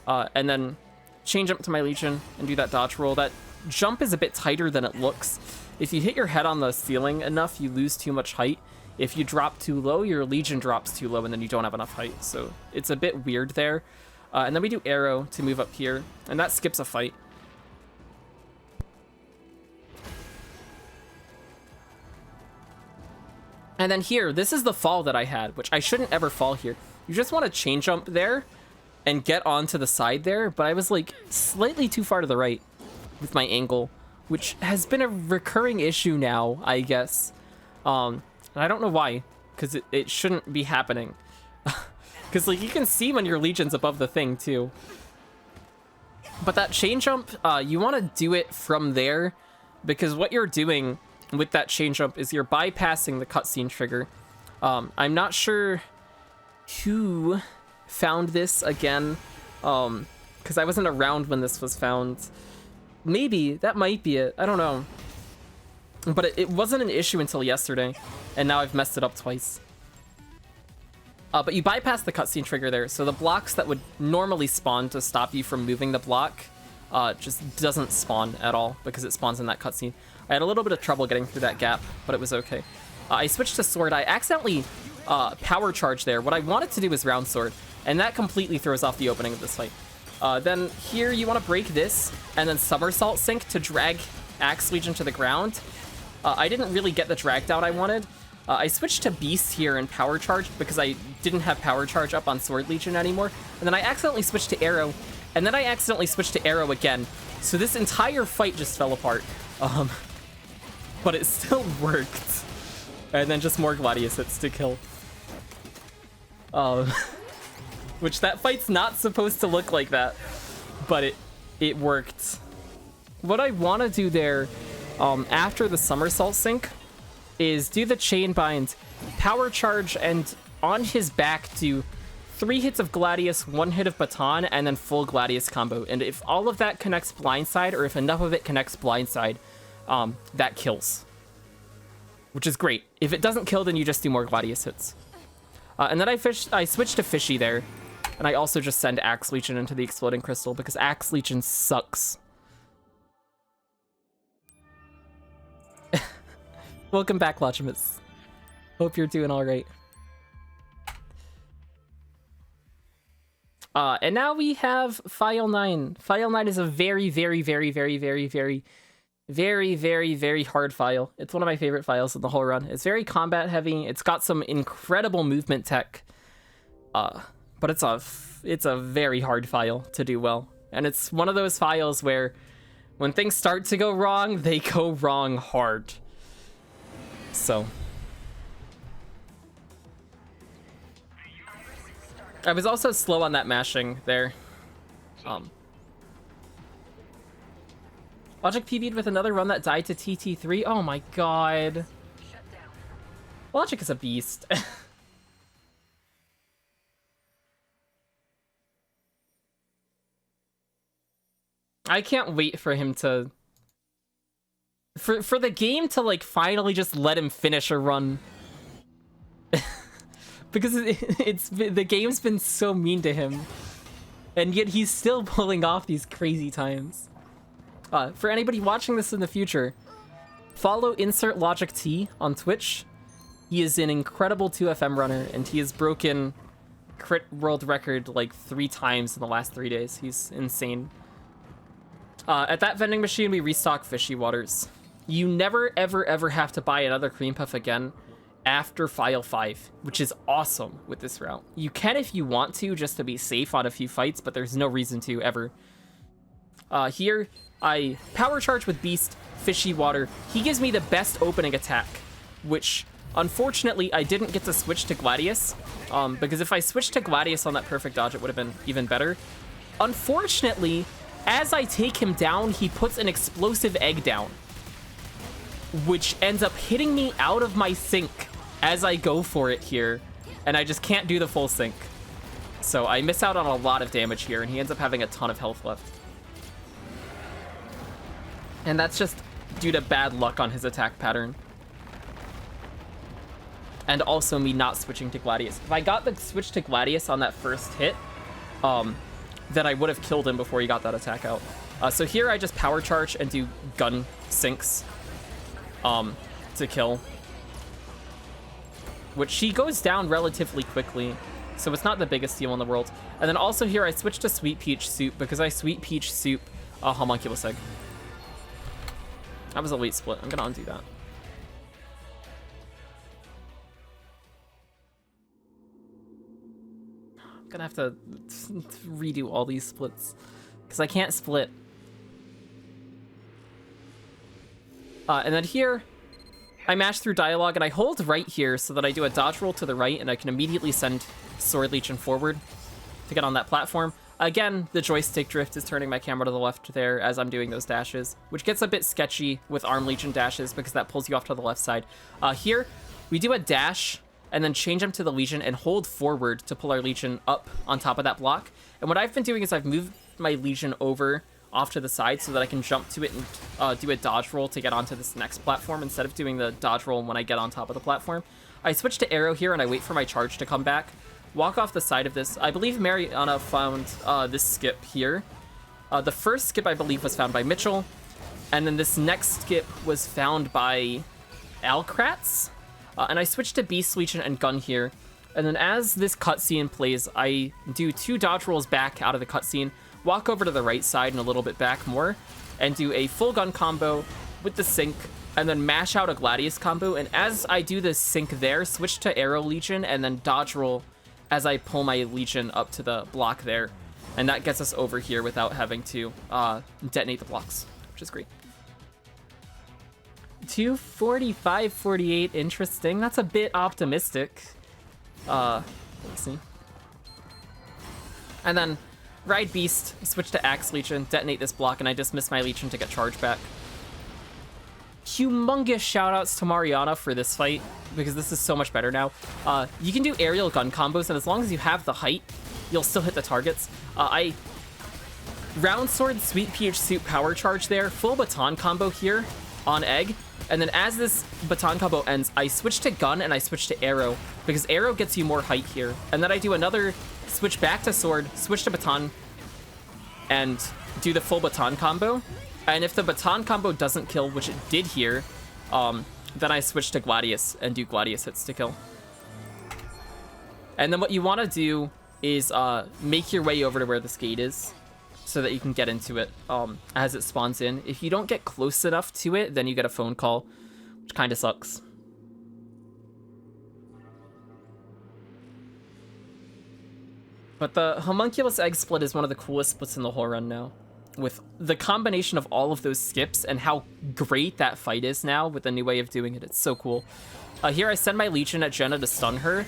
And then change up to my Legion and do that dodge roll. That jump is a bit tighter than it looks. If you hit your head on the ceiling enough, you lose too much height. If you drop too low, your Legion drops too low, and then you don't have enough height. So it's a bit weird there. And then we do arrow to move up here, and that skips a fight. And then here, this is the fall that I had, which I shouldn't ever fall here. You just want to chain jump there and get onto the side there, but I was like slightly too far to the right with my angle, which has been a recurring issue now, I guess. And I don't know why, because it shouldn't be happening. Because like you can see when your Legion's above the thing too. But that chain jump, you want to do it from there, because what you're doing with that chain jump is you're bypassing the cutscene trigger. I'm not sure who found this again, because I wasn't around when this was found. Maybe that might be it, I don't know, but it wasn't an issue until yesterday, and now I've messed it up twice. But you bypass the cutscene trigger there, so the blocks that would normally spawn to stop you from moving the block just doesn't spawn at all, because it spawns in that cutscene. I had a little bit of trouble getting through that gap, but it was okay. I switched to sword. I accidentally power charged there. What I wanted to do was round sword, and that completely throws off the opening of this fight. Then here you want to break this, and then somersault sink to drag Axe Legion to the ground. I didn't really get the drag down I wanted. I switched to Beast here and power charged because I didn't have power charge up on Sword Legion anymore. And then I accidentally switched to arrow, and then I accidentally switched to arrow again. So this entire fight just fell apart. But it still worked. And then just more Gladius hits to kill. Which that fight's not supposed to look like that, but it worked. What I want to do there, after the somersault sink, is do the chain bind, power charge, and on his back do 3 hits of Gladius, 1 hit of Baton, and then full Gladius combo. And if all of that connects blindside, or if enough of it connects blindside, that kills, which is great. If it doesn't kill, then you just do more Gladius hits. And then I switched to Fishy there, and I also just send Axe Legion into the Exploding Crystal, because Axe Legion sucks. Welcome back, Logimus. Hope you're doing all right. And now we have File 9. File 9 is a very, very, very, very, very, very, very, very, very hard file. It's one of my favorite files in the whole run. It's very combat heavy. It's got some incredible movement tech. But it's a very hard file to do well. And it's one of those files where when things start to go wrong, they go wrong hard. So I was also slow on that mashing there. Logic PB'd with another run that died to TT3. Oh my god. Logic is a beast. I can't wait for him to... For the game to, like, finally just let him finish a run. Because the game's been so mean to him. And yet he's still pulling off these crazy times. For anybody watching this in the future, follow Insert Logic T on Twitch. He is an incredible 2FM runner, and he has broken crit world record like 3 times in the last 3 days. He's insane. At that vending machine, we restock fishy waters. You never, ever, ever have to buy another cream puff again after File 5, which is awesome with this route. You can if you want to, just to be safe on a few fights, but there's no reason to ever. Here, I power charge with Beast, Fishy Water. He gives me the best opening attack, which unfortunately I didn't get to switch to Gladius, because if I switched to Gladius on that perfect dodge, it would have been even better. Unfortunately, as I take him down, he puts an explosive egg down, which ends up hitting me out of my sync as I go for it here, and I just can't do the full sync. So I miss out on a lot of damage here, and he ends up having a ton of health left. And that's just due to bad luck on his attack pattern. And also me not switching to Gladius. If I got the switch to Gladius on that first hit, then I would have killed him before he got that attack out. So here I just power charge and do gun sinks to kill. Which he goes down relatively quickly, so it's not the biggest deal in the world. And then also here I switch to Sweet Peach Soup because I Sweet Peach Soup a Homunculus Egg. That was a late split. I'm gonna undo that. I'm gonna have to redo all these splits because I can't split. And then here, I mash through dialogue and I hold right here so that I do a dodge roll to the right and I can immediately send Sword Legion forward to get on that platform. Again, the joystick drift is turning my camera to the left there as I'm doing those dashes, which gets a bit sketchy with Arm Legion dashes because that pulls you off to the left side. Here, we do a dash and then change them to the Legion and hold forward to pull our Legion up on top of that block. And what I've been doing is I've moved my Legion over off to the side so that I can jump to it and do a dodge roll to get onto this next platform instead of doing the dodge roll when I get on top of the platform. I switch to arrow here and I wait for my charge to come back. Walk off the side of this. I believe Mariana found this skip here. The first skip I believe was found by Mitchell, and then this next skip was found by Alkratz. And I switched to Beast Legion and Gun here. And then as this cutscene plays, I do 2 dodge rolls back out of the cutscene, walk over to the right side and a little bit back more, and do a full gun combo with the sync, and then mash out a Gladius combo. And as I do the sync there, switch to Arrow Legion and then dodge roll as I pull my Legion up to the block there. And that gets us over here without having to detonate the blocks, which is great. 245.48, interesting. That's a bit optimistic. Let's see. And then ride Beast, switch to Axe Legion, detonate this block, and I dismiss my Legion to get charge back. Humongous shoutouts to Mariana for this fight, because this is so much better now. You can do aerial gun combos, and as long as you have the height, you'll still hit the targets. I round sword, Sweet Peach Soup power charge there, full baton combo here on Egg, and then as this baton combo ends, I switch to gun and I switch to arrow, because arrow gets you more height here. And then I do another switch back to sword, switch to baton, and do the full baton combo. And if the baton combo doesn't kill, which it did here, then I switch to Gladius and do Gladius hits to kill. And then what you want to do is make your way over to where this gate is so that you can get into it as it spawns in. If you don't get close enough to it, then you get a phone call, which kind of sucks. But the Homunculus Egg split is one of the coolest splits in the whole run now. With the combination of all of those skips and how great that fight is now with the new way of doing it, it's so cool. Here I send my Legion at Jenna to stun her,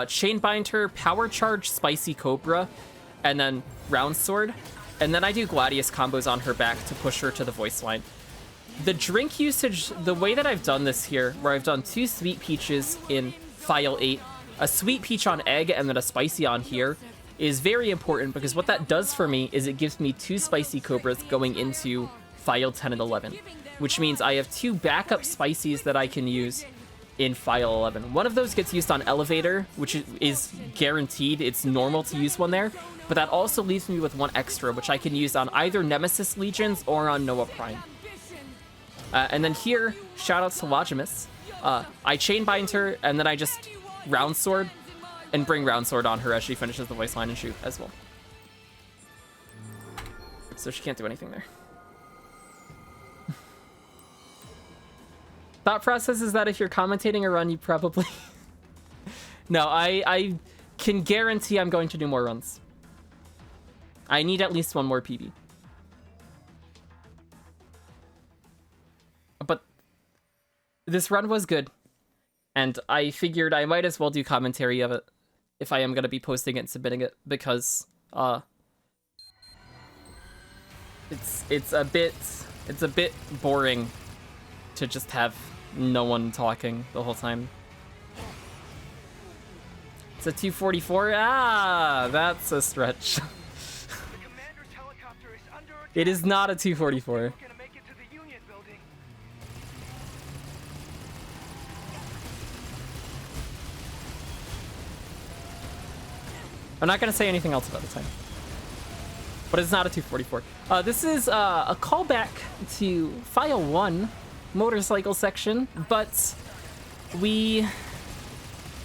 chain bind her, power charge Spicy Cobra, and then round sword. And then I do Gladius combos on her back to push her to the voice line. The drink usage, the way that I've done this here, where I've done 2 Sweet Peaches in File 8, a Sweet Peach on Egg, and then a Spicy on here, is very important because what that does for me is it gives me 2 Spicy Cobras going into File 10 and 11, which means I have 2 backup Spicies that I can use in File 11. One of those gets used on Elevator, which is guaranteed. It's normal to use one there, but that also leaves me with 1 extra, which I can use on either Nemesis Legions or on Noah Prime. And then here, shoutouts to Logimus. I chain bind her, and then I just round sword and bring round sword on her as she finishes the voice line and shoot as well. So she can't do anything there. Thought process is that if you're commentating a run, you probably... No, I can guarantee I'm going to do more runs. I need at least one more PB. But this run was good, and I figured I might as well do commentary of it if I am going to be posting it and submitting it, because it's a bit boring to just have no one talking the whole time. It's a 244. Ah, that's a stretch. It is not a 244. I'm not going to say anything else about the time. But it's not a 244. This is a callback to File 1 motorcycle section, but we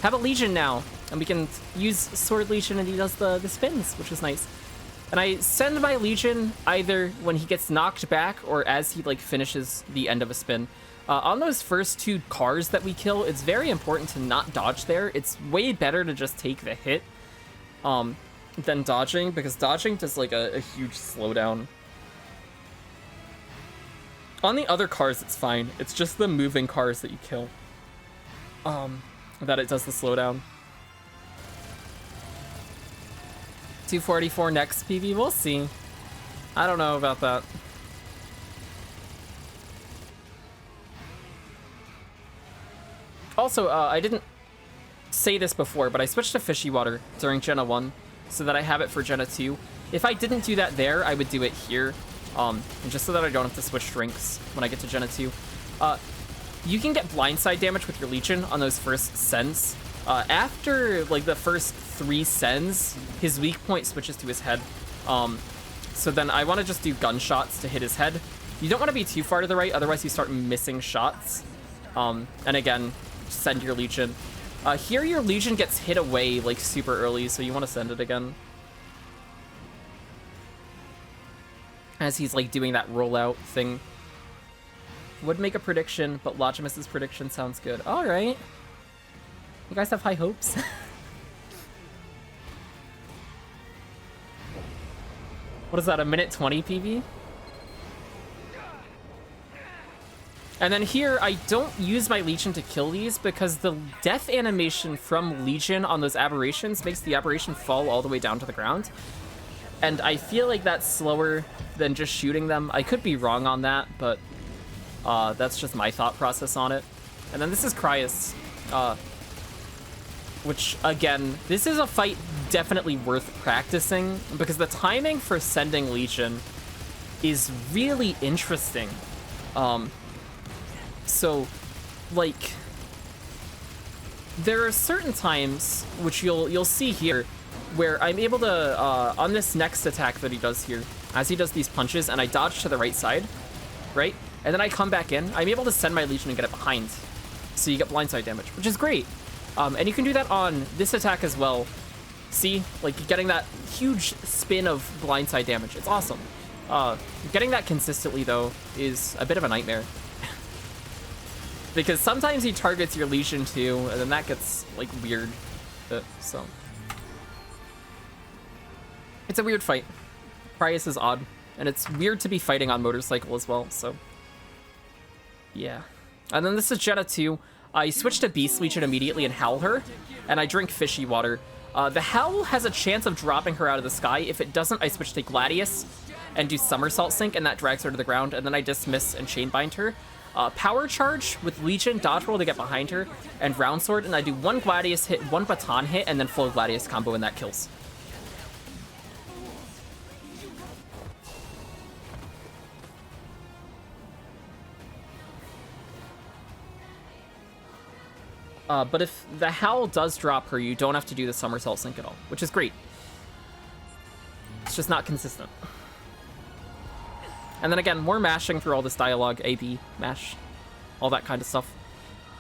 have a Legion now, and we can use Sword Legion, and he does the spins, which is nice. And I send my Legion either when he gets knocked back or as he like finishes the end of a spin. On those first two cars that we kill, it's very important to not dodge there. It's way better to just take the hit than dodging, because dodging does like a huge slowdown. On the other cars, it's fine. It's just the moving cars that you kill that it does the slowdown. 244 next PV, we'll see. I don't know about that. Also, I didn't say this before, but I switched to Fishy Water during Jenna 1 so that I have it for Jenna 2. If I didn't do that there, I would do it here, and just so that I don't have to switch drinks when I get to Jenna 2. You can get blindside damage with your Legion on those first sends. After like the first 3 sends, his weak point switches to his head. So then I want to just do gunshots to hit his head. You don't want to be too far to the right, otherwise you start missing shots. And again, send your Legion. Here your Legion gets hit away like super early, so you want to send it again. As he's like doing that rollout thing. Would make a prediction, but Logimus's prediction sounds good. All right. You guys have high hopes. What is that, a minute 20 PV? And then here, I don't use my Legion to kill these because the death animation from Legion on those aberrations makes the aberration fall all the way down to the ground. And I feel like that's slower than just shooting them. I could be wrong on that, but that's just my thought process on it. And then this is Cryus, which, again, this is a fight definitely worth practicing because the timing for sending Legion is really interesting. So, like, there are certain times, which you'll see here, where I'm able to, on this next attack that he does here, as he does these punches, and I dodge to the right side, right? And then I come back in, I'm able to send my Legion and get it behind. So you get blindside damage, which is great. And you can do that on this attack as well. See? Like, getting that huge spin of blindside damage. It's awesome. Getting that consistently, though, is a bit of a nightmare. Because sometimes he targets your Legion too, and then that gets, like, weird. So. It's a weird fight. Cryus is odd. And it's weird to be fighting on motorcycle as well, so. Yeah. And then this is Jenna 2. I switch to Beast Legion immediately and Howl her, and I drink Fishy Water. The Howl has a chance of dropping her out of the sky. If it doesn't, I switch to Gladius and do Somersault Sink, and that drags her to the ground, and then I dismiss and Chainbind her. Power Charge with Legion, dodge roll to get behind her, and Round Sword, and I do 1 Gladius hit, 1 Baton hit, and then full Gladius combo, and that kills. But if the Howl does drop her, you don't have to do the Somersault Sink at all, which is great. It's just not consistent. And then again, more mashing through all this dialogue, A, B, mash, all that kind of stuff.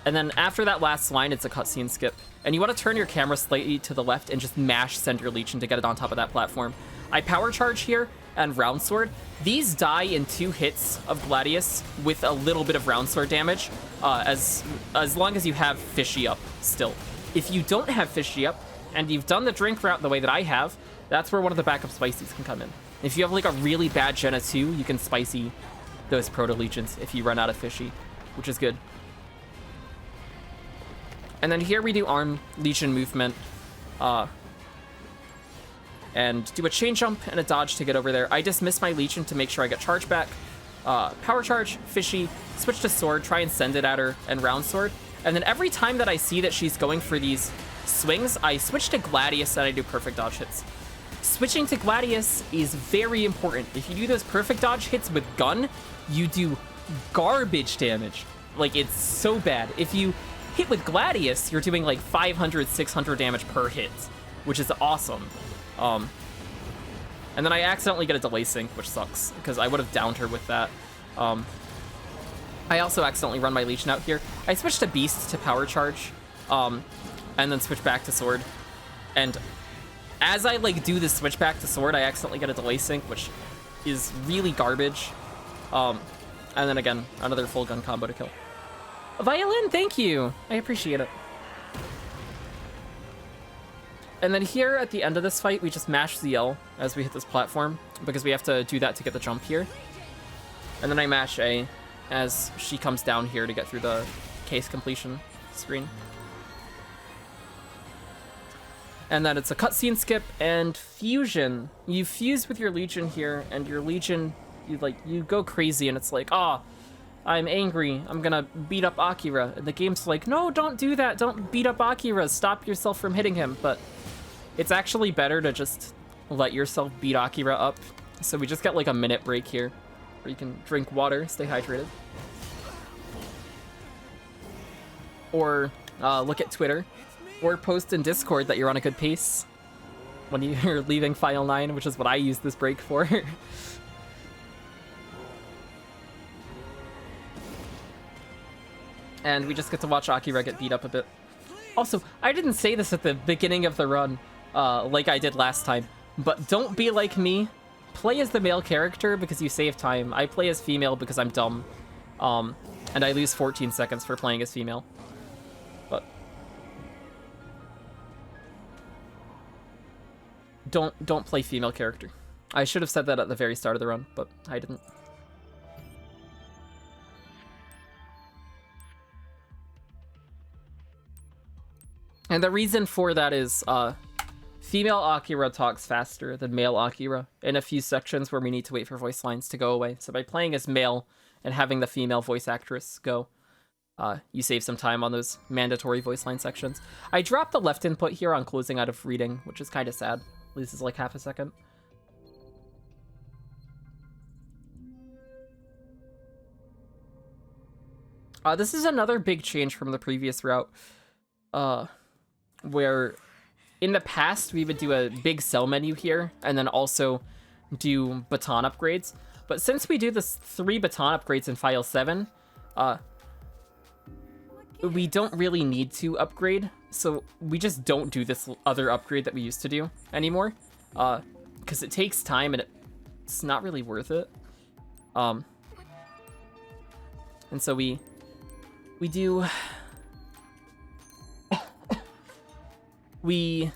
And then after that last line, it's a cutscene skip. And you want to turn your camera slightly to the left and just mash send your Legion to get it on top of that platform. I power charge here and round sword. These die in 2 hits of Gladius with a little bit of round sword damage, as long as you have Fishy up still. If you don't have Fishy up, and you've done the drink route the way that I have, that's where one of the backup spicies can come in. If you have like a really bad Jenna 2, you can spicy those Proto Legions if you run out of Fishy, which is good. And then here we do arm Legion movement, and do a chain jump and a dodge to get over there. I dismiss my Legion to make sure I get charge back. Power charge, Fishy, switch to sword, try and send it at her, and round sword. And then every time that I see that she's going for these swings, I switch to Gladius and I do perfect dodge hits. Switching to Gladius is very important. If you do those perfect dodge hits with gun, you do garbage damage. Like, it's so bad. If you hit with Gladius, you're doing like 500, 600 damage per hit, which is awesome. And then I accidentally get a delay sync, which sucks, because I would have downed her with that. I also accidentally run my Legion out here. I switch to Beast to power charge, and then switch back to sword. And as I like do this switch back to sword, I accidentally get a delay sync, which is really garbage. And then again, another full gun combo to kill. Violin, thank you. I appreciate it. And then here at the end of this fight, we just mash ZL as we hit this platform, because we have to do that to get the jump here. And then I mash A as she comes down here to get through the case completion screen. And then it's a cutscene skip and fusion. You fuse with your Legion here, and your Legion, you go crazy, and it's like, oh, I'm angry, I'm gonna beat up Akira. And the game's like, no, don't do that, don't beat up Akira, stop yourself from hitting him. But it's actually better to just let yourself beat Akira up. So we just get like a minute break here, where you can drink water, stay hydrated. Or look at Twitter, or post in Discord that you're on a good pace when you're leaving File 9, which is what I use this break for. And we just get to watch Akira get beat up a bit. Also, I didn't say this at the beginning of the run, like I did last time, but don't be like me. Play as the male character because you save time. I play as female because I'm dumb. And I lose 14 seconds for playing as female. But don't play female character. I should have said that at the very start of the run, but I didn't. And the reason for that is female Akira talks faster than male Akira in a few sections where we need to wait for voice lines to go away. So by playing as male and having the female voice actress go, you save some time on those mandatory voice line sections. I dropped the left input here on closing out of reading, which is kind of sad. Loses like half a second. This is another big change from the previous route, where in the past we would do a big cell menu here and then also do baton upgrades. But since we do this 3 baton upgrades in file 7, we don't really need to upgrade. So we just don't do this other upgrade that we used to do anymore, because it takes time and it's not really worth it. And so we do... we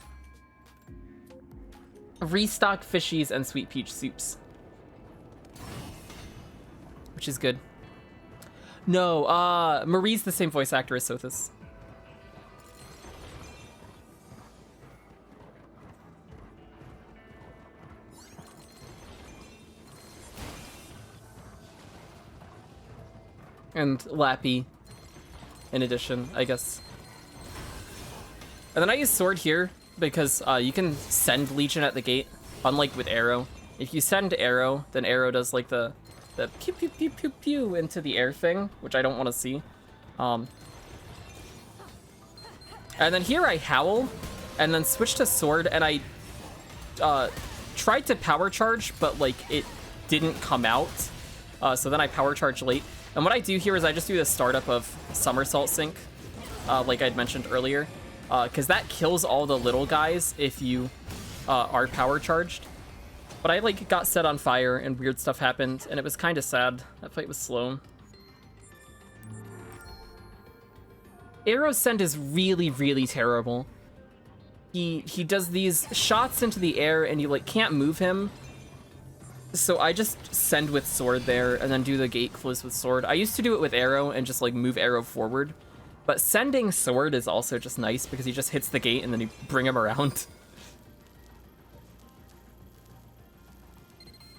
restock fishies and sweet peach soups, which is good. No, Marie's the same voice actor as Sothis. And Lappy, in addition, I guess. And then I use sword here because you can send Legion at the gate, unlike with arrow. If you send arrow, then arrow does like the pew pew pew pew pew into the air thing, which I don't want to see. And then here I howl, and then switch to sword, and I tried to power charge, but like it didn't come out. So then I power charge late. And what I do here is I just do the startup of somersault sync like I'd mentioned earlier, because that kills all the little guys if you are power charged. But I like got set on fire and weird stuff happened, and it was kind of sad. That fight was slow. Arrow's send is really, really terrible. He does these shots into the air and you like can't move him. So I just send with sword there and then do the gate close with sword. I used to do it with arrow and just like move arrow forward. But sending sword is also just nice because he just hits the gate and then you bring him around.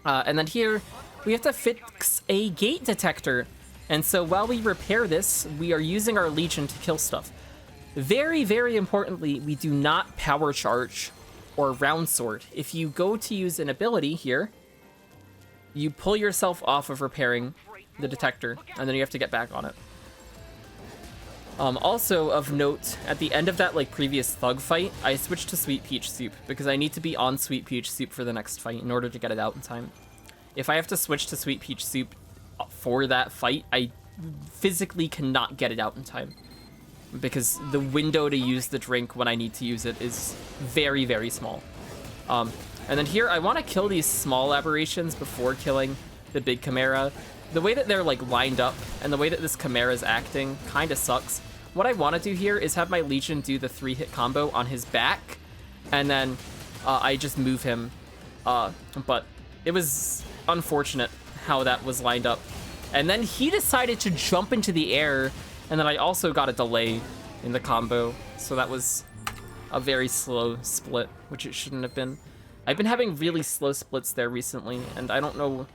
And then here we have to fix a gate detector. And so while we repair this, we are using our Legion to kill stuff. Very, very importantly, we do not power charge or round sword. If you go to use an ability here, you pull yourself off of repairing the detector, and then you have to get back on it. Also of note, at the end of that like previous thug fight, I switched to Sweet Peach Soup because I need to be on Sweet Peach Soup for the next fight in order to get it out in time. If I have to switch to Sweet Peach Soup for that fight, I physically cannot get it out in time because the window to use the drink when I need to use it is very, very small. And then here, I want to kill these small aberrations before killing the big Chimera. The way that they're like lined up and the way that this Chimera is acting kind of sucks. What I want to do here is have my Legion do the 3-hit combo on his back, and then I just move him. But it was unfortunate how that was lined up. And then he decided to jump into the air, and then I also got a delay in the combo. So that was a very slow split, which it shouldn't have been. I've been having really slow splits there recently, and I don't know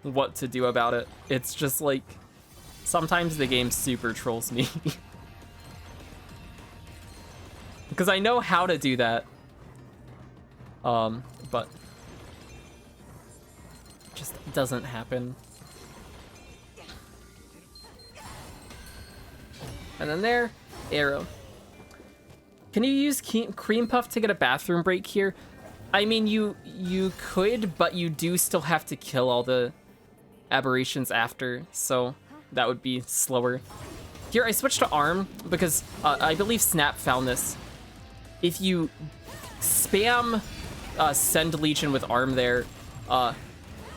what to do about it. It's just like, sometimes the game super trolls me. Because I know how to do that. But it just doesn't happen. And then there, arrow. Can you use Cream Puff to get a bathroom break here? I mean, you could, but you do still have to kill all the aberrations after, so that would be slower. Here, I switched to arm because I believe Snap found this. If you spam send Legion with arm there,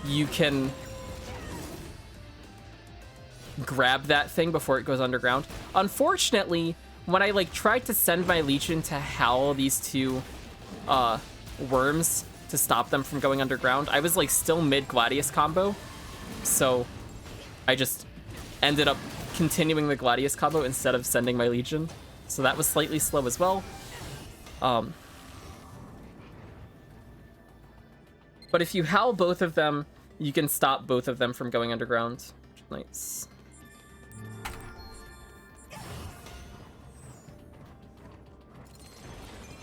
you can grab that thing before it goes underground. Unfortunately, when I like tried to send my Legion to howl these two worms to stop them from going underground, I was like still mid Gladius combo, so I just ended up continuing the Gladius combo instead of sending my Legion, so that was slightly slow as well. But if you howl both of them, you can stop both of them from going underground. Nice.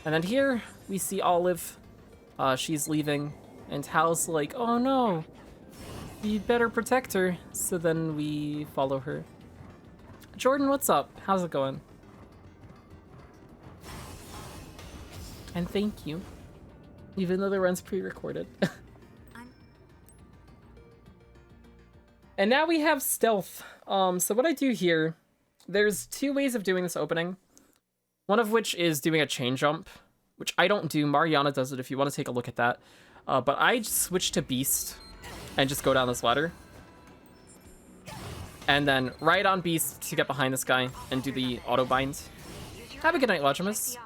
And then here we see Olive. She's leaving, and Hal's like, "Oh no, you better protect her." So then we follow her. Jordan, what's up? How's it going? And thank you, even though the run's pre-recorded. And now we have stealth. So what I do here, there's two ways of doing this opening. One of which is doing a chain jump, which I don't do. Mariana does it if you want to take a look at that. But I switch to Beast and just go down this ladder. And then ride on Beast to get behind this guy and do the auto bind. Have a good night, Logimus.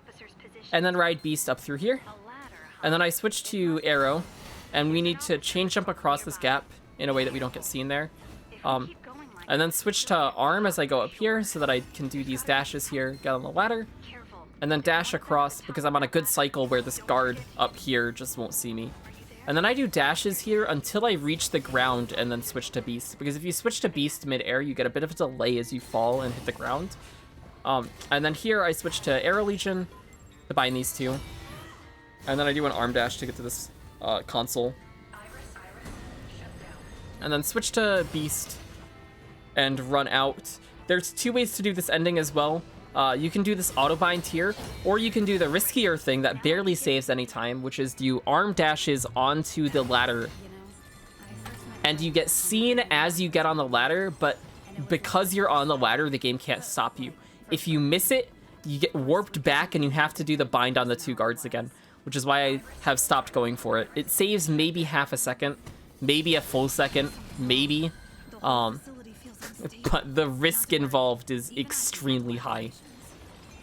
And then ride Beast up through here. And then I switch to Arrow, and we need to chain jump across this gap in a way that we don't get seen there. And then switch to Arm as I go up here so that I can do these dashes here, get on the ladder, and then dash across because I'm on a good cycle where this guard up here just won't see me. And then I do dashes here until I reach the ground and then switch to Beast, because if you switch to Beast mid-air, you get a bit of a delay as you fall and hit the ground. And then here I switch to Arrow Legion to bind these two. And then I do an arm dash to get to this console. And then switch to Beast and run out. There's two ways to do this ending as well. You can do this auto bind here, or you can do the riskier thing that barely saves any time, which is do arm dashes onto the ladder. And you get seen as you get on the ladder, but because you're on the ladder, the game can't stop you. if you miss it, you get warped back and you have to do the bind on the 2 guards again, which is why I have stopped going for it. It saves maybe half a second, maybe a full second, maybe. But the risk involved is extremely high.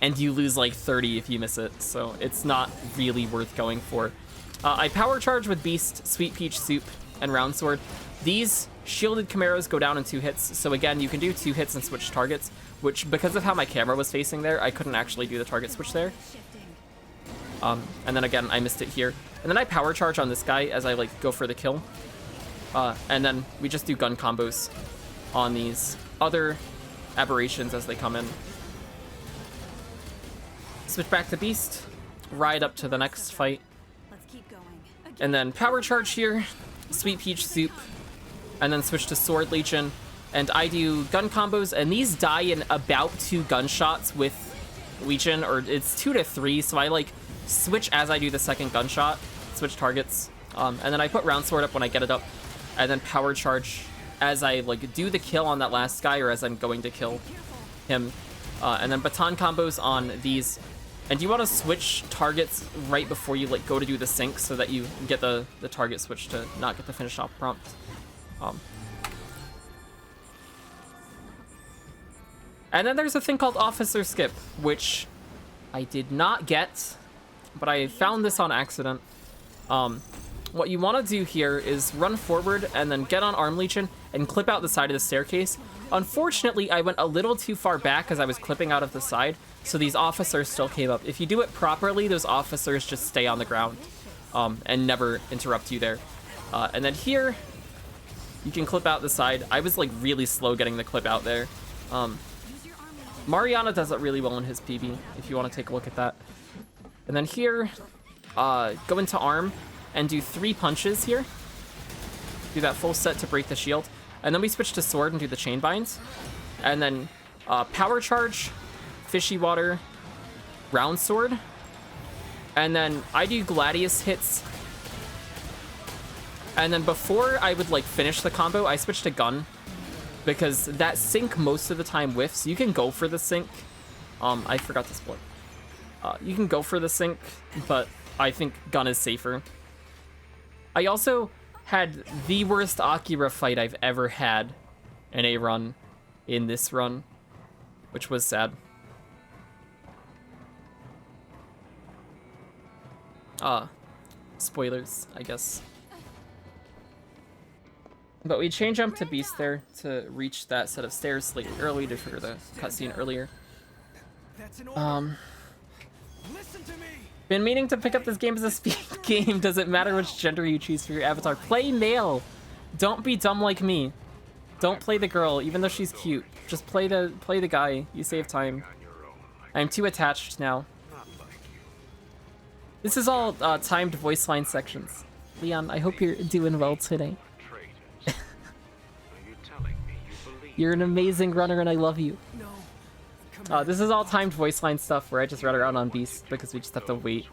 And you lose like 30 if you miss it, so it's not really worth going for. I power charge with Beast, Sweet Peach Soup, and Round Sword. These shielded Chimeras go down in 2 hits, so again, you can do 2 hits and switch targets, which, because of how my camera was facing there, I couldn't actually do the target switch there. And then again, I missed it here. And then I power charge on this guy as I like go for the kill. And then we just do gun combos on these other aberrations as they come in. Switch back to Beast, ride up to the next fight, and then power charge here, Sweet Peach Soup, and then switch to Sword Legion, and I do gun combos, and these die in about 2 gunshots with Legion, or it's 2 to 3, so I like switch as I do the second gunshot, switch targets, and then I put Round Sword up when I get it up, and then power charge as I like do the kill on that last guy, or as I'm going to kill him, and then baton combos on these. And you want to switch targets right before you like go to do the sync so that you get the target switch to not get the finish off prompt. And then there's a thing called Officer Skip, which I did not get, but I found this on accident. What you want to do here is run forward and then get on Arm Legion and clip out the side of the staircase. Unfortunately, I went a little too far back as I was clipping out of the side, so these officers still came up. If you do it properly, those officers just stay on the ground and never interrupt you there. And then here, you can clip out the side. I was like really slow getting the clip out there. Mariana does it really well in his PB, if you want to take a look at that. And then here, go into Arm and do 3 punches here. Do that full set to break the shield. And then we switch to Sword and do the chain binds. And then power charge, Fishy Water, Round Sword. And then I do Gladius hits. And then before I would like finish the combo, I switch to Gun, because that sync most of the time whiffs. You can go for the sync. I forgot to split. You can go for the sync, but I think Gun is safer. I also had the worst Akira fight I've ever had in a run in this run, which was sad. Spoilers, I guess. But we change up to Beast there to reach that set of stairs slightly early to trigger the cutscene earlier. Listen to me. Been meaning to pick up this game as a speed game. Does it matter which gender you choose for your avatar? Play male. Don't be dumb like me. Don't play the girl, even though she's cute. Just play the guy. You save time. I'm too attached now. This is all timed voice line sections. Leon, I hope you're doing well today. You're an amazing runner and I love you. This is all timed voice line stuff where I just run around on Beast because we just have to wait.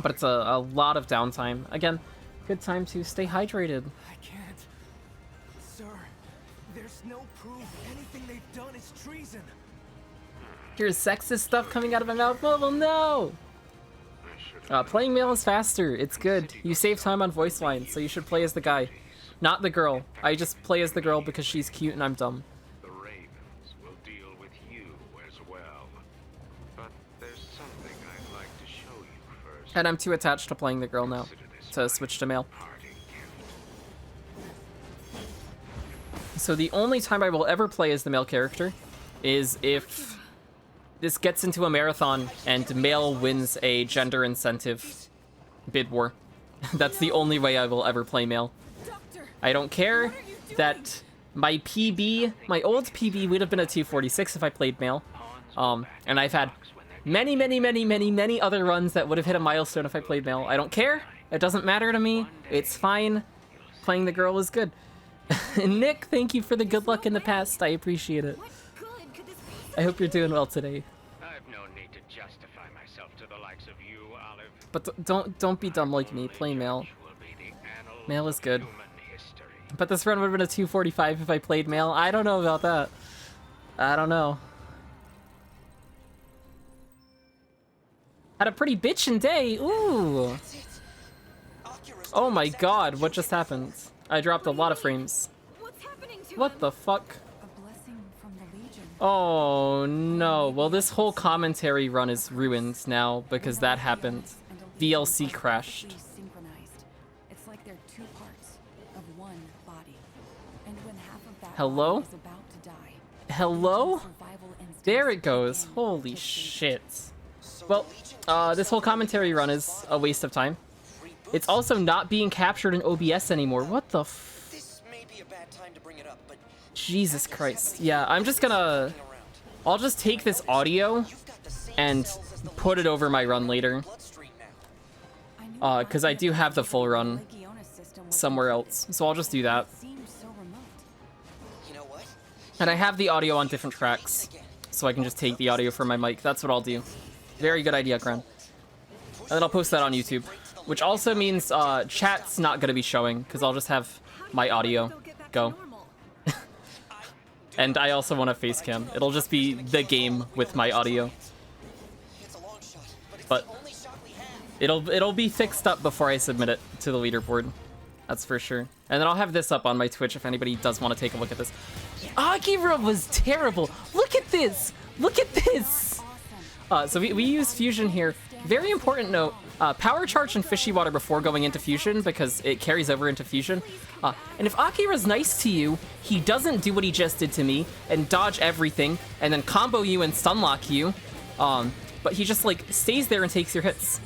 But it's a lot of downtime. Again, good time to stay hydrated. I can't. Sir, there's no proof anything they've done is treason. Here's sexist stuff coming out of my mouth. Oh, well, no! Playing male is faster. It's good. You save time on voice lines, so you should play as the guy. Not the girl. I just play as the girl because she's cute and I'm dumb. The Ravens will deal with you as well. But there's something I'd like to show you first. And I'm too attached to playing the girl now to switch to male. So the only time I will ever play as the male character is if this gets into a marathon and male wins a gender incentive bid war. That's the only way I will ever play male. I don't care that my PB, my old PB would have been a 246 if I played male. And I've had many other runs that would have hit a milestone if I played male. I don't care. It doesn't matter to me. It's fine. Playing the girl is good. Nick, thank you for the good luck in the past. I appreciate it. I hope you're doing well today. I've no need to justify myself to the likes of you, Olive. But don't be dumb like me. Play male. Male is good. But this run would have been a 245 if I played male. I don't know about that. I don't know. Had a pretty bitchin' day. Ooh. Oh my god, what just happened? I dropped a lot of frames. What the fuck? Oh no. Well, this whole commentary run is ruined now because that happened. DLC crashed. It's like they're two parts of one body. And when half of that Hello? body is about to die, Hello? survival instincts There it goes. kick in Holy to save shit. Well, this whole commentary run is a waste of time. It's also not being captured in OBS anymore. What the f... This may be a bad time to bring it up, but Jesus Christ. Yeah, I'm just gonna... I'll just take this audio and put it over my run later. Because I do have the full run somewhere else. So I'll just do that. you know what? And I have the audio on different tracks. So I can just take the audio from my mic. That's what I'll do. Very good idea, Gran. And then I'll post that on YouTube. Which also means chat's not going to be showing. Because I'll just have my audio go. And I also want a face cam. It'll just be the game with my audio. It's a long shot, but it's But the only shot we have. it'll be fixed up before I submit it to the leaderboard. That's for sure. And then I'll have this up on my Twitch if anybody does want to take a look at this. Akira was terrible. Look at this. Look at this. So we use Fusion here. Very important note. Power charge and fishy water before going into Fusion because it carries over into Fusion. And if Akira's nice to you, he doesn't do what he just did to me and dodge everything and then combo you and stunlock you. But he just like stays there and takes your hits.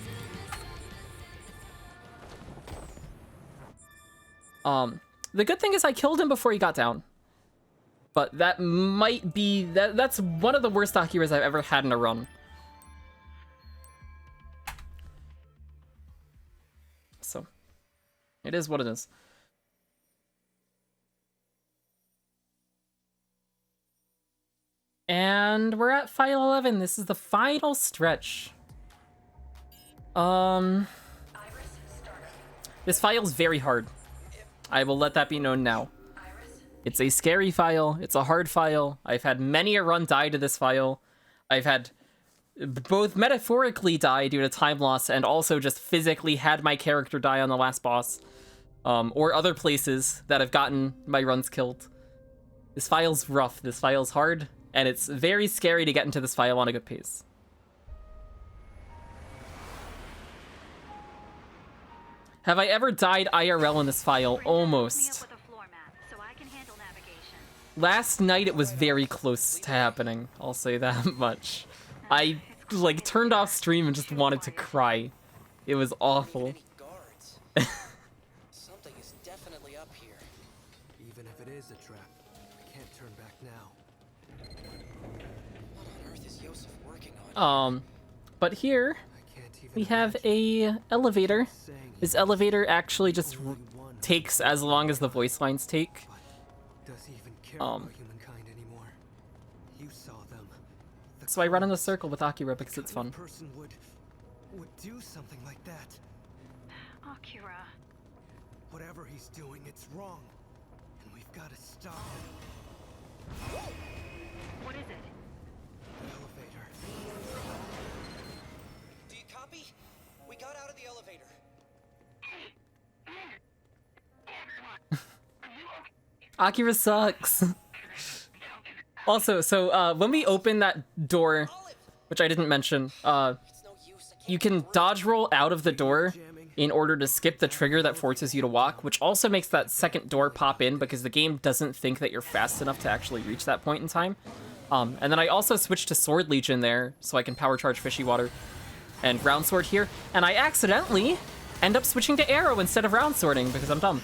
The good thing is I killed him before he got down. But that might be... That's one of the worst Akiras I've ever had in a run. So, it is what it is. And we're at file 11. This is the final stretch. This file is very hard. I will let that be known now. It's a scary file. It's a hard file. I've had many a run die to this file. I've had both metaphorically die due to time loss and also just physically had my character die on the last boss. Or other places that have gotten my runs killed. This file's rough. This file's hard. And it's very scary to get into this file on a good pace. Have I ever died IRL in this file? Almost. Last night it was very close to happening. I'll say that much. I like turned off stream and just wanted to cry. It was awful. Something is definitely up here. Even if it is a trap, I can't turn back now. What on earth is Yosef working on? But here we have a elevator. This elevator actually just takes as long as the voice lines take. Does he even care about humankind anymore? You saw them. So I run in a circle with Akira because it's fun. Person would do something like that. Akira. Whatever he's doing, it's wrong. And we've got to stop him. What is it? The elevator. Do you copy? We got out of the elevator. Akira sucks. Also, so when we open that door, which I didn't mention, you can dodge roll out of the door in order to skip the trigger that forces you to walk, which also makes that second door pop in because the game doesn't think that you're fast enough to actually reach that point in time. And then I also switched to Sword Legion there so I can power charge Fishy Water and Round Sword here. And I accidentally end up switching to Arrow instead of Round Swording because I'm dumb.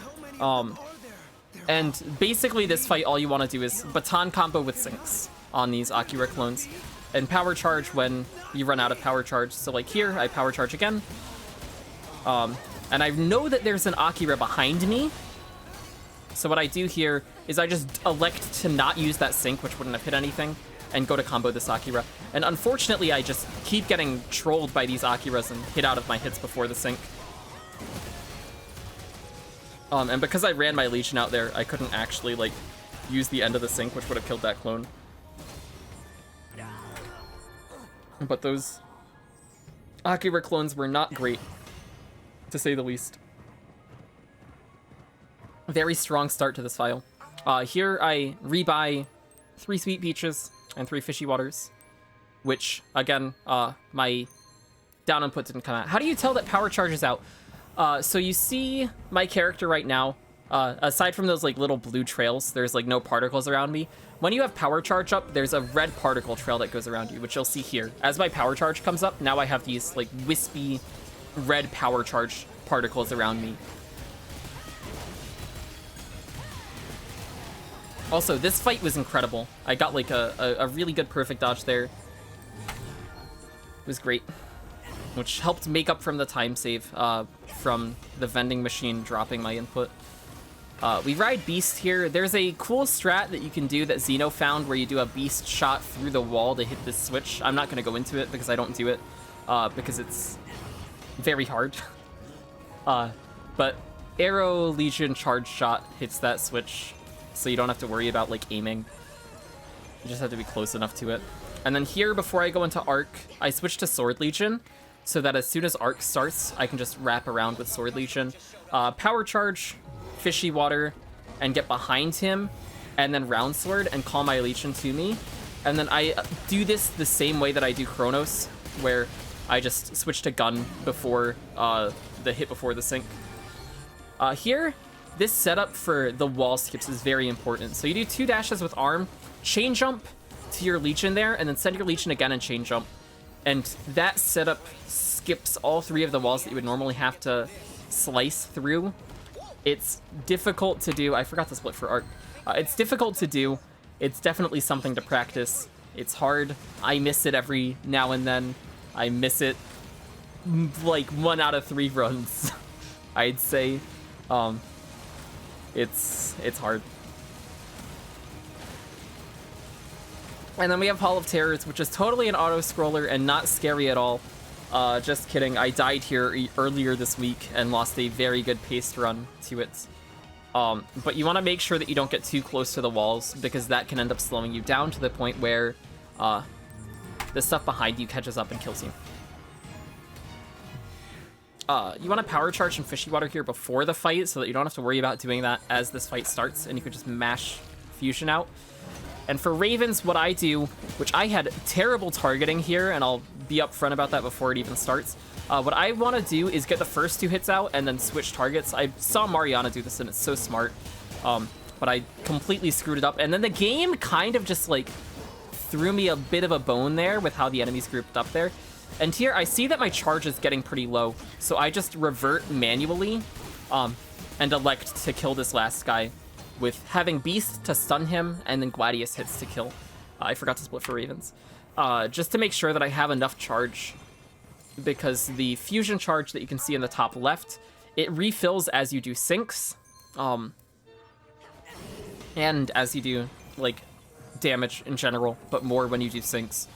And basically this fight, all you want to do is baton combo with sinks on these Akira clones and power charge when you run out of power charge. So like here, I power charge again. And I know that there's an Akira behind me. So what I do here is I just elect to not use that sink, which wouldn't have hit anything, and go to combo this Akira. And unfortunately, I just keep getting trolled by these Akiras and hit out of my hits before the sink. And because I ran my Legion out there, I couldn't actually, like, use the end of the sync, which would have killed that clone. But those Akira clones were not great, to say the least. Very strong start to this file. Here I rebuy 3 Sweet Peaches and 3 Fishy Waters, which, again, my down input didn't come out. How do you tell that power charge is out? So you see my character right now, aside from those like little blue trails, there's like no particles around me. When you have power charge up, there's a red particle trail that goes around you, which you'll see here. As my power charge comes up, now I have these like wispy red power charge particles around me. Also, this fight was incredible. I got like a really good perfect dodge there. It was great. Which helped make up from the time save from the vending machine dropping my input. We ride Beast here. There's a cool strat that you can do that Xeno found where you do a Beast shot through the wall to hit this switch. I'm not going to go into it because I don't do it because it's very hard. But Arrow Legion charge shot hits that switch, so you don't have to worry about like aiming. You just have to be close enough to it. And then here, before I go into Arc, I switch to Sword Legion, so that as soon as Arc starts, I can just wrap around with Sword Legion. Power Charge, Fishy Water, and get behind him, and then Round Sword, and call my Legion to me. And then I do this the same way that I do Chronos, where I just switch to Gun before the hit before the sync. Here, this setup for the wall skips is very important. So you do 2 dashes with Arm, chain jump to your Legion there, and then send your Legion again and chain jump. And that setup skips all 3 of the walls that you would normally have to slice through. It's difficult to do. I forgot to split for Arc. It's difficult to do. It's definitely something to practice. It's hard. I miss it every now and then. I miss it like 1 out of 3 runs, I'd say. It's hard. And then we have Hall of Terrors, which is totally an auto-scroller and not scary at all. Just kidding. I died here earlier this week and lost a very good paced run to it. But you want to make sure that you don't get too close to the walls, because that can end up slowing you down to the point where the stuff behind you catches up and kills you. You want to power charge and Fishy Water here before the fight so that you don't have to worry about doing that as this fight starts, and you can just mash Fusion out. And for Ravens, what I do, which I had terrible targeting here, and I'll be upfront about that before it even starts. What I want to do is get the first 2 hits out and then switch targets. I saw Mariana do this, and it's so smart. But I completely screwed it up. And then the game kind of just, like, threw me a bit of a bone there with how the enemies grouped up there. And here, I see that my charge is getting pretty low, so I just revert manually and elect to kill this last guy with having Beast to stun him and then Gladius hits to kill. I forgot to split for Ravens. Just to make sure that I have enough charge, because the fusion charge that you can see in the top left, it refills as you do syncs, and as you do, like, damage in general, but more when you do syncs.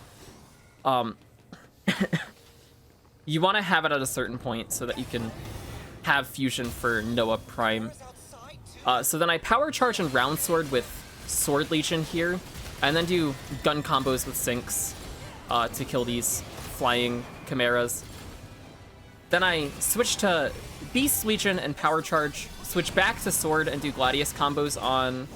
You want to have it at a certain point so that you can have fusion for Noah Prime. So then I power charge and Round Sword with Sword Legion here, and then do gun combos with syncs to kill these flying chimeras. Then I switch to Beast Legion and power charge, switch back to Sword and do Gladius combos on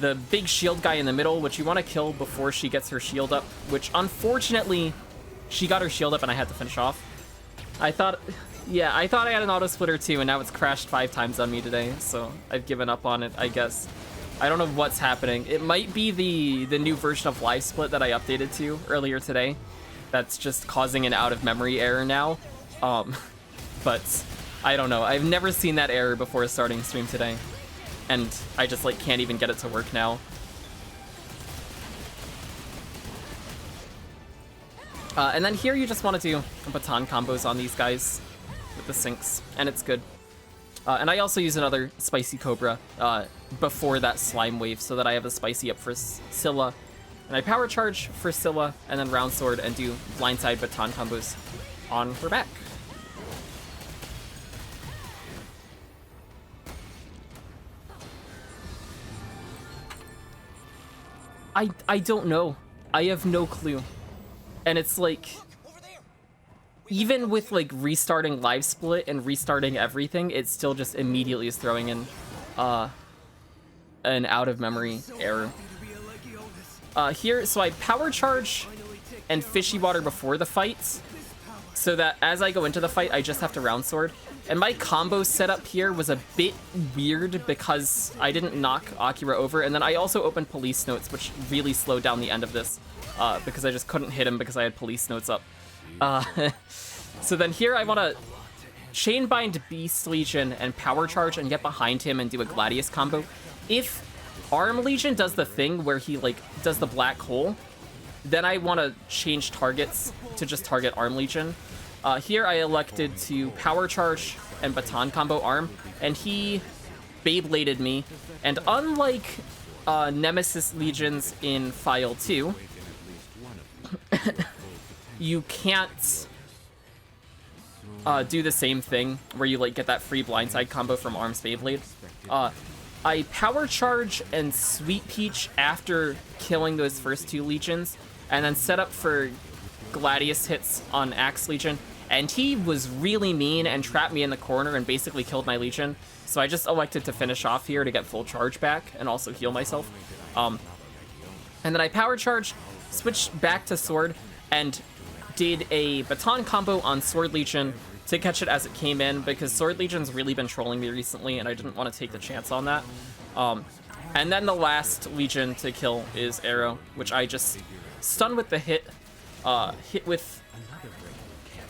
the big shield guy in the middle, which you want to kill before she gets her shield up, which unfortunately she got her shield up and I had to finish off. I thought I had an auto splitter too, and now it's crashed 5 times on me today, so I've given up on it, I guess. I don't know what's happening. It might be the new version of Live Split that I updated to earlier today that's just causing an out of memory error now. But I don't know. I've never seen that error before starting stream today, and I just like can't even get it to work now. And then here you just want to do baton combos on these guys with the syncs, and it's good. And I also use another Spicy Cobra before that slime wave so that I have the Spicy up for Scylla. And I power charge for Scylla, and then Round Sword and do blindside baton combos on her back. I don't know. I have no clue. And it's like, even with like restarting live split and restarting everything, it still just immediately is throwing in an out of memory error. Here, so I power charge and fishy water before the fights, so that as I go into the fight, I just have to round sword. And my combo setup here was a bit weird because I didn't knock Akira over, and then I also opened police notes, which really slowed down the end of this, because I just couldn't hit him because I had police notes up. So then here I want to Chainbind Beast Legion and Power Charge and get behind him and do a Gladius combo. If Arm Legion does the thing where he like does the black hole, then I want to change targets to just target Arm Legion. Here I elected to Power Charge and Baton combo Arm, and he Beybladed me. And unlike Nemesis Legions in File 2, you can't do the same thing where you like get that free blindside combo from Arm's Beyblade. I Power Charge and Sweet Peach after killing those first two Legions, and then set up for Gladius hits on Axe Legion, and he was really mean and trapped me in the corner and basically killed my Legion, so I just elected to finish off here to get full charge back and also heal myself. And then I Power Charged, switched back to Sword, and did a Baton combo on Sword Legion to catch it as it came in, because Sword Legion's really been trolling me recently and I didn't want to take the chance on that. And then the last Legion to kill is Arrow, which I just stun with the hit with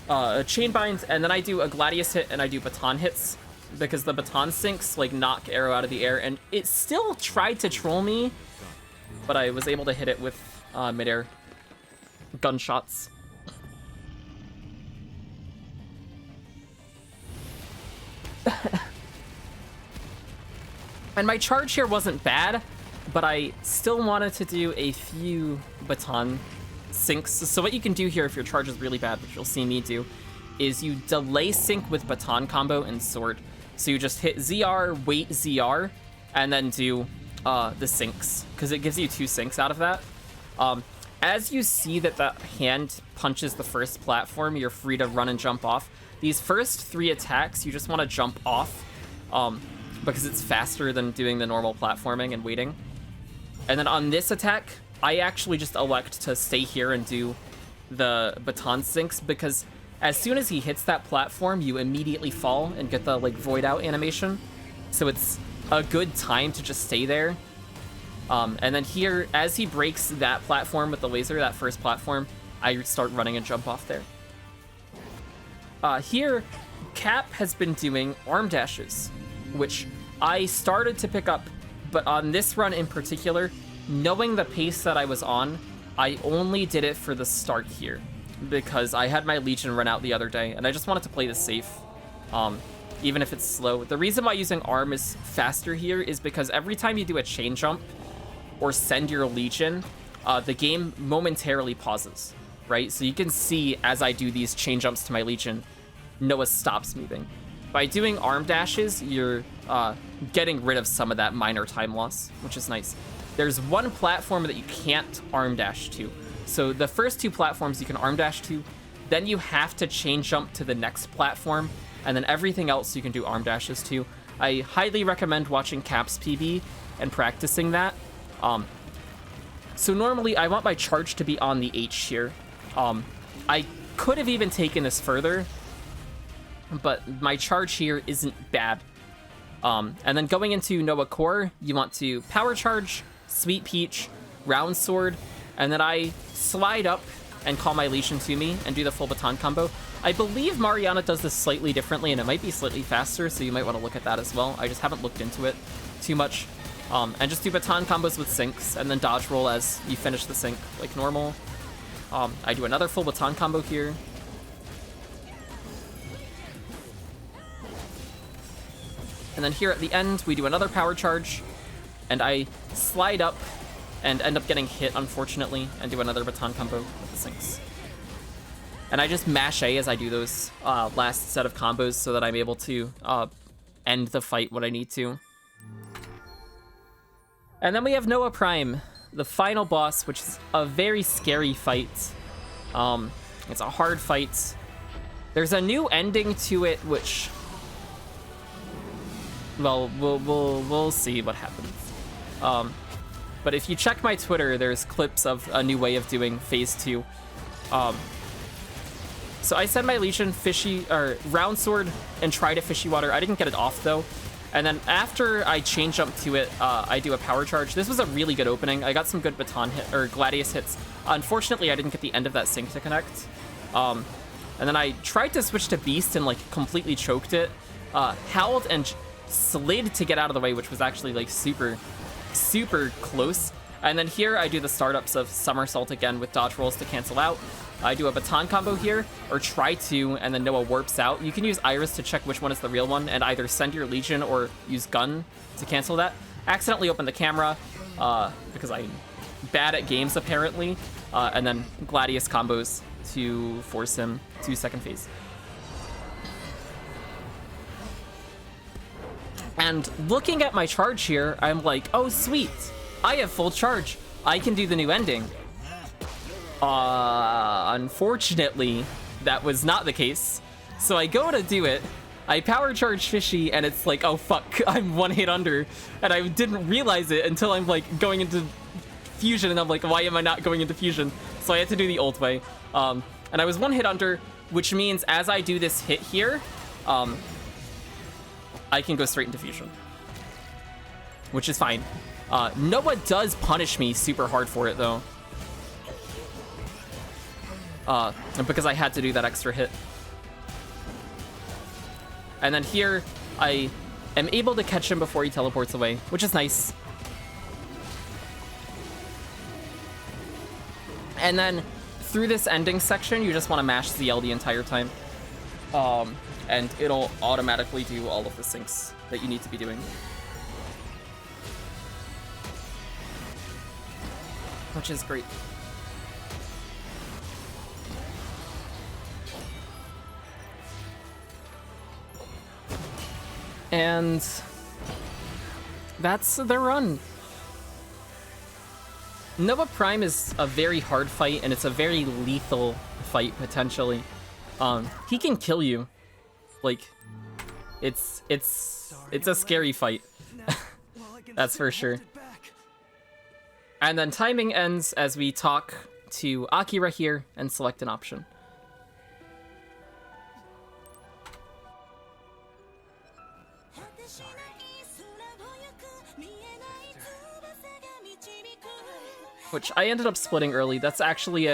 Chainbinds, and then I do a Gladius hit and I do Baton hits, because the Baton sinks like knock Arrow out of the air, and it still tried to troll me, but I was able to hit it with midair gunshots. And my charge here wasn't bad, but I still wanted to do a few Baton sinks. So what you can do here if your charge is really bad, which you'll see me do, is you delay sync with Baton combo and Sword. So you just hit ZR, wait ZR, and then do the sinks, because it gives you 2 sinks out of that. As you see that the hand punches the first platform, you're free to run and jump off. These first 3 attacks, you just want to jump off, because it's faster than doing the normal platforming and waiting. And then on this attack, I actually just elect to stay here and do the Baton sinks, because as soon as he hits that platform, you immediately fall and get the like void out animation. So it's a good time to just stay there. And then here, as he breaks that platform with the laser, that first platform, I start running and jump off there. Here, Cap has been doing arm dashes, which I started to pick up, but on this run in particular, knowing the pace that I was on, I only did it for the start here, because I had my Legion run out the other day, and I just wanted to play this safe, even if it's slow. The reason why using arm is faster here is because every time you do a chain jump or send your Legion, the game momentarily pauses, right? So you can see as I do these chain jumps to my Legion, Noah stops moving. By doing arm dashes, you're getting rid of some of that minor time loss, which is nice. There's one platform that you can't arm dash to. So the first 2 platforms you can arm dash to, then you have to chain jump to the next platform, and then everything else you can do arm dashes to. I highly recommend watching Cap's PB and practicing that. So normally I want my charge to be on the H here. I could have even taken this further, but my charge here isn't bad. And then going into Noah Core, you want to Power Charge, Sweet Peach, Round Sword, and then I slide up and call my Legion to me and do the full Baton combo. I believe Mariana does this slightly differently, and it might be slightly faster, so you might want to look at that as well. I just haven't looked into it too much. And just do Baton combos with sinks, and then dodge roll as you finish the sync like normal. I do another full Baton combo here. And then here at the end, we do another Power Charge, and I slide up and end up getting hit, unfortunately, and do another Baton combo with the sinks. And I just mash A as I do those last set of combos so that I'm able to end the fight when I need to. And then we have Noah Prime. the final boss, which is a very scary fight. It's a hard fight. There's a new ending to it, which, well, we'll see what happens. But if you check my Twitter, there's clips of a new way of doing phase 2. So I send my Legion round sword and try to fishy water. I didn't get it off though. And then after I chain jump to it, I do a power charge. This was a really good opening. I got some good baton hit or Gladius hits. Unfortunately, I didn't get the end of that sync to connect. And then I tried to switch to Beast and like completely choked it. Howled and slid to get out of the way, which was actually like super close. And then here I do the startups of somersault again with dodge rolls to cancel out. I do a baton combo here, or try to, and then Noah warps out. You can use Iris to check which one is the real one, and either send your Legion or use gun to cancel that. Accidentally open the camera, because I'm bad at games apparently, and then Gladius combos to force him to second phase. And looking at my charge here, I'm like, oh sweet, I have full charge. I can do the new ending. Unfortunately, that was not the case. So I go to do it, I power charge Fishy, and it's like, oh fuck, I'm one hit under. And I didn't realize it until I'm like going into fusion, and I'm like, why am I not going into fusion? So I had to do the old way. And I was one hit under, which means as I do this hit here, I can go straight into fusion, which is fine. Noah does punish me super hard for it though. Because I had to do that extra hit. And then here, I am able to catch him before he teleports away, which is nice. And then through this ending section, you just want to mash ZL the entire time. And it'll automatically do all of the syncs that you need to be doing. Which is great. And that's the run. Nova Prime is a very hard fight, and it's a very lethal fight, potentially. He can kill you. Like, it's a scary fight. That's for sure. And then timing ends as we talk to Akira here and select an option. Which I ended up splitting early. That's actually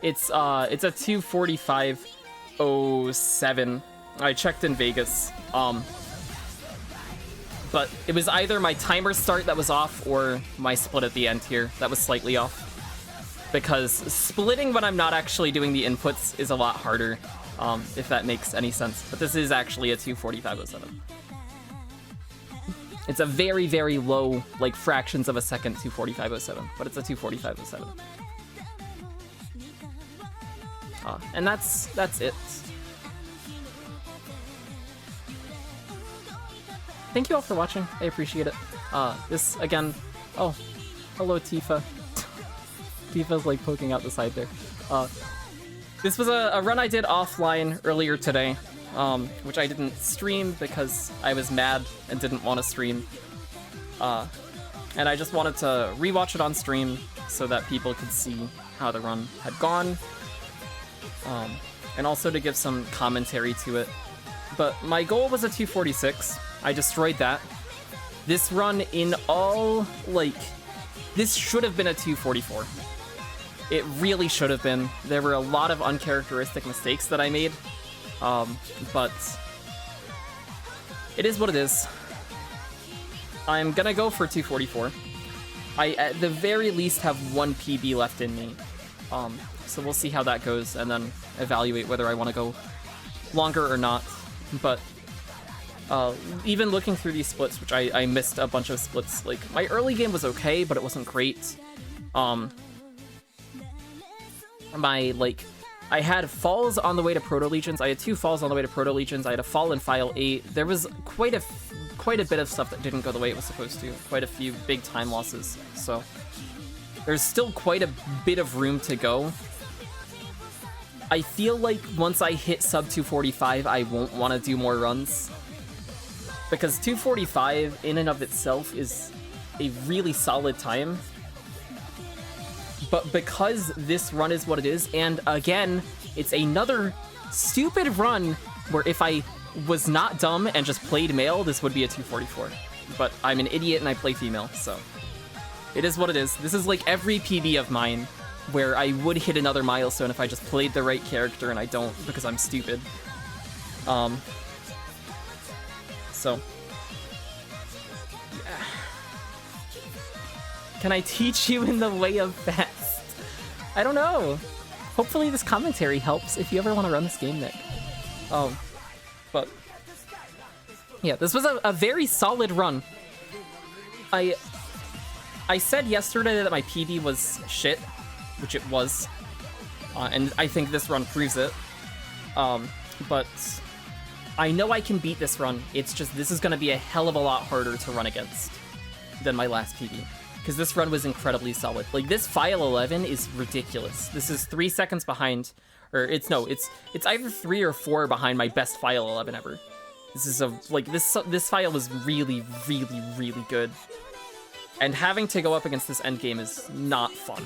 it's a 2:45:07. I checked in Vegas. But it was either my timer start that was off or my split at the end here that was slightly off. Because splitting when I'm not actually doing the inputs is a lot harder, if that makes any sense. But this is actually a 2:45:07. It's a very, very low, like fractions of a second 2:45:07, but it's a 2:45:07. And that's it. Thank you all for watching. I appreciate it. This again. Oh, hello Tifa. Tifa's like poking out the side there. This was a run I did offline earlier today. Which I didn't stream because I was mad and didn't want to stream. And I just wanted to rewatch it on stream so that people could see how the run had gone. And also to give some commentary to it. But my goal was a 2:46. I destroyed that. This run in all, like, this should have been a 2:44. It really should have been. There were a lot of uncharacteristic mistakes that I made. But it is what it is. I'm gonna go for 2:44. I, at the very least, have one PB left in me. So we'll see how that goes, and then evaluate whether I want to go longer or not. But even looking through these splits, which I missed a bunch of splits, like, my early game was okay, but it wasn't great. I had falls on the way to Proto Legions. I had 2 falls on the way to Proto Legions. I had a fall in File 8. There was quite a bit of stuff that didn't go the way it was supposed to. Quite a few big time losses. So There's still quite a bit of room to go. I feel like once I hit sub 245, I won't want to do more runs. Because 245 in and of itself is a really solid time. But because this run is what it is, and again, it's another stupid run where if I was not dumb and just played male, this would be a 244. But I'm an idiot and I play female, so it is what it is. This is like every PB of mine where I would hit another milestone if I just played the right character and I don't because I'm stupid. So yeah. Can I teach you in the way of fast? I don't know. Hopefully this commentary helps if you ever want to run this game, Nick. But yeah, this was a very solid run. I said yesterday that my PB was shit, which it was, and I think this run proves it. But I know I can beat this run. It's just this is going to be a hell of a lot harder to run against than my last PB, because this run was incredibly solid. Like, this file 11 is ridiculous. This is 3 seconds behind, or it's either 3 or 4 behind my best file 11 ever. This is this file was really, really, really good. And having to go up against this endgame is not fun.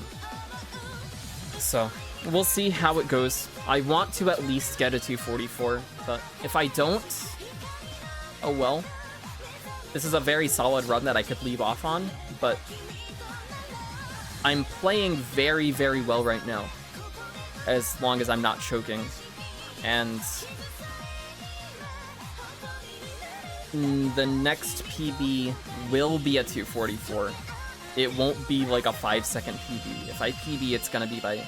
So, we'll see how it goes. I want to at least get a 244, but if I don't, oh well. This is a very solid run that I could leave off on, but I'm playing very, very well right now, as long as I'm not choking. And the next PB will be a 244. It won't be like a 5-second PB. If I PB, it's gonna be by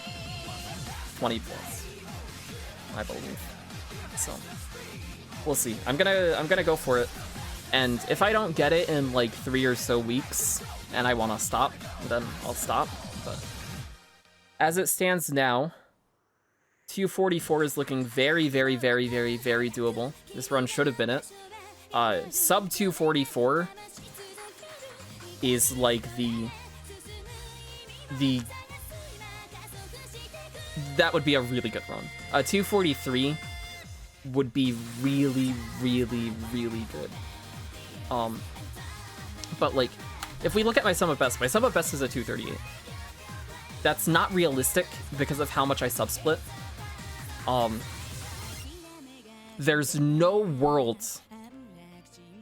20 points, I believe. So we'll see. I'm gonna go for it. And if I don't get it in like 3 or so weeks and I want to stop, then I'll stop. But as it stands now, 244 is looking very, very, very, very, very doable. This run should have been it. Sub 244 is like that would be a really good run. 243 would be really, really, really good. But like, if we look at my sum of best is a 238. That's not realistic because of how much I subsplit. There's no world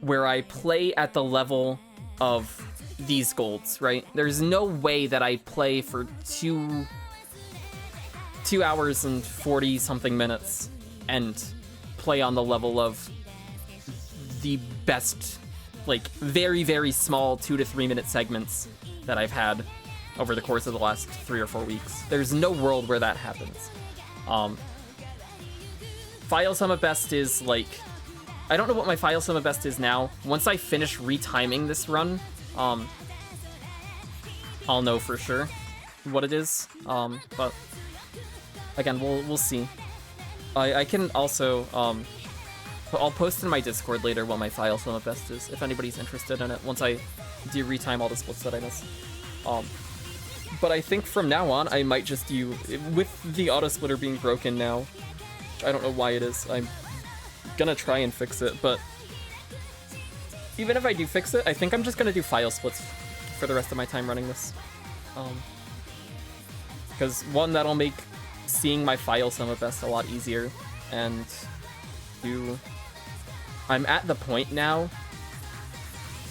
where I play at the level of these golds, right? There's no way that I play for 2 hours and 40 something minutes and play on the level of the best, like, very, very small 2 to 3 minute segments that I've had over the course of the last 3 or 4 weeks. There's no world where that happens. File sum of best is like, I don't know what my file sum of best is now. Once I finish retiming this run, I'll know for sure what it is. But again, we'll see. I can also I'll post in my Discord later what my file sum of best is, if anybody's interested in it, once I do retime all the splits that I miss. But I think from now on, I might just do, with the auto splitter being broken now, I don't know why it is, I'm gonna try and fix it, but even if I do fix it, I think I'm just gonna do file splits for the rest of my time running this. Because one, that'll make seeing my file sum of best a lot easier, and two, I'm at the point now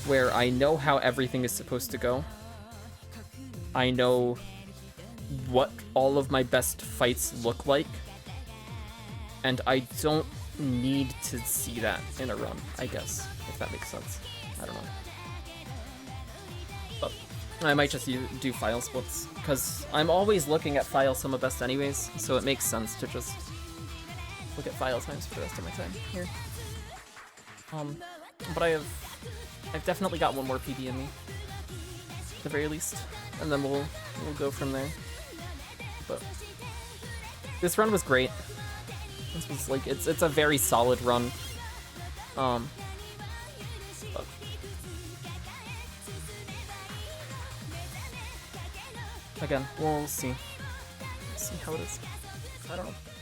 where I know how everything is supposed to go. I know what all of my best fights look like, and I don't need to see that in a run, I guess, if that makes sense. I don't know. But I might just do file splits, because I'm always looking at file sum of best anyways, so it makes sense to just look at file times for the rest of my time here. But I've definitely got one more PB in me, at the very least, and then we'll go from there. But this run was great. This was like, it's a very solid run. But Again, we'll see. See how it is. I don't know.